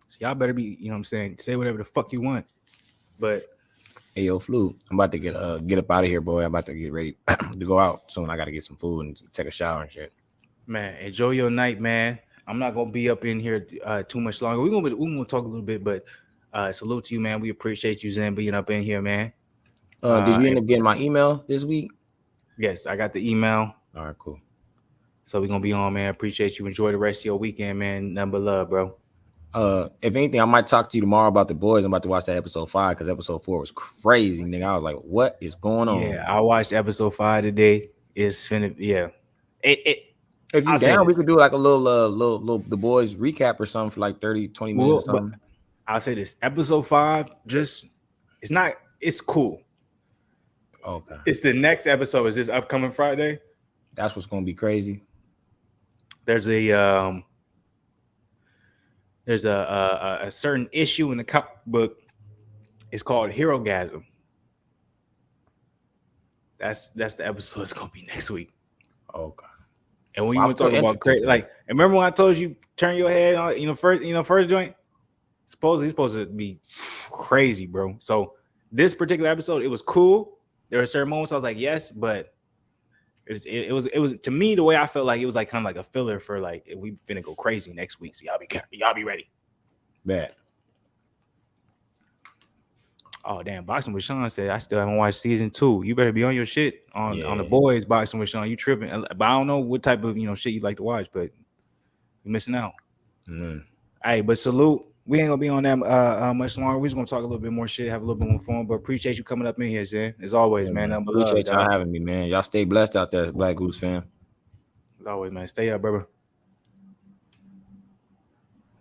So y'all better be, you know what I'm saying, say whatever the fuck you want. But hey, yo, Flu, I'm about to get up out of here, boy. I'm about to get ready to go out soon. I gotta get some food and take a shower and shit. Man, enjoy your night, man. I'm not gonna be up in here too much longer. We're gonna talk a little bit, but salute to you, man. We appreciate you, Zen, being up in here, man. Did you end up getting my email this week? Yes, I got the email. All right, cool. So we're gonna be on, man. Appreciate you. Enjoy the rest of your weekend, man. Nothing but love, bro. If anything, I miite talk to you tomorrow about the boys. I'm about to watch that episode 5 because episode 4 was crazy, nigga. I was like, what is going on? Yeah, I watched episode 5 today. It's finna, yeah. If you down, we could do like a little the boys recap or something for like 30-20 minutes or something. I'll say this. Episode 5, it's cool. Okay. It's the next episode. Is this upcoming Friday? That's what's gonna be crazy. There's a certain issue in the comic book. It's called Herogasm. That's the episode. It's gonna be next week. Okay. And when you want to talk about crazy, like, remember when I told you turn your head on, first joint? Supposedly it's supposed to be crazy, bro. So this particular episode, it was cool. There were certain moments I was like, yes, but it was to me, the way I felt like it was like kind of like a filler for like, we finna go crazy next week. So y'all be ready. Bet. Oh damn, Boxing with Sean said I still haven't watched season 2. You better be on your shit on the boys. Boxing with Sean, you tripping? But I don't know what type of shit you like to watch, but you're missing out. Mm. Hey, but salute. We ain't gonna be on that much longer. We're just gonna talk a little bit more shit, have a little bit more fun. But appreciate you coming up in here, Zen. As always, man. Appreciate y'all having me, man. Y'all stay blessed out there, Black Goose fam. As always, man. Stay up, brother.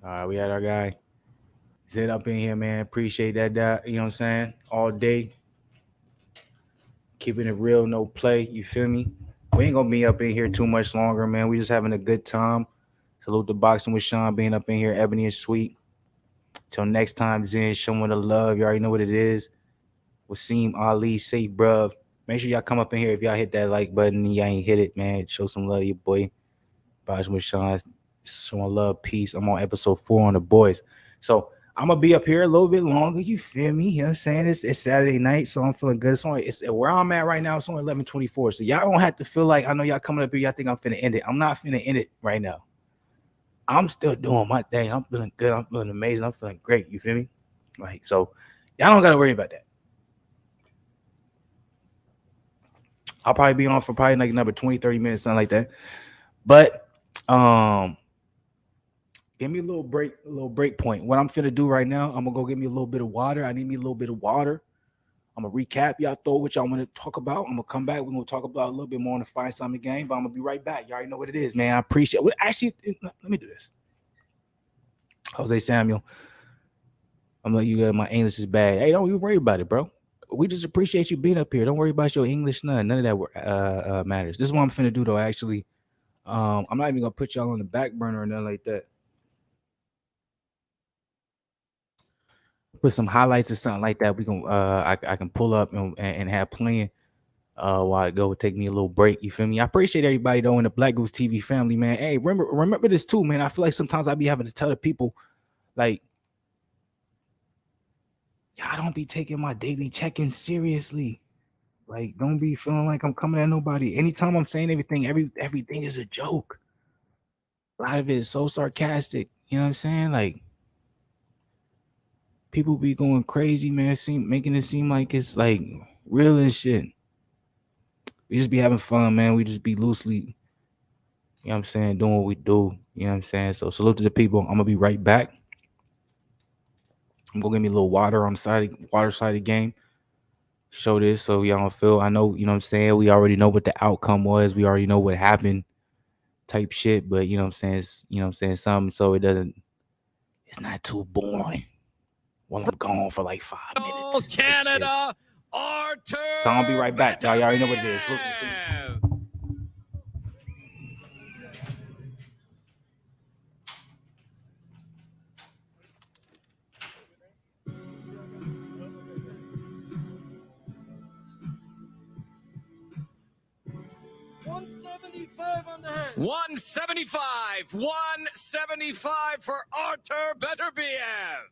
All right, we had our guy Zen up in here, man. Appreciate that. You know what I'm saying? All day. Keeping it real, no play. You feel me? We ain't gonna be up in here too much longer, man. We just having a good time. Salute the Boxing with Sean being up in here. Ebony is sweet. Till next time, Zen, showing the love. You already know what it is. Wasim Ali, safe, bruv. Make sure y'all come up in here. If y'all hit that like button and y'all ain't hit it, man, show some love to your boy. Boxing with Sean, showing love, peace. I'm on episode 4 on the boys. So I'm going to be up here a little bit longer. You feel me? You know what I'm saying? It's Saturday night, so I'm feeling good. It's where I'm at right now. It's only 11:24. So y'all don't have to feel like, I know y'all coming up here, y'all think I'm finna end it. I'm not finna end it right now. I'm still doing my thing. I'm feeling good. I'm feeling amazing. I'm feeling great. You feel me? Like, so y'all don't gotta worry about that. I'll probably be on for probably like another 20, 30 minutes, something like that. But give me a little break point. What I'm finna do right now, I'm gonna go get me a little bit of water. I need me a little bit of water. I'm gonna recap y'all throw what y'all want to talk about. I'm gonna come back. We're gonna talk about a little bit more on the Fight Summit game, but I'm gonna be right back. You already know what it is, man. I appreciate it. Well, actually, let me do this. Jose Samuel, I'm letting you my English is bad. Hey, don't you worry about it, bro. We just appreciate you being up here. Don't worry about your English, none of that matters. This is what I'm finna do though. Actually, I'm not even gonna put y'all on the back burner or nothing like that. Put some highlights or something like that. We can I can pull up and have playing while I go take me a little break. You feel me? I appreciate everybody though in the Black Goose TV family, man. Hey, remember this too, man. I feel like sometimes I be having to tell the people, like, y'all don't be taking my daily check-in seriously. Like, don't be feeling like I'm coming at nobody. Anytime I'm saying everything is a joke. A lot of it is so sarcastic. You know what I'm saying? Like, people be going crazy, man. Making it seem like it's like real and shit. We just be having fun, man. We just be loosely, you know what I'm saying, doing what we do. You know what I'm saying? So salute to the people. I'm gonna be right back. I'm gonna get me a little water on the water side of the game. Show this so y'all don't feel. I know, you know what I'm saying. We already know what the outcome was. We already know what happened, type shit. But you know what I'm saying. You know what I'm saying, something so it's not too boring. While I'm gone for like 5 minutes. Canada, Artur. So I'm gonna be right back, y'all. Y'all already know what it is. Salute to the people. 175 for Artur Beterbiev.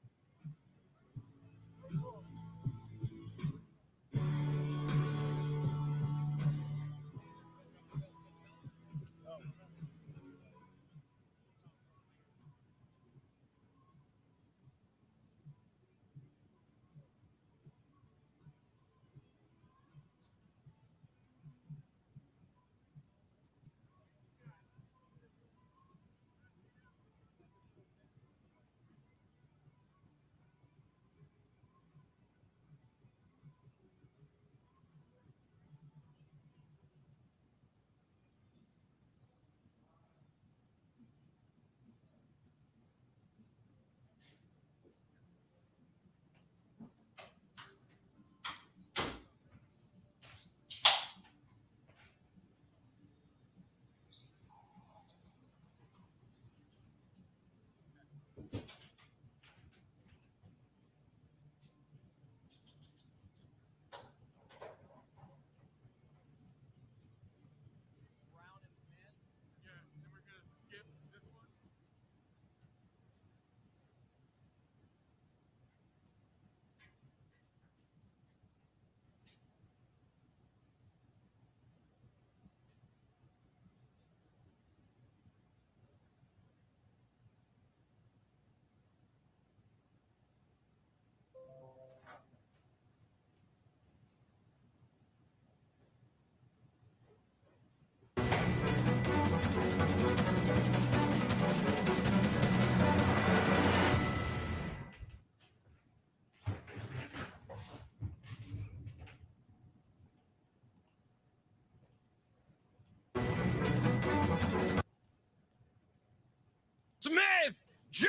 Smith Jr.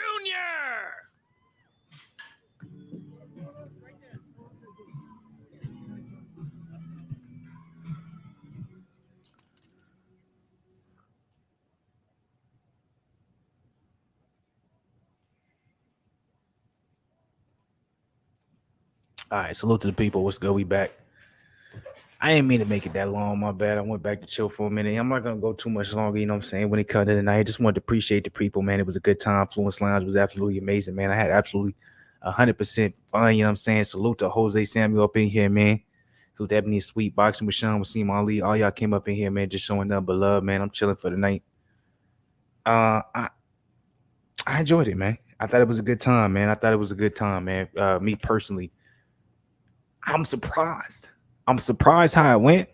All right, salute to the people. What's good? We back. I didn't mean to make it that long. My bad. I went back to chill for a minute. I'm not gonna go too much longer. You know what I'm saying? When it comes to the night, I just wanted to appreciate the people, man. It was a good time. Fluence Lounge was absolutely amazing, man. I had absolutely 100% fun. You know what I'm saying? Salute to Jose Samuel up in here, man. Salute to Ebony Sweet, Boxing with Sean, Wasim Ali. All y'all came up in here, man, just showing nothing but love, man. I'm chilling for the night. I I enjoyed it, man. I thought it was a good time, man. I thought it was a good time, man. Me personally, I'm surprised. I'm surprised how it went.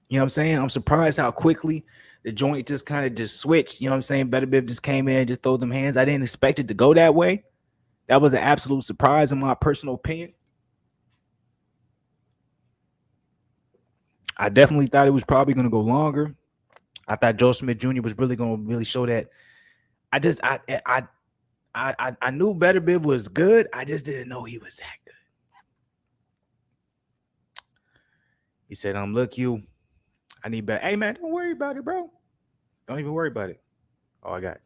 You know what I'm saying? I'm surprised how quickly the joint just kind of just switched. You know what I'm saying? Beterbiev just came in and just throw them hands. I didn't expect it to go that way. That was an absolute surprise in my personal opinion. I definitely thought it was probably going to go longer. I thought Joe Smith Jr. was really going to really show that. I just I knew Beterbiev was good. I just didn't know he was that good. He said, look, you, I need better. Hey man, don't worry about it, bro. Don't even worry about it. Oh, I got it.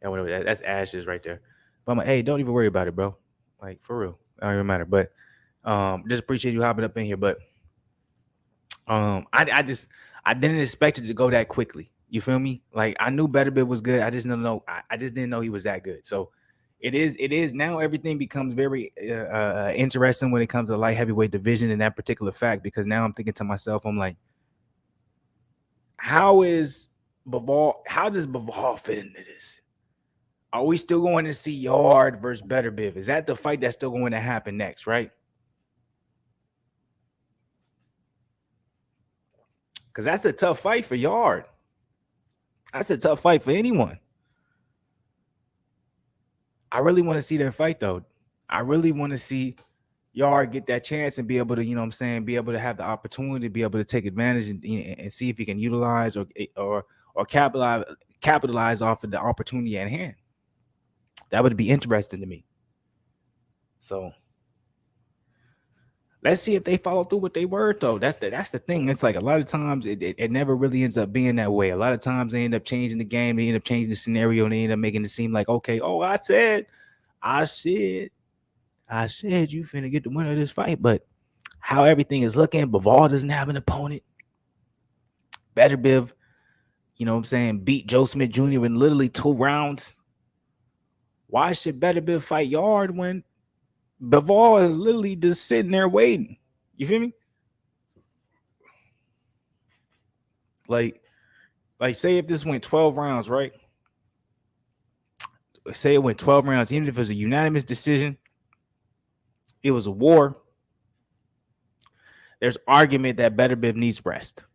Yeah, whatever. That's ashes right there. But I'm like, hey, don't even worry about it, bro. Like for real. It don't even matter. But just appreciate you hopping up in here. But I didn't expect it to go that quickly. You feel me? Like I knew Beterbiev was good. I just didn't know. I just didn't know he was that good. So it is now. Everything becomes very interesting when it comes to the light heavyweight division in that particular fact. Because now I'm thinking to myself, I'm like, how does Bivol fit into this? Are we still going to see Yard versus Beterbiev? Is that the fight that's still going to happen next, right? Because that's a tough fight for Yard. That's a tough fight for anyone. I really want to see that fight, though. I really want to see Yard get that chance and be able to, you know what I'm saying, be able to have the opportunity, be able to take advantage and see if he can utilize or capitalize off of the opportunity at hand. That would be interesting to me. So let's see if they follow through with their word, though. That's the thing. It's like a lot of times it never really ends up being that way. A lot of times they end up changing the game. They end up changing the scenario. And they end up making it seem like, okay, oh, I said you finna get the winner of this fight. But how everything is looking, Bivol doesn't have an opponent. Beterbiev, you know what I'm saying, beat Joe Smith Jr. in literally 2 rounds. Why should Beterbiev fight Yard when Bivol is literally just sitting there waiting? You feel me? Like say if this went 12 rounds, right? Say it went 12 rounds, even if it was a unanimous decision, it was a war. There's argument that Beterbiev needs rest.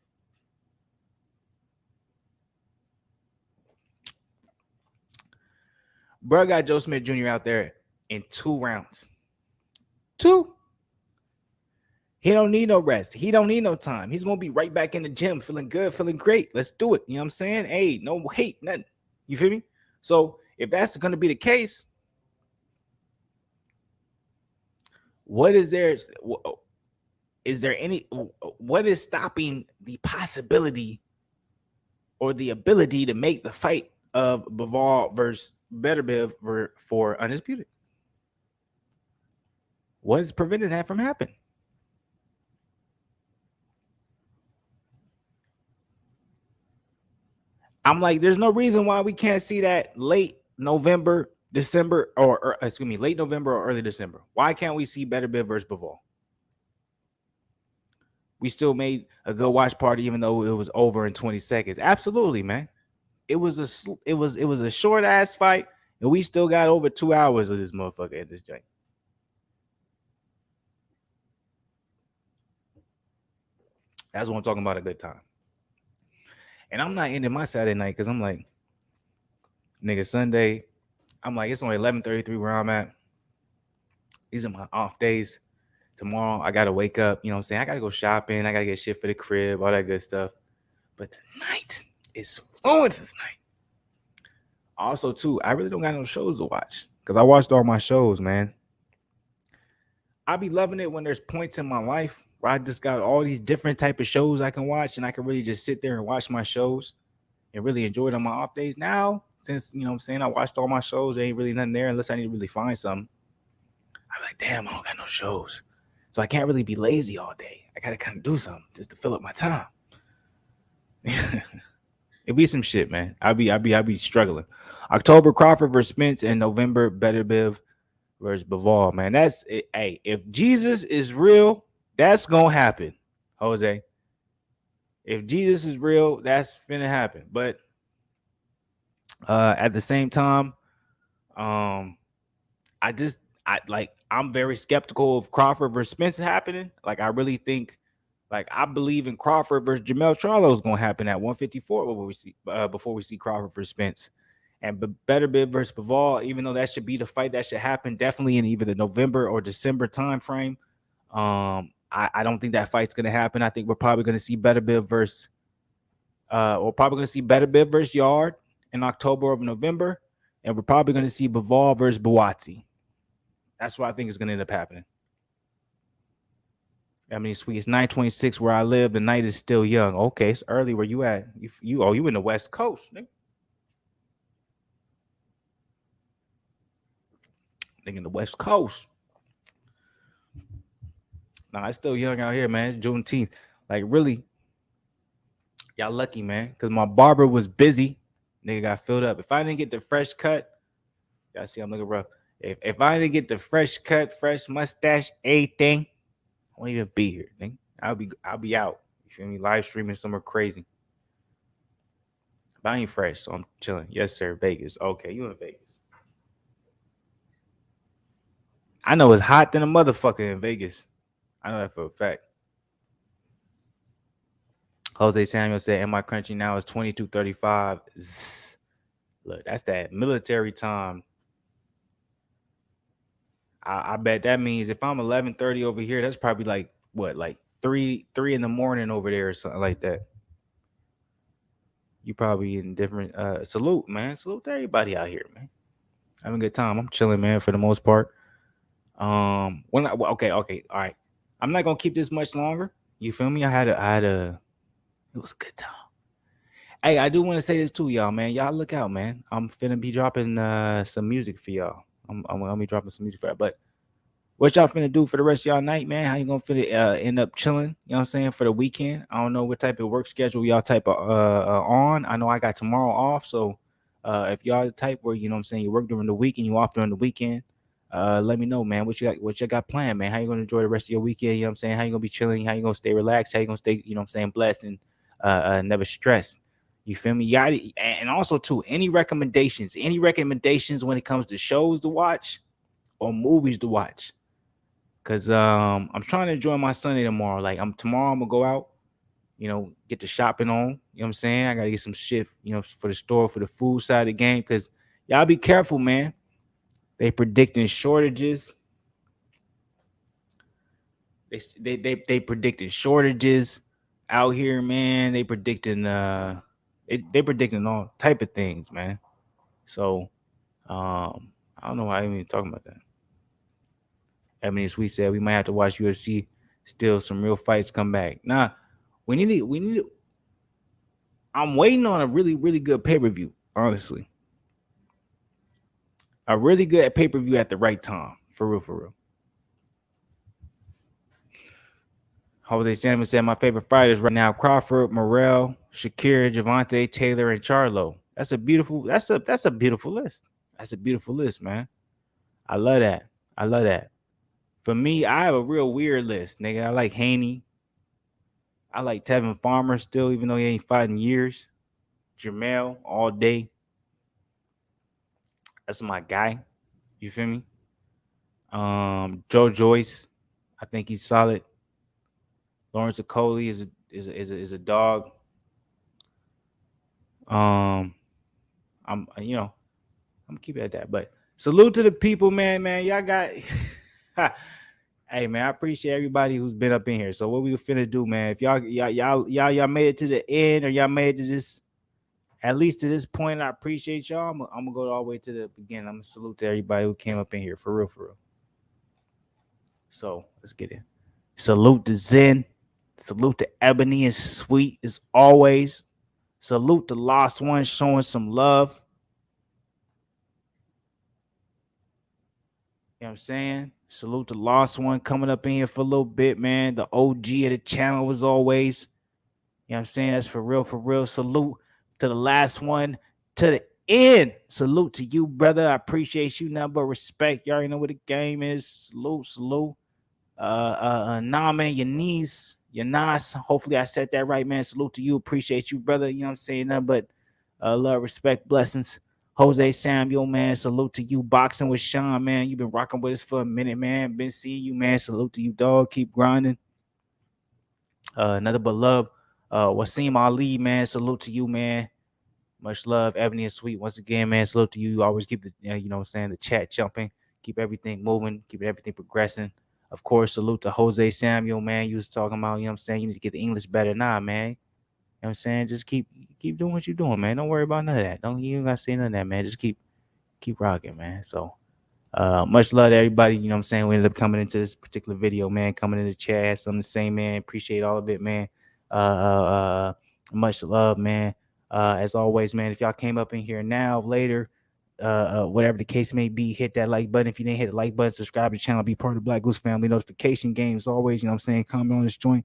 Bro got Joe Smith Jr. out there in 2 rounds. 2. He don't need no rest. He don't need no time. He's going to be right back in the gym, feeling good, feeling great. Let's do it. You know what I'm saying? Hey, no hate, nothing. You feel me? So if that's going to be the case, what is there any, what is stopping the possibility or the ability to make the fight of Bivol versus Beterbiev for undisputed? What is preventing that from happening? I'm like, there's no reason why we can't see that late November, December, or excuse me, late November or early December. Why can't we see Beterbiev versus Bivol? We still made a good watch party, even though it was over in 20 seconds. Absolutely, man. It was a short ass fight, and we still got over 2 hours of this motherfucker at this joint. That's what I'm talking about, a good time. And I'm not ending my Saturday night because I'm like, nigga, Sunday, I'm like, it's only 11:33 where I'm at. These are my off days. Tomorrow, I got to wake up. You know what I'm saying? I got to go shopping. I got to get shit for the crib, all that good stuff. But tonight is Fluence's night. Also, too, I really don't got no shows to watch because I watched all my shows, man. I be loving it when there's points in my life where I just got all these different type of shows I can watch, and I can really just sit there and watch my shows and really enjoy it on my off days. Now, since, you know what I'm saying, I watched all my shows, there ain't really nothing there unless I need to really find something. I'm like, damn, I don't got no shows. So I can't really be lazy all day. I got to kind of do something just to fill up my time. It'd be some shit, man. I'll be struggling. October, Crawford versus Spence, and November, Beterbiev versus Bivol, man. That's it. Hey, if Jesus is real, that's gonna happen, Jose. If Jesus is real, that's finna happen. But at the same time, Um, I'm very skeptical of Crawford versus Spence happening. Like I really think, like I believe in Crawford versus Jamel Charlo is gonna happen at 154 before we see Crawford versus Spence. And Beterbiev versus Bivol, even though that should be the fight that should happen definitely in either the November or December time frame. I don't think that fight's gonna happen. I think we're probably gonna see Beterbiev versus we're probably gonna see Beterbiev versus Yard in October or November, and we're probably gonna see Bivol versus Buatsi. That's what I think is gonna end up happening. I mean, sweet. It's 9:26 where I live. The night is still young. Okay, it's early. Where you at? You in the West Coast, nigga. Nigga in the West Coast. Nah, it's still young out here, man. It's Juneteenth. Like, really, y'all lucky, man. Because my barber was busy. Nigga got filled up. If I didn't get the fresh cut, y'all see I'm looking rough. If I didn't get the fresh cut, fresh mustache, everything, I won't even be here, nigga. I'll be out. You feel me? Live streaming somewhere crazy. But I ain't fresh, so I'm chilling. Yes, sir. Vegas. Okay, you in Vegas. I know it's hot than a motherfucker in Vegas. I know that for a fact. Jose Samuel said, "Am I crunchy now? It's 22:35." Look, that's that military time. I bet that means if I'm 11:30 over here, that's probably like what, like three in the morning over there or something like that. You probably in different. Salute, man. Salute to everybody out here, man. Having a good time. I'm chilling, man, for the most part. Okay, all right. I'm not gonna keep this much longer. You feel me? It was a good time. Hey, I do want to say this too, y'all, man. Y'all look out, man. I'm finna be dropping some music for y'all. I'm gonna be dropping some music for y'all. But what y'all finna do for the rest of y'all night, man? How you gonna finna end up chilling? You know what I'm saying, for the weekend? I don't know what type of work schedule y'all type of on. I know I got tomorrow off, so if y'all the type where, you know what I'm saying, you work during the week and you off during the weekend, let me know, man. What you got planned, man? How you gonna enjoy the rest of your weekend? You know what I'm saying? How you gonna be chilling? How you gonna stay relaxed? How you gonna stay, you know what I'm saying, blessed and never stressed? You feel me? Yeah, and also too, any recommendations? Any recommendations when it comes to shows to watch or movies to watch? Cause I'm trying to enjoy my Sunday tomorrow. Like I'm gonna go out, you know, get the shopping on. You know what I'm saying? I gotta get some shit, you know, for the store, for the food side of the game. Cause y'all be careful, man. They predicting shortages. They predicting shortages out here, man. They predicting all type of things, man. So I don't know why I'm even talking about that. Ebony Sweet said we might have to watch UFC still some real fights come back. Nah, we need I'm waiting on a really, really good pay-per-view, honestly. A really good pay-per-view at the right time. For real, for real. Jose Samuel said my favorite fighters right now: Crawford, Morrell, Shakira, Javante, Taylor, and Charlo. That's a beautiful list. That's a beautiful list, man. I love that. I love that. For me, I have a real weird list, nigga. I like Haney. I like Tevin Farmer still, even though he ain't fighting years. Jamel all day. That's my guy. You feel me? Joe Joyce, I think he's solid. Lawrence Okoli is a dog. Um, I'm gonna keep it at that. But salute to the people, man. Y'all got. Hey, man, I appreciate everybody who's been up in here. So what we finna do, man? If y'all made it to the end, or y'all made it to this, at least to this point, I appreciate y'all. I'm gonna go all the way to the beginning. I'm gonna salute to everybody who came up in here, for real, for real. So let's get in. Salute to Zen. Salute to Ebony and Sweet as always. Salute to Lost One showing some love. You know what I'm saying? Salute to Lost One coming up in here for a little bit, man. The OG of the channel as always. You know what I'm saying? That's for real, for real. Salute to the last one to the end. Salute to you, brother. I appreciate you. Nothing but respect. You already know what the game is. Salute, salute. Naaman, your niece, your Nas. Hopefully I said that right, man. Salute to you. Appreciate you, brother. You know what I'm saying? Nothing but love, respect, blessings. Jose Samuel, man, salute to you. Boxing with Sean, man. You've been rocking with us for a minute, man. Been seeing you, man. Salute to you, dog. Keep grinding. Another beloved, Wasim Ali, man. Salute to you, man. Much love, Ebony and Sweet. Once again, man, salute to you. You always keep the, you know what I'm saying, the chat jumping, keep everything moving, keep everything progressing. Of course, salute to Jose Samuel, man. You was talking about, you know what I'm saying, you need to get the English better. Nah, man. You know what I'm saying? Just keep doing what you're doing, man. Don't worry about none of that. You ain't gotta say none of that, man. Just keep rocking, man. So much love to everybody. You know what I'm saying? We ended up coming into this particular video, man. Coming in the chat, had something to say, man. Appreciate all of it, man. Uh, uh, uh, much love, man. As always, man. If y'all came up in here now, later, whatever the case may be, hit that like button. If you didn't hit the like button, subscribe to the channel, be part of the Black Goose family notification game. As always, you know what I'm saying? Comment on this joint.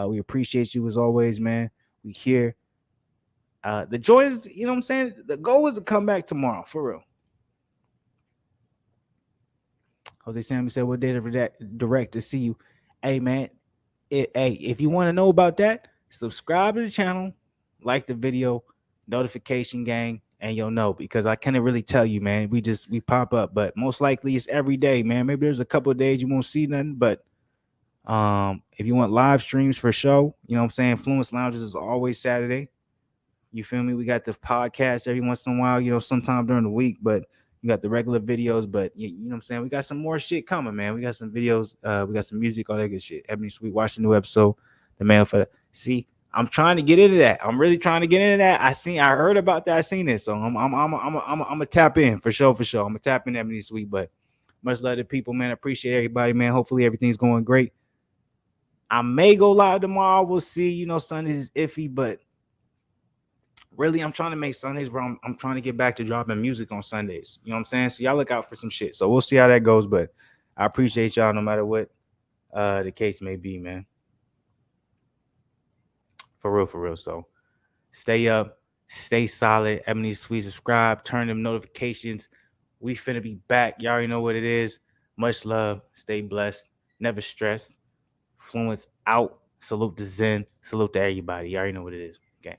We appreciate you as always, man. We here. The joy is, you know what I'm saying? The goal is to come back tomorrow, for real. Jose Sammy said, "What day to direct to see you?" Hey, man. Hey, if you want to know about that, subscribe to the channel, like the video, notification gang, and you'll know, because I can't really tell you, man. We pop up, but most likely it's every day, man. Maybe there's a couple of days you won't see nothing, but if you want live streams for show, you know what I'm saying? Fluence Lounges is always Saturday. You feel me? We got the podcast every once in a while, you know, sometime during the week, but you got the regular videos, but you know what I'm saying? We got some more shit coming, man. We got some videos, we got some music, all that good shit. Ebony Sweet, watch the new episode. The man for see, I'm trying to get into that. I'm really trying to get into that. I heard about that. I seen it. So I'm gonna tap in for sure, for sure. I'm gonna tap in Ebony Sweet, but much love to people, man. Appreciate everybody, man. Hopefully everything's going great. I may go live tomorrow. We'll see. You know, Sundays is iffy, but really, I'm trying to make Sundays where I'm trying to get back to dropping music on Sundays. You know what I'm saying? So y'all look out for some shit. So we'll see how that goes. But I appreciate y'all no matter what the case may be, man. For real, for real. So stay up, stay solid. Ebony Sweet, subscribe, turn them notifications. We finna be back. Y'all already know what it is. Much love. Stay blessed. Never stressed. Fluence out. Salute to Zen. Salute to everybody. You already know what it is.